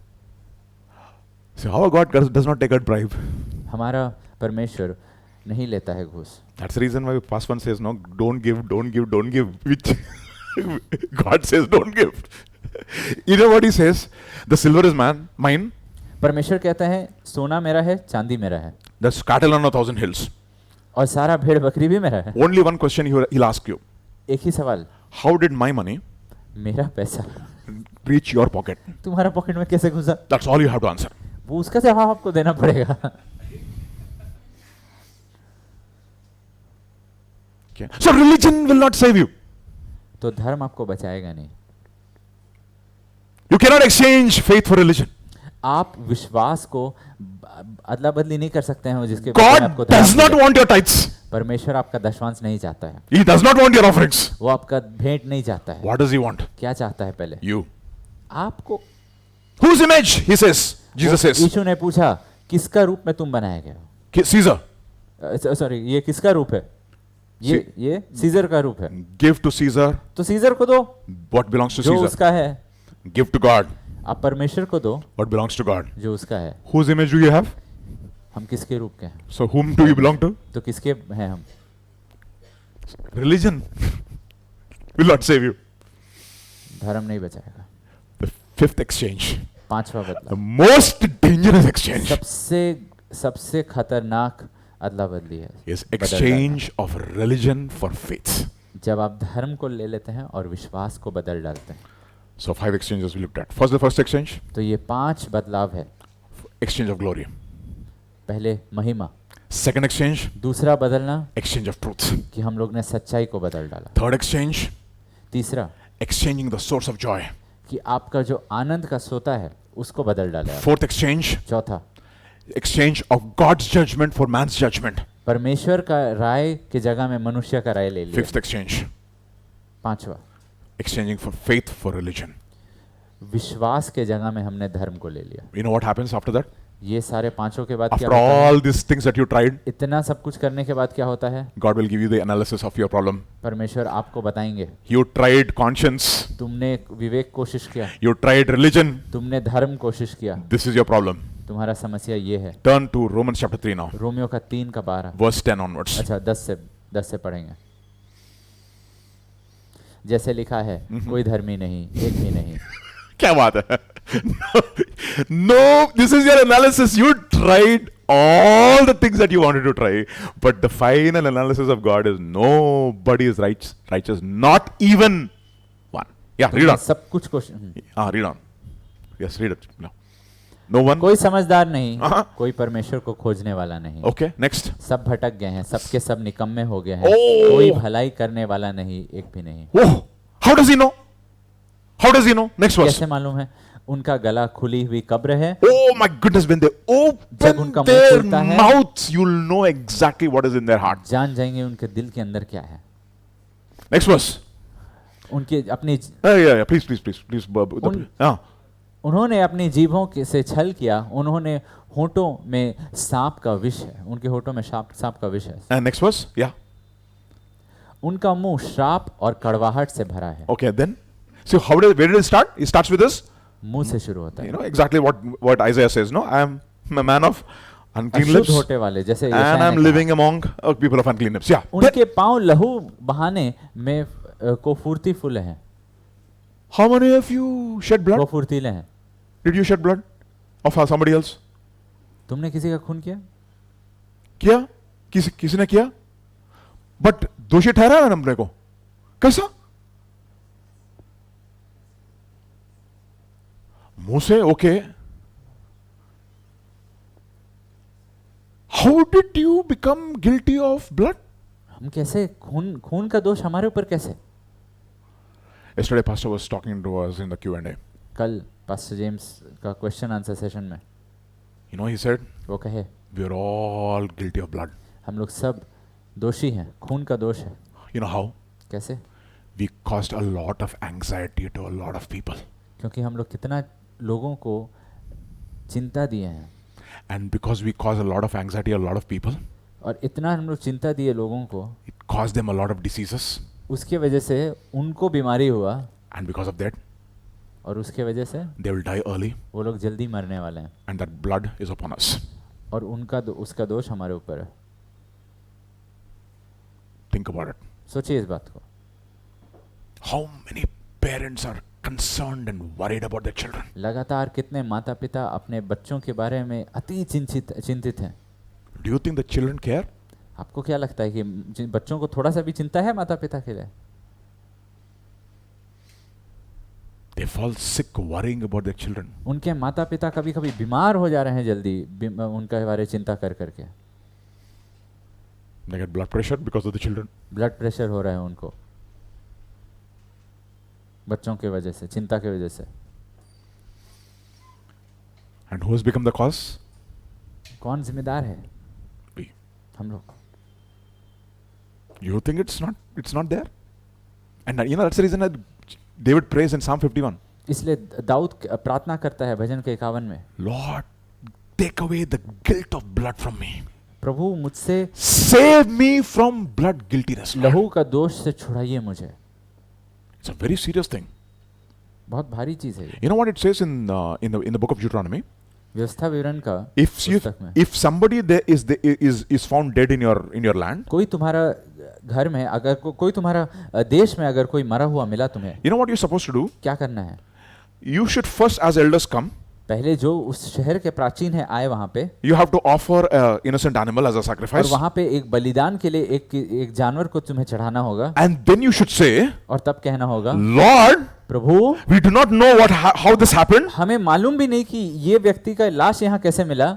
So our God does not take a bribe. हमारा परमेश्वर नहीं लेता है घूस। That's the reason why past one says, no, don't give, which God says, don't give. You know what he says? The silver is mine. परमेश्वर कहता है सोना मेरा है, चांदी मेरा है, The cattle on 1,000 hills. और सारा भेड़ बकरी भी मेरा है। Only one question he'll ask you. एक ही सवाल, How did my money मेरा पैसा reach your pocket? तुम्हारा पॉकेट में कैसे घुसा? That's all you have to answer. वो उसका जवाब आपको देना पड़ेगा। Okay. So religion will not save you. तो धर्म आपको बचाएगा नहीं। You cannot exchange faith for religion. आप विश्वास को अदला बदली नहीं कर सकते हैं जिसके बदले God आपको धर्म does not मिले। want your tithes. परमेश्वर आपका दशवांश नहीं चाहता है, He does not want your offerings. वो आपका भेंट नहीं चाहता है। What does he want? क्या चाहता है पहले? You. आपको। Whose image? He says. Jesus says. यीशु ने पूछा किसका रूप में तुम बनाए गए हो? Caesar. सॉरी, ये किसका रूप है? ये सीजर का रूप है। Give to Caesar तो सीजर को दो what belongs to जो Caesar. उसका है, Give to God आप परमेश्वर को दो what belongs to God. जो उसका है। Whose image do you have? हम किसके रूप के हैं? So whom do you belong to? तो किसके हैं हम? Religion will not save you. धर्म नहीं बचाएगा। The fifth exchange, पांचवा the बदला, most dangerous exchange, सबसे खतरनाक अदला बदली है is बदल exchange of religion for faith. डालना। जब आप धर्म को ले लेते हैं और विश्वास को बदल डालते हैं। So 5 exchanges we looked at. First, the first exchange, तो ये 5 बदलाव है। exchange of glory. पहले महिमा, Second exchange, दूसरा बदलना exchange of truth. कि हम लोग ने सच्चाई को बदल डाला। Third exchange, तीसरा exchanging the source of joy. कि आपका जो आनंद का सोता है उसको बदल डाला। Fourth exchange, चौथा exchange of God's judgment for man's judgment. परमेश्वर का राय की जगह में मनुष्य का राय ले लिया। Fifth exchange, पांचवा, exchanging for faith for religion. विश्वास के जगह में हमने धर्म को ले लिया। You know what happens after that? ये सारे पांचों के बाद क्या After होता है? all these things that you tried, इतना सब कुछ करने के बाद क्या होता है? God will give you the analysis of your problem. परमेश्वर आपको बताएंगे, You tried conscience, तुमने विवेक कोशिश किया, you tried religion, तुमने धर्म कोशिश किया, this is your problem. तुम्हारा समस्या ये है। Turn to Romans chapter 3 now, Romeo का 3 का 12, verse 10 onwards. अच्छा 10 से पढ़ेंगे। जैसे लिखा है, कोई धर्मी नहीं, एक भी नहीं। क्या बात है? No, this is your analysis. You tried all the things that you wanted to try, but the final analysis of God is nobody is righteous, not even one. Yeah, read on. सब कुछ कोशिश, Read on. Yes, read it. No one. कोई समझदार नहीं, हाँ। कोई परमेश्वर को खोजने वाला नहीं। Okay, next. सब भटक गए हैं, सबके सब निकम्मे हो गए हैं, Oh! कोई भलाई करने वाला नहीं, एक भी नहीं। Oh, how does he know? How does he know? Next verse. कैसे मालूम है? उनका गला खुली हुई कब्र है। Oh my goodness, when they जब open उनका मुंह their खुलता है, mouths, you'll know exactly what is in their heart. जान जाएंगे उनके दिल के अंदर क्या है। Next verse. उनकी अपनी Yeah, please. उन्होंने अपनी जीभों से छल किया, उन्होंने होठों में सांप का विष है, उनके होठों में सांप का विष है। And next verse. Yeah. उनका मुंह श्राप और कड़वाहट से भरा है। Okay, then. So where did it start? It starts with this. मुंह से शुरू होता You है। know exactly what Isaiah says. No, I am a man of unclean अशुद्ध lips, होठे वाले, जैसे and यशायाह I am ने कहा। living among people of unclean lips. Yeah. उनके पांव लहू बहाने में को फुर्तीफुल हैं, How many of you shed वो blood? फुर्तीले हैं। Did you shed blood of somebody else? तुमने किसी का खून किया? किया? किसी ने किया? But दोषी ठहराया है हमने को। कैसा? मुंह से okay. How did you become guilty of blood? हम कैसे खून का दोष हमारे ऊपर कैसे? Yesterday, Pastor was talking to us in the Q&A. कल पास्टर जेम्स का क्वेश्चन आंसर सेशन में You know, he said, वो कहे, we are all guilty of blood. हम लोग सब दोषी हैं, खून का दोष है। You know how? कैसे? We caused a lot of anxiety to a lot of people. क्योंकि हम लोग कितना लोगों को चिंता दिए हैं, And because we cause a lot of anxiety a lot of people, और इतना हम लोग चिंता दिए लोगों को, it caused them a lot of diseases. उसके वजह से उनको बीमारी हुआ, And because of that, और उसके वजह से they will die early. वो लोग जल्दी मरने वाले हैं, And that blood is upon us. और उसका दोष हमारे ऊपर है। Think about it. सोचिए इस बात को। How many parents are concerned and worried about their children? लगातार कितने माता पिता अपने बच्चों के बारे में अति चिंतित हैं। Do you think the children care? आपको क्या लगता है कि बच्चों को थोड़ा सा भी चिंता है माता पिता के लिए? They fall sick worrying about their children. उनके माता पिता कभी कभी बीमार हो जा रहे हैं जल्दी उनके बारे में चिंता कर करके। They get blood pressure because of the children. Blood pressure हो रहा है उनको बच्चों के वजह से, चिंता की वजह से। And who has become the cause? कौन जिम्मेदार है? We. हम लोग। You think it's not there? And you know that's the reason that David prays in Psalm 51. इसलिए दाऊद प्रार्थना करता है भजन के 51 में, Lord, take away the guilt of blood from me. प्रभु मुझसे Save me from blood guiltiness. Lord. लहू का दोष से छुड़ाइए मुझे। It's a very serious thing. बहुत भारी चीज है ये। You know what it says in the book of Deuteronomy? व्यवस्था विवरण का If if somebody there is found dead in your land, कोई तुम्हारा घर में अगर कोई तुम्हारा देश में अगर कोई मरा हुआ मिला तुम्हें, you know what you're supposed to do? क्या करना है? You should first, as elders come, पहले जो उस शहर के प्राचीन है आए वहां पे, you have to offer an innocent animal as a और sacrifice, वहां पे एक बलिदान के लिए एक जानवर को तुम्हें चढ़ाना होगा, and then you should say, और तब कहना होगा, Lord, Prabhu we do not know how this happened. हमें मालूम भी नहीं कि ये व्यक्ति का लाश यहाँ कैसे मिला,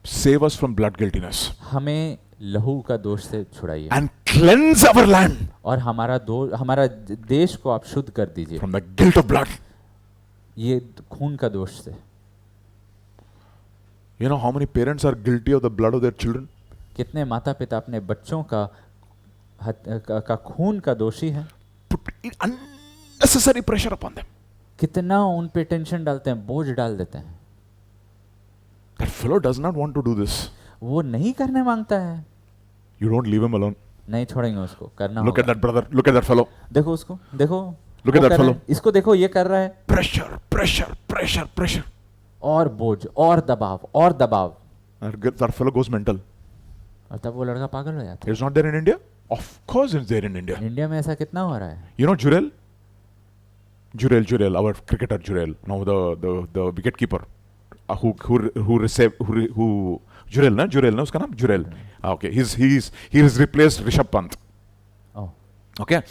Save us from blood guiltiness हमें लहू का दोष से छुड़ाइए, and cleanse our land और हमारा देश को आप शुद्ध कर दीजिए from the guilt of blood. ये खून का दोष से। You know how many parents are guilty of the blood of their children? कितने माता पिता अपने बच्चों का खून का दोषी है? Put unnecessary pressure upon them. कितना उन पे टेंशन डालते हैं, बोझ डाल देते हैं. That fellow does not want to do this. वो नहीं करने मांगता है. You don't leave him alone. नहीं छोड़ेंगे उसको, करना Look होगा. at that brother. Look at that fellow. देखो उसको, देखो. Look at वो that कर रहा fellow. है. इसको देखो, ये कर रहा है. Pressure, pressure, pressure, pressure. और बोझ, और दबाव, और दबाव. That fellow goes mental. और तब वो लड़का पागल हो जाता है. It's not there in India? Of course it's there in India. India में ऐसा कितना हो रहा है? You know Jurel? Jurel, our cricketer Jurel, now the wicket keeper, who Jurel na उसका नाम Jurel. Okay, he has replaced Rishabh Pant. Oh. Okay,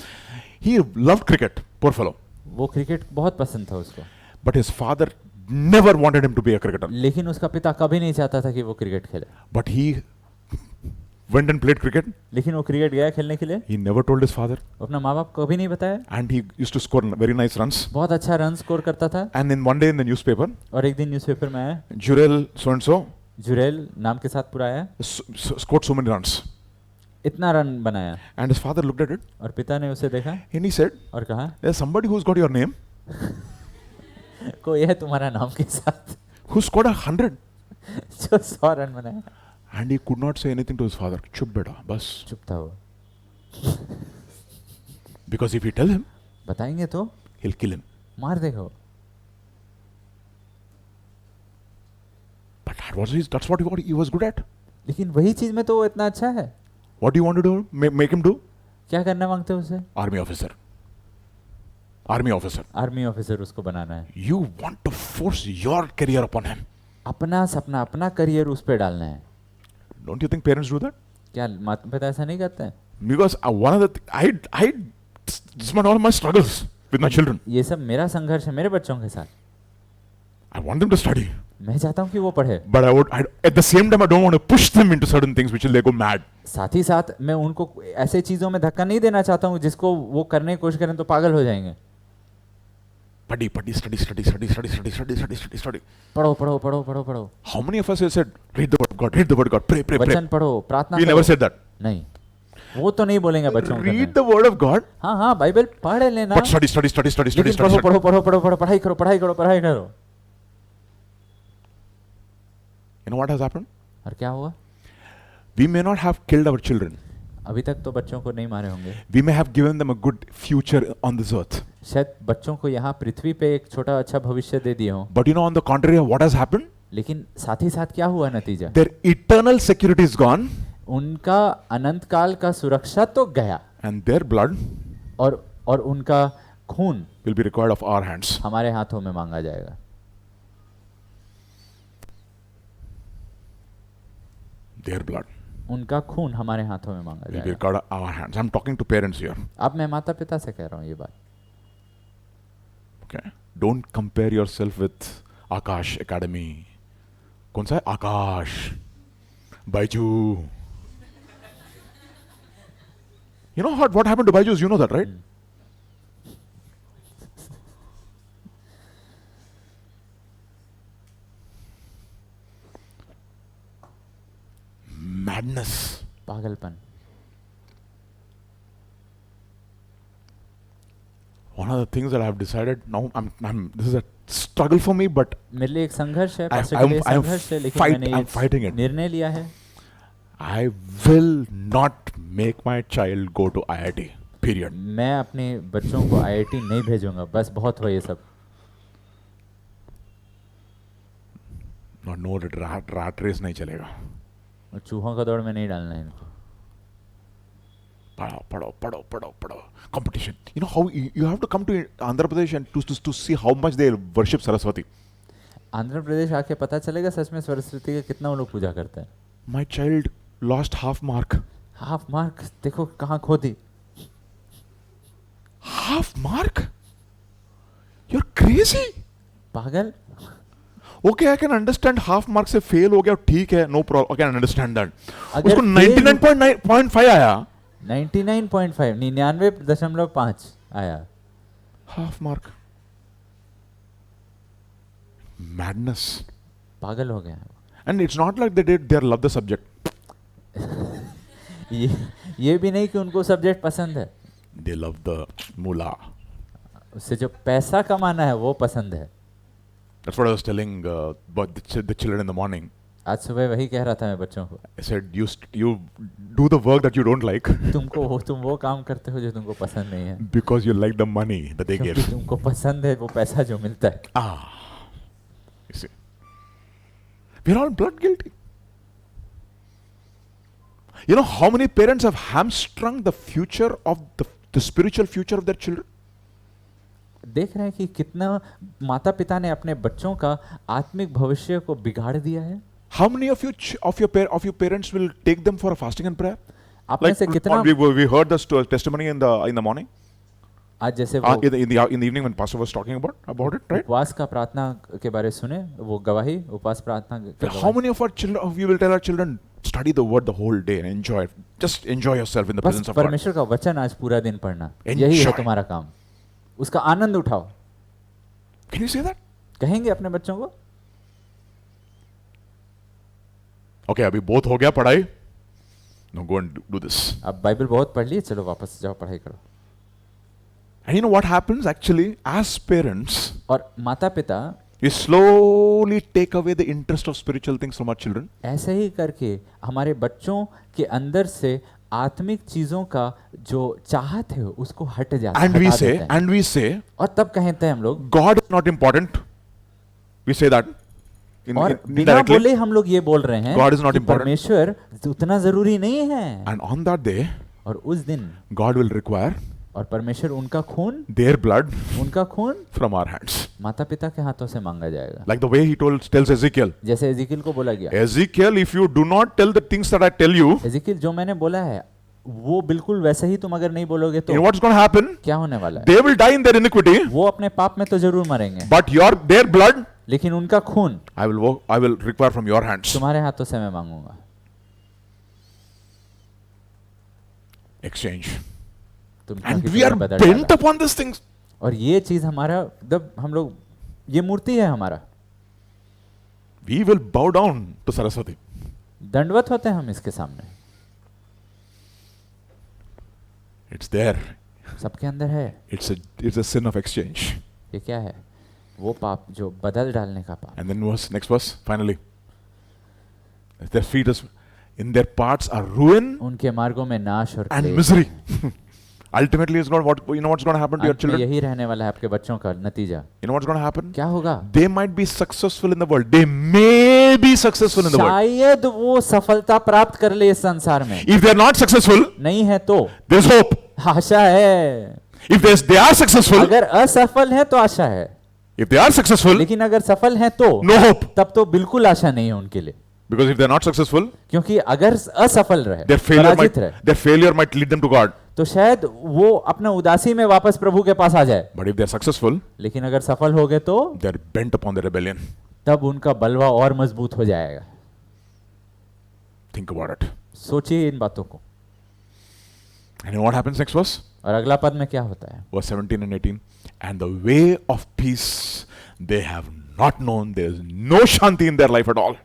he loved cricket, poor fellow. वो cricket बहुत पसंद था उसको. But his father never wanted him to be a cricketer. लेकिन उसका पिता कभी नहीं चाहता था कि वो क्रिकेट खेले. But he went and played cricket. लेकिन वो क्रिकेट गया खेलने के लिए. He never told his father. अपना माँ बाप को कभी नहीं बताया. And he used to score very nice runs. बहुत अच्छा रन स्कोर करता था. And then one day in the newspaper, और एक दिन न्यूज़पेपर में आया, Jurel so and so Jurel नाम के साथ पूरा आया, scored so many runs. इतना रन बनाया. And his father looked at it और पिता ने उसे देखा and he said, और कहा, there's somebody who's got your name, कोई है तुम्हारा नाम के साथ who scored 100. जो 100 रन बनाया. And he could not say anything to his father. Chup beta, bas. चुप था वो. Because if we tell him, बताएंगे तो he'll kill him. मार देगा वो. But that's what he was good at. लेकिन वही चीज में तो वो इतना अच्छा है. What do you want to do? Make him do? क्या करना मांगते हो उसे? Army officer. Army officer. Army officer उसको बनाना है. You want to force your career upon him. अपना सपना, अपना करियर उस पे डालना है. Don't you think parents do that? क्या माता पिता ऐसा नहीं करते हैं? Because one of the this is all my struggles with my children. ये सब मेरा संघर्ष है मेरे बच्चों के साथ. I want them to study. मैं चाहता हूँ कि वो पढ़े. But at the same time, I don't want to push them into certain things which will they go mad. साथ ही साथ मैं उनको ऐसे चीजों में धक्का नहीं देना चाहता हूँ जिसको वो करने की कोशिश करें तो पागल हो जाएंगे. Study. पढ़ो. How many of us have said, read the word of God, pray. वचन पढ़ो, प्रार्थना We करो. never said that. नहीं, वो तो नहीं बोलेंगे बच्चों को. Read the word of God, हाँ, बाइबल पढ़ लेना. but study. लेकिन पढ़ो, पढ़ाई करो. You know what has happened? और क्या हुआ? We may not have killed our children. अभी तक तो बच्चों को नहीं मारे होंगे. We may have given them a good future on this earth. शायद बच्चों को यहाँ पृथ्वी पे एक छोटा अच्छा भविष्य दे दिए हों. But you know, on the contrary, what has happened? लेकिन साथ ही साथ क्या हुआ नतीजा? Their eternal security is gone. उनका अनंत काल का सुरक्षा तो गया. And their blood और उनका खून will be required of our hands. हमारे हाथों में मांगा जाएगा. Their blood उनका खून हमारे हाथों में मांगा will be जाएगा. required of our hands. I'm talking to parents here. अब मैं माता पिता से कह रहा हूँ ये बात. Okay? Don't compare yourself with Akash Academy. कौन सा है? आकाश, Baiju. You know what happened to Baiju? You know that, right? Madness. पागलपन. One of the things that I have decided now, this is a struggle for me, but मेरे लिए एक संघर्ष है, I- pastor के लिए I'm संघर्ष है, लेकिन fight- मैंने I'm fighting ये it. निर्णय लिया है. I will not make my child go to IIT. Period. मैं अपने बच्चों को IIT नहीं भेजूंगा. बस बहुत हो ये सब. No rat race नहीं चलेगा. और चूहों का दौड़ में नहीं डालना है इनको. पढ़ो. Competition. You know how you have to come to Andhra Pradesh and to see how much they worship Saraswati. Andhra Pradesh आके पता चलेगा सच में सरस्वती का कितना वो लोग पूजा करते हैं. My child lost half mark. Half mark देखो कहाँ खो दी. Half mark? You're crazy. पागल. Okay, I can understand half mark से fail हो गया, ठीक है, no problem. I can understand that. अगर उसको 99.5 आया. 99.5 99.5 आया. Half mark. Madness. पागल हो गया. And it's not like they love the subject. ये भी नहीं कि उनको सब्जेक्ट पसंद है, They love the moolah. उससे जो पैसा कमाना है वो पसंद है। That's what I was telling about the children in the morning. आज सुबह वही कह रहा था मैं बच्चों को, I said, you do the work that you don't like तुम वो काम करते हो जो तुमको पसंद नहीं है, because you like the money that they क्योंकि give. तुमको पसंद है वो पैसा जो मिलता है। You see, we're all blood guilty. You know how many parents have hamstrung the future of the spiritual future of their children? देख रहे हैं कि कितना माता पिता ने अपने बच्चों का आत्मिक भविष्य को बिगाड़ दिया है। How many of your parents will take them for a fasting and prayer? आप में से कितना, we heard the testimony in the morning, आज जैसे वो in the evening when pastor was talking about it, right? उपवास का प्रार्थना के बारे सुने, वो गवाही उपवास प्रार्थना के How many of our children, we will tell our children, study the word the whole day and enjoy it. Just enjoy yourself in the बस presence of God. परमेश्वर का वचन आज पूरा दिन पढ़ना, Enjoy. यही है तुम्हारा काम, उसका आनंद उठाओ। Can you say that? कहेंगे अपने बच्चों को? Okay, अभी बहुत हो गया पढ़ाई. Now go and do this. अब बाइबल बहुत पढ़ लिए, चलो वापस जाओ पढ़ाई करो। And you know what happens actually as parents? और माता पिता We slowly take away the interest of spiritual things from our children. ऐसे ही करके हमारे बच्चों के अंदर से आत्मिक चीजों का जो चाहत है उसको हटा देते हैं। And we say, और तब कहते हैं हम लोग, God is not important. We say that. और बिना बोले हम लोग ये बोल रहे हैं God is not कि important. परमेश्वर उतना जरूरी नहीं है। And on that day, और उस दिन God will require और परमेश्वर उनका खून, their blood उनका खून from our hands. माता पिता के हाथों से मांगा जाएगा। Like the way he tells Ezekiel. जैसे एजिकिल को बोला गया, Ezekiel, if you do not tell the things that I tell you, एजिकिल जो मैंने बोला है वो बिल्कुल वैसे ही तुम अगर नहीं बोलोगे you know तो what's going to happen? क्या होने वाला है? They will die in their iniquity, वो अपने पाप में तो जरूर मरेंगे, but their blood, लेकिन उनका खून I will require from your hands. तुम्हारे हाथों से मैं मांगूंगा। Exchange. तुम And क्योंकि we are तुम्हें बदल bent डाला। upon these things. और ये चीज हमारा, जब हम लोग, ये मूर्ति है हमारा, We will bow down to Saraswati. दंडवत होते हैं हम इसके सामने, It's there. सबके अंदर है। It's a sin of exchange. ये क्या है? वो पाप जो बदल डालने का पाप। And then next verse, finally. Their feet in their parts are ruin उनके मार्गों में नाश और and क्लेश misery. है। Ultimately, it's not you know what's going to happen to your अंत में children? यही रहने वाला है आपके बच्चों का नतीजा। You know what's going to happen? क्या होगा? They might be successful in the world. They may be successful in the world. शायद वो सफलता प्राप्त कर ले इस संसार में। If they're not successful, नहीं है तो there's hope. आशा है। If they are successful, अगर असफल है तो आशा है, if they are successful, लेकिन अगर सफल है तो no hope. तब तो बिल्कुल आशा नहीं है उनके लिए, Because if they're not successful, क्योंकि अगर असफल रहे, पराजित रहे, their failure might lead them to God. तो शायद वो अपना उदासी में वापस प्रभु के पास आ जाए। But if they're successful, लेकिन अगर सफल हो गए तो they're bent upon their rebellion. तब उनका बलवा और मजबूत हो जाएगा। Think about it. सोचिए इन बातों को। And you know what happens next verse? और अगला पद में क्या होता है? Verse 17 and 18. And the way of peace they have not known. There is no shanti in their life at all.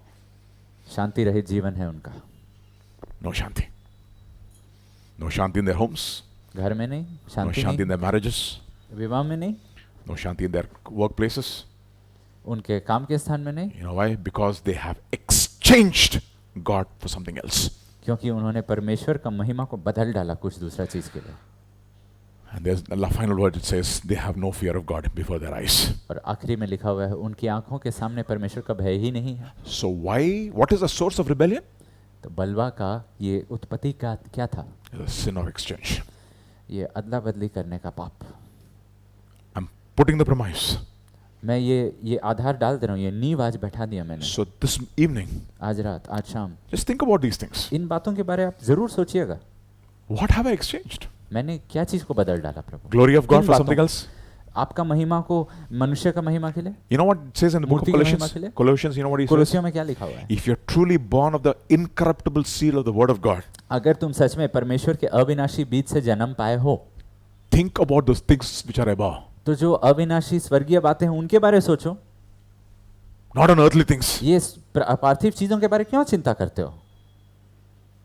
शांति रहित जीवन है उनका। No shanti. No shanti in their homes. घर में नहीं No शांति, shanti in नहीं their marriages. विवाह में नहीं, No shanti in their workplaces. उनके काम के स्थान में नहीं, You know why? Because they have exchanged God for something else. क्योंकि उन्होंने परमेश्वर का महिमा को बदल डाला कुछ दूसरा चीज के लिए। And there's the final word, it says, they have no fear of God before their eyes. और आखिरी में लिखा हुआ है उनकी आंखों के सामने परमेश्वर का भय ही नहीं है। So what is the source of rebellion? तो बलवा का ये उत्पत्ति का क्या था? The sin of exchange. ये अदला बदली करने का पाप। I'm putting the premise. मैं ये आधार डाल दे रहा हूँ, ये नींव आज बैठा दिया मैंने। So this evening, आज रात, आज शाम just think about these things. इन बातों के बारे में आप जरूर सोचिएगा। What have I exchanged? मैंने क्या चीज को बदल डाला प्रभु? Glory of God in for बातों something else? आपका महिमा को मनुष्य का महिमा के लिए? You know what it says in the book of मूर्ति की महिमा Colossians? के लिए? Colossians, you know what he says? कुलुस्सियों में क्या लिखा हुआ है? If you're truly born of the incorruptible seal of the word of God, अगर तुम सच में परमेश्वर के अविनाशी बीज से जन्म पाए हो, think about those things which are above. तो जो अविनाशी स्वर्गीय बातें हैं उनके बारे में सोचो। Not on earthly things. ये पार्थिव चीजों के बारे में क्यों चिंता करते हो?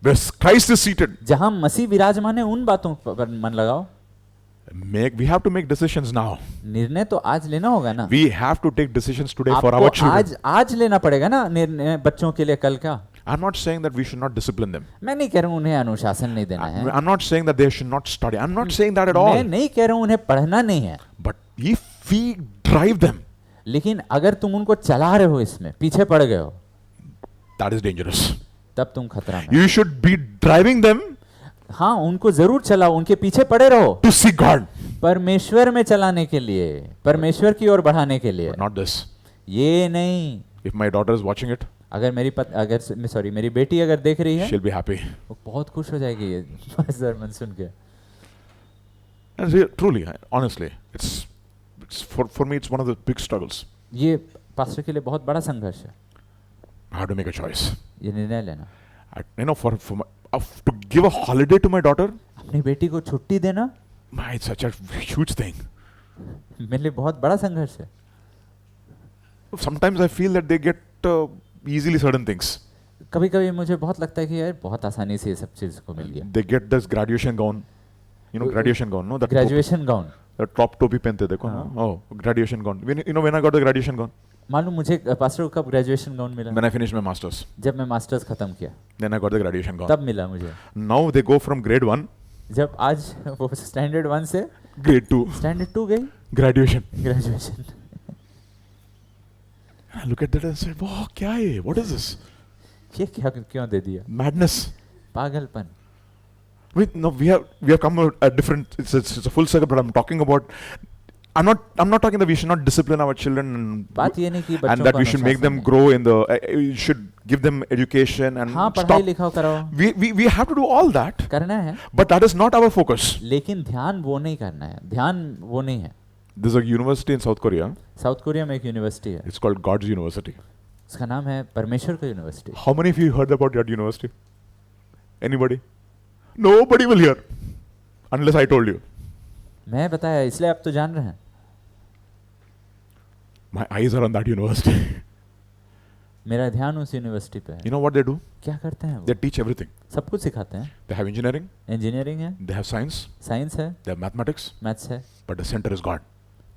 Where Christ is seated. जहां मसीह विराजमान है उन बातों पर मन लगाओ। We have to make decisions now. निर्णय तो आज लेना होगा ना। We have to take decisions today for आपको our children. आज लेना पड़ेगा ना निर्णय बच्चों के लिए कल का। I'm not saying that we should not discipline them. मैं नहीं कह रहा हूँ उन्हें अनुशासन नहीं देना है। I'm not saying that they should not study. I'm not saying that at मैं all. नहीं कह रहा हूँ उन्हें पढ़ना नहीं है। But if we drive them, लेकिन अगर तुम उनको चला रहे हो, इसमें पीछे पड़ गए हो, that is dangerous. तब तुम खतरा में। You should be driving them हाँ, उनको जरूर चलाओ, उनके पीछे पड़े रहो, to seek God. परमेश्वर में चलाने के लिए, परमेश्वर की ओर बढ़ाने के लिए। But not this. ये नहीं। If my daughter is watching it, अगर मेरी बेटी अगर देख रही है, she'll be happy. वो बहुत खुश हो जाएगी ये sermon सुन के। And truly, honestly, it's for me, it's one of the big struggles. ये पास्टर के लिए बहुत बड़ा संघर्ष है। I have to make a choice. ये निर्णय लेना। To give a holiday to my daughter, अपनी बेटी को छुट्टी देना, it's such a huge thing. मेरे लिए बहुत बड़ा संघर्ष है। Sometimes I feel that they get easily certain things. कभी-कभी मुझे बहुत लगता है कि यार बहुत आसानी से ये सब चीज को मिल गया। They get this graduation gown. You know graduation gown, no? That graduation gown. top टोपी पहनते देखो ना। Oh, graduation gown. When I got the graduation gown? मालूम मुझे पास्टर को कब ग्रेजुएशन गाउन मिला? When I finished my masters. जब मैं मास्टर्स खत्म किया, Then I got the graduation gown. तब मिला मुझे। Now they go from grade 1, जब आज वो स्टैंडर्ड 1 से grade 2, स्टैंडर्ड 2 गई, graduation. Graduation. I look at that and said, "Wow, क्या है? What is this? ये क्या क्यों दे दिया? Madness." पागलपन। No, we have come a different. It's a full circle, but I'm talking about. I'm not talking that we should not discipline our children बात ये नहीं कि बच्चों and that को we should make them अनुशासन grow in the. We should give them education and हाँ, stop. पढ़ाई लिखाओ कराओ, We have to do all that, करना है, but that is not our focus. लेकिन ध्यान वो नहीं करना है, ध्यान वो नहीं है। There's a university in South Korea. South Korea में एक यूनिवर्सिटी है, It's called God's University. उसका नाम है परमेश्वर का university. How many of you heard about that university? Anybody? Nobody will hear unless I told you. मैं बताया इसलिए आप तो जान रहे हैं। My eyes are on that university. मेरा ध्यान उस यूनिवर्सिटी पे है। You know what they do? क्या करते हैं वो? They teach everything. सब कुछ सिखाते हैं। They have engineering, इंजीनियरिंग है, they have science, साइंस है, they have mathematics, मैथ्स है, but the center is God.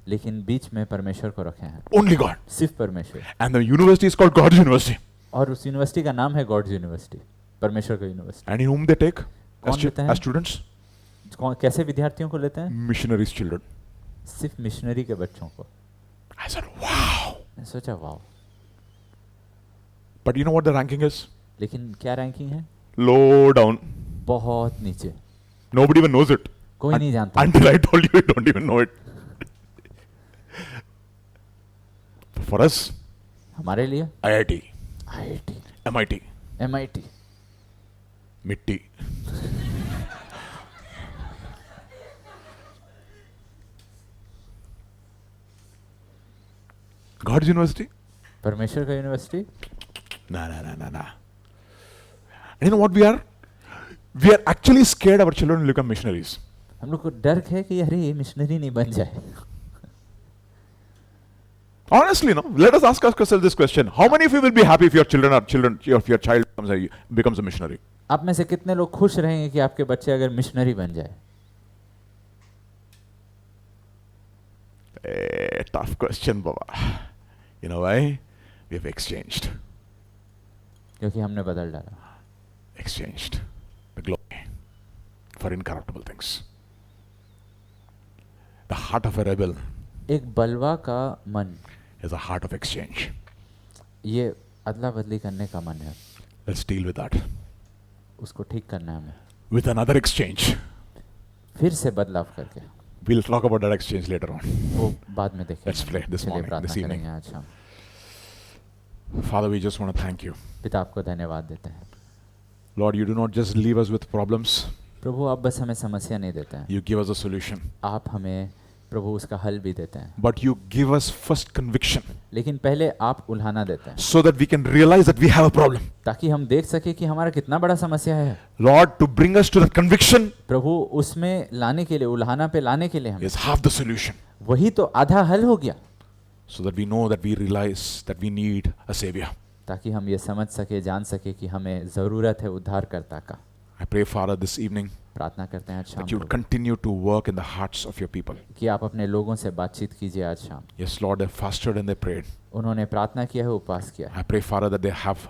लेकिन बीच में परमेश्वर को रखे हैं, Only God. सिर्फ परमेश्वर। And the university is called God's University. और उस यूनिवर्सिटी का नाम है गॉड्स यूनिवर्सिटी, परमेश्वर का university. And in whom they take कौन लेते हैं? as students? कैसे विद्यार्थियों को लेते हैं? Missionaries' children. सिर्फ मिशनरी के बच्चों को। I said, wow. मैं सोचा wow. But you know what the ranking is? लेकिन क्या रैंकिंग है? Low down. बहुत नीचे, Nobody even knows it. कोई नहीं जानता। Until I told you, you don't even know it. For us, हमारे लिए IIT, IIT, MIT, MIT, मिट्टी. God's University? परमेश्वर का university. Nah. And you know what we are? We are actually scared our children will become missionaries. हम लोग को डर है कि अरे ये मिशनरी नहीं बन जाए। Honestly, no. Let us ask ourselves this question: how many of you will be happy if your child becomes a missionary? आप में से कितने लोग खुश रहेंगे कि आपके बच्चे अगर मिशनरी बन जाए? Tough question, Baba. You know why? We have exchanged क्योंकि हमने बदल डाला the glory for incorruptible things. The heart of a rebel एक बलवा का मन, is a heart of exchange. ये अदला बदली करने का मन है। Let's deal with that. उसको ठीक करना है हमें, With another exchange. फिर से बदलाव करके। We'll talk about that exchange later on. वो बाद में देखेंगे। Let's pray this चलिए morning, प्रार्थना this evening. करेंगे आज हम। Father, we just want to thank you. पिता आपको धन्यवाद देते हैं। Lord, you do not just leave us with problems. प्रभु आप बस हमें समस्या नहीं देते हैं, You give us a solution. आप हमें प्रभु उसका हल भी देते हैं, But you give us first conviction लेकिन पहले आप उल्हाना देते हैं so that we can realize that we have a problem. ताकि हम देख सके कि हमारा कितना बड़ा समस्या है। Lord, to bring us to that conviction प्रभु उसमें लाने के लिए, उल्हाना पे लाने के लिए हमें is half the solution. वही तो आधा हल हो गया। so that we know, that we realize that we need a Savior. ताकि हम ये समझ सके, जान सके कि हमें ज़रूरत है उद्धारकर्ता का। I pray, Father, this evening प्रार्थना करते हैं आज शाम that you would को continue to work in the hearts of your people. कि आप अपने लोगों से बातचीत कीजिए आज शाम। Yes, Lord, they fasted and they prayed. उन्होंने प्रार्थना किया है, उपवास किया है, I pray, Father, that they have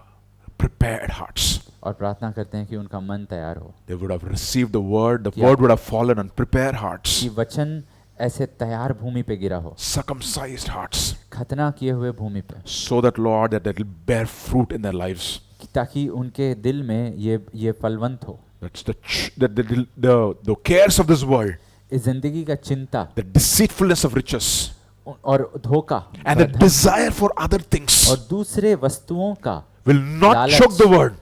prepared hearts. और प्रार्थना करते हैं कि उनका मन तैयार हो, They would have received the word Yeah. word would have fallen on prepared hearts, कि वचन ऐसे तैयार भूमि पे गिरा हो, circumcised hearts, खतना किए हुए भूमि पे, so that, Lord, that it will bear fruit in their lives. ताकि उनके दिल में ये फलवंत हो। That's the cares of this world, इस जिंदगी का चिंता the deceitfulness of riches, और धोखा and the desire for other things और दूसरे वस्तुओं का will not लालच, choke the word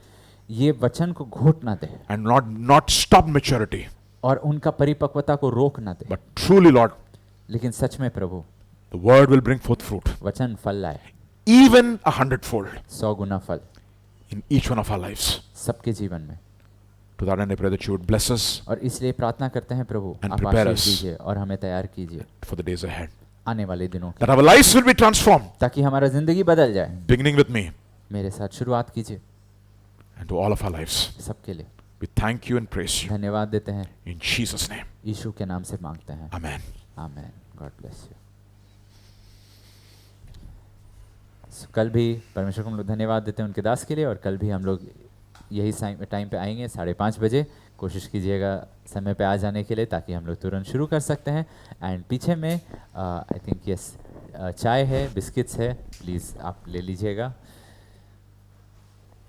ये वचन को घोट ना दे and not stop maturity. और उनका परिपक्वता को रोक ना दे। But truly, Lord, लेकिन सच में प्रभु, the word will bring forth fruit, वचन फल लाए, even 100-fold 100 गुना फल in each one of our lives. सबके जीवन में। To that end, I pray that you would bless us और इसलिए प्रार्थना करते हैं प्रभु, And आप prepare आशीष us. दीजिए और हमें तैयार कीजिए for the days ahead, आने वाले दिनों के, that our lives will be transformed, ताकि हमारा जिंदगी बदल जाए। beginning with me मेरे साथ शुरुआत कीजिए, and to all of our lives. सबके लिए We thank you and praise you धन्यवाद देते हैं, in Jesus' name. यीशु के नाम से मांगते हैं, Amen. Amen. God bless you. कल भी परमेश्वर को हम लोग धन्यवाद देते हैं उनके दास के लिए, और कल भी हम लोग यही टाइम पे आएंगे 5:30 बजे। कोशिश कीजिएगा समय पे आ जाने के लिए, ताकि हम लोग तुरंत शुरू कर सकते हैं। एंड पीछे में आई थिंक यस चाय है, बिस्किट्स है, प्लीज़ आप ले लीजिएगा।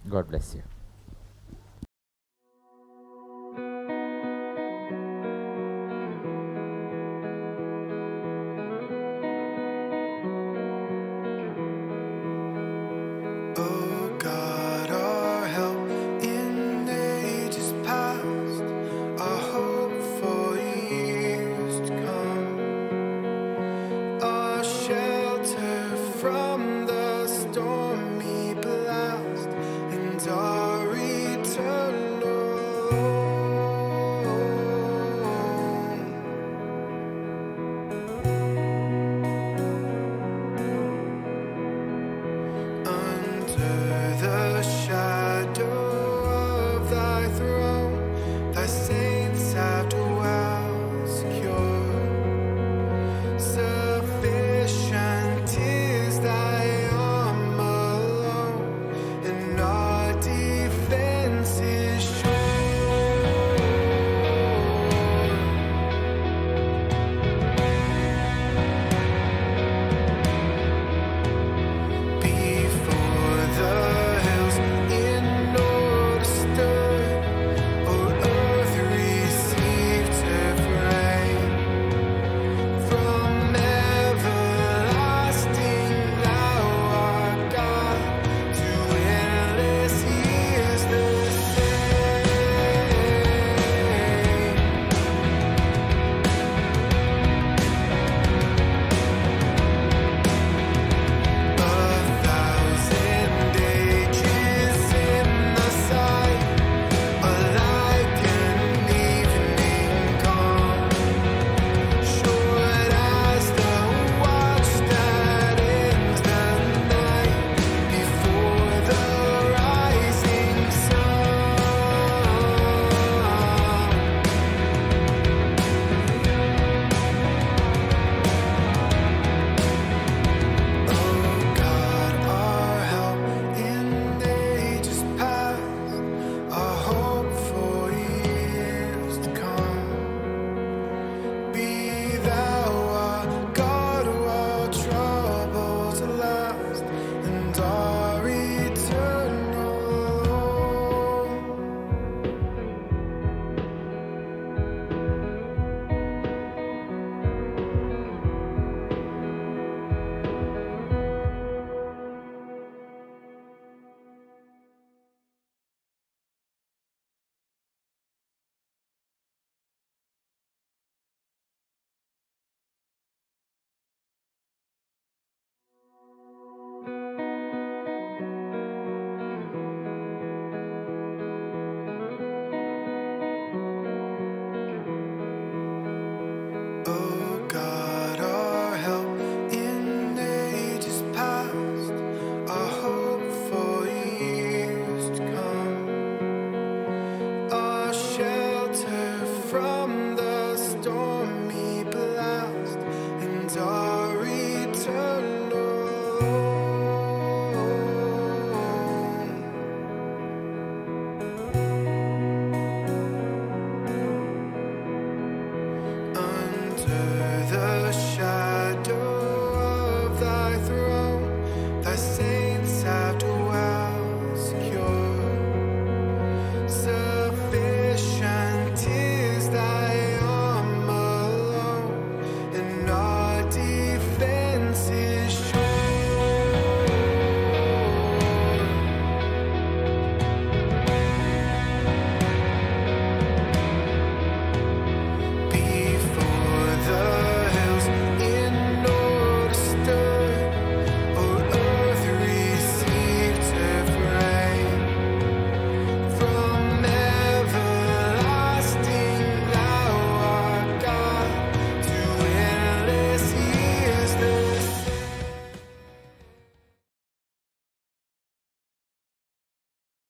God bless you.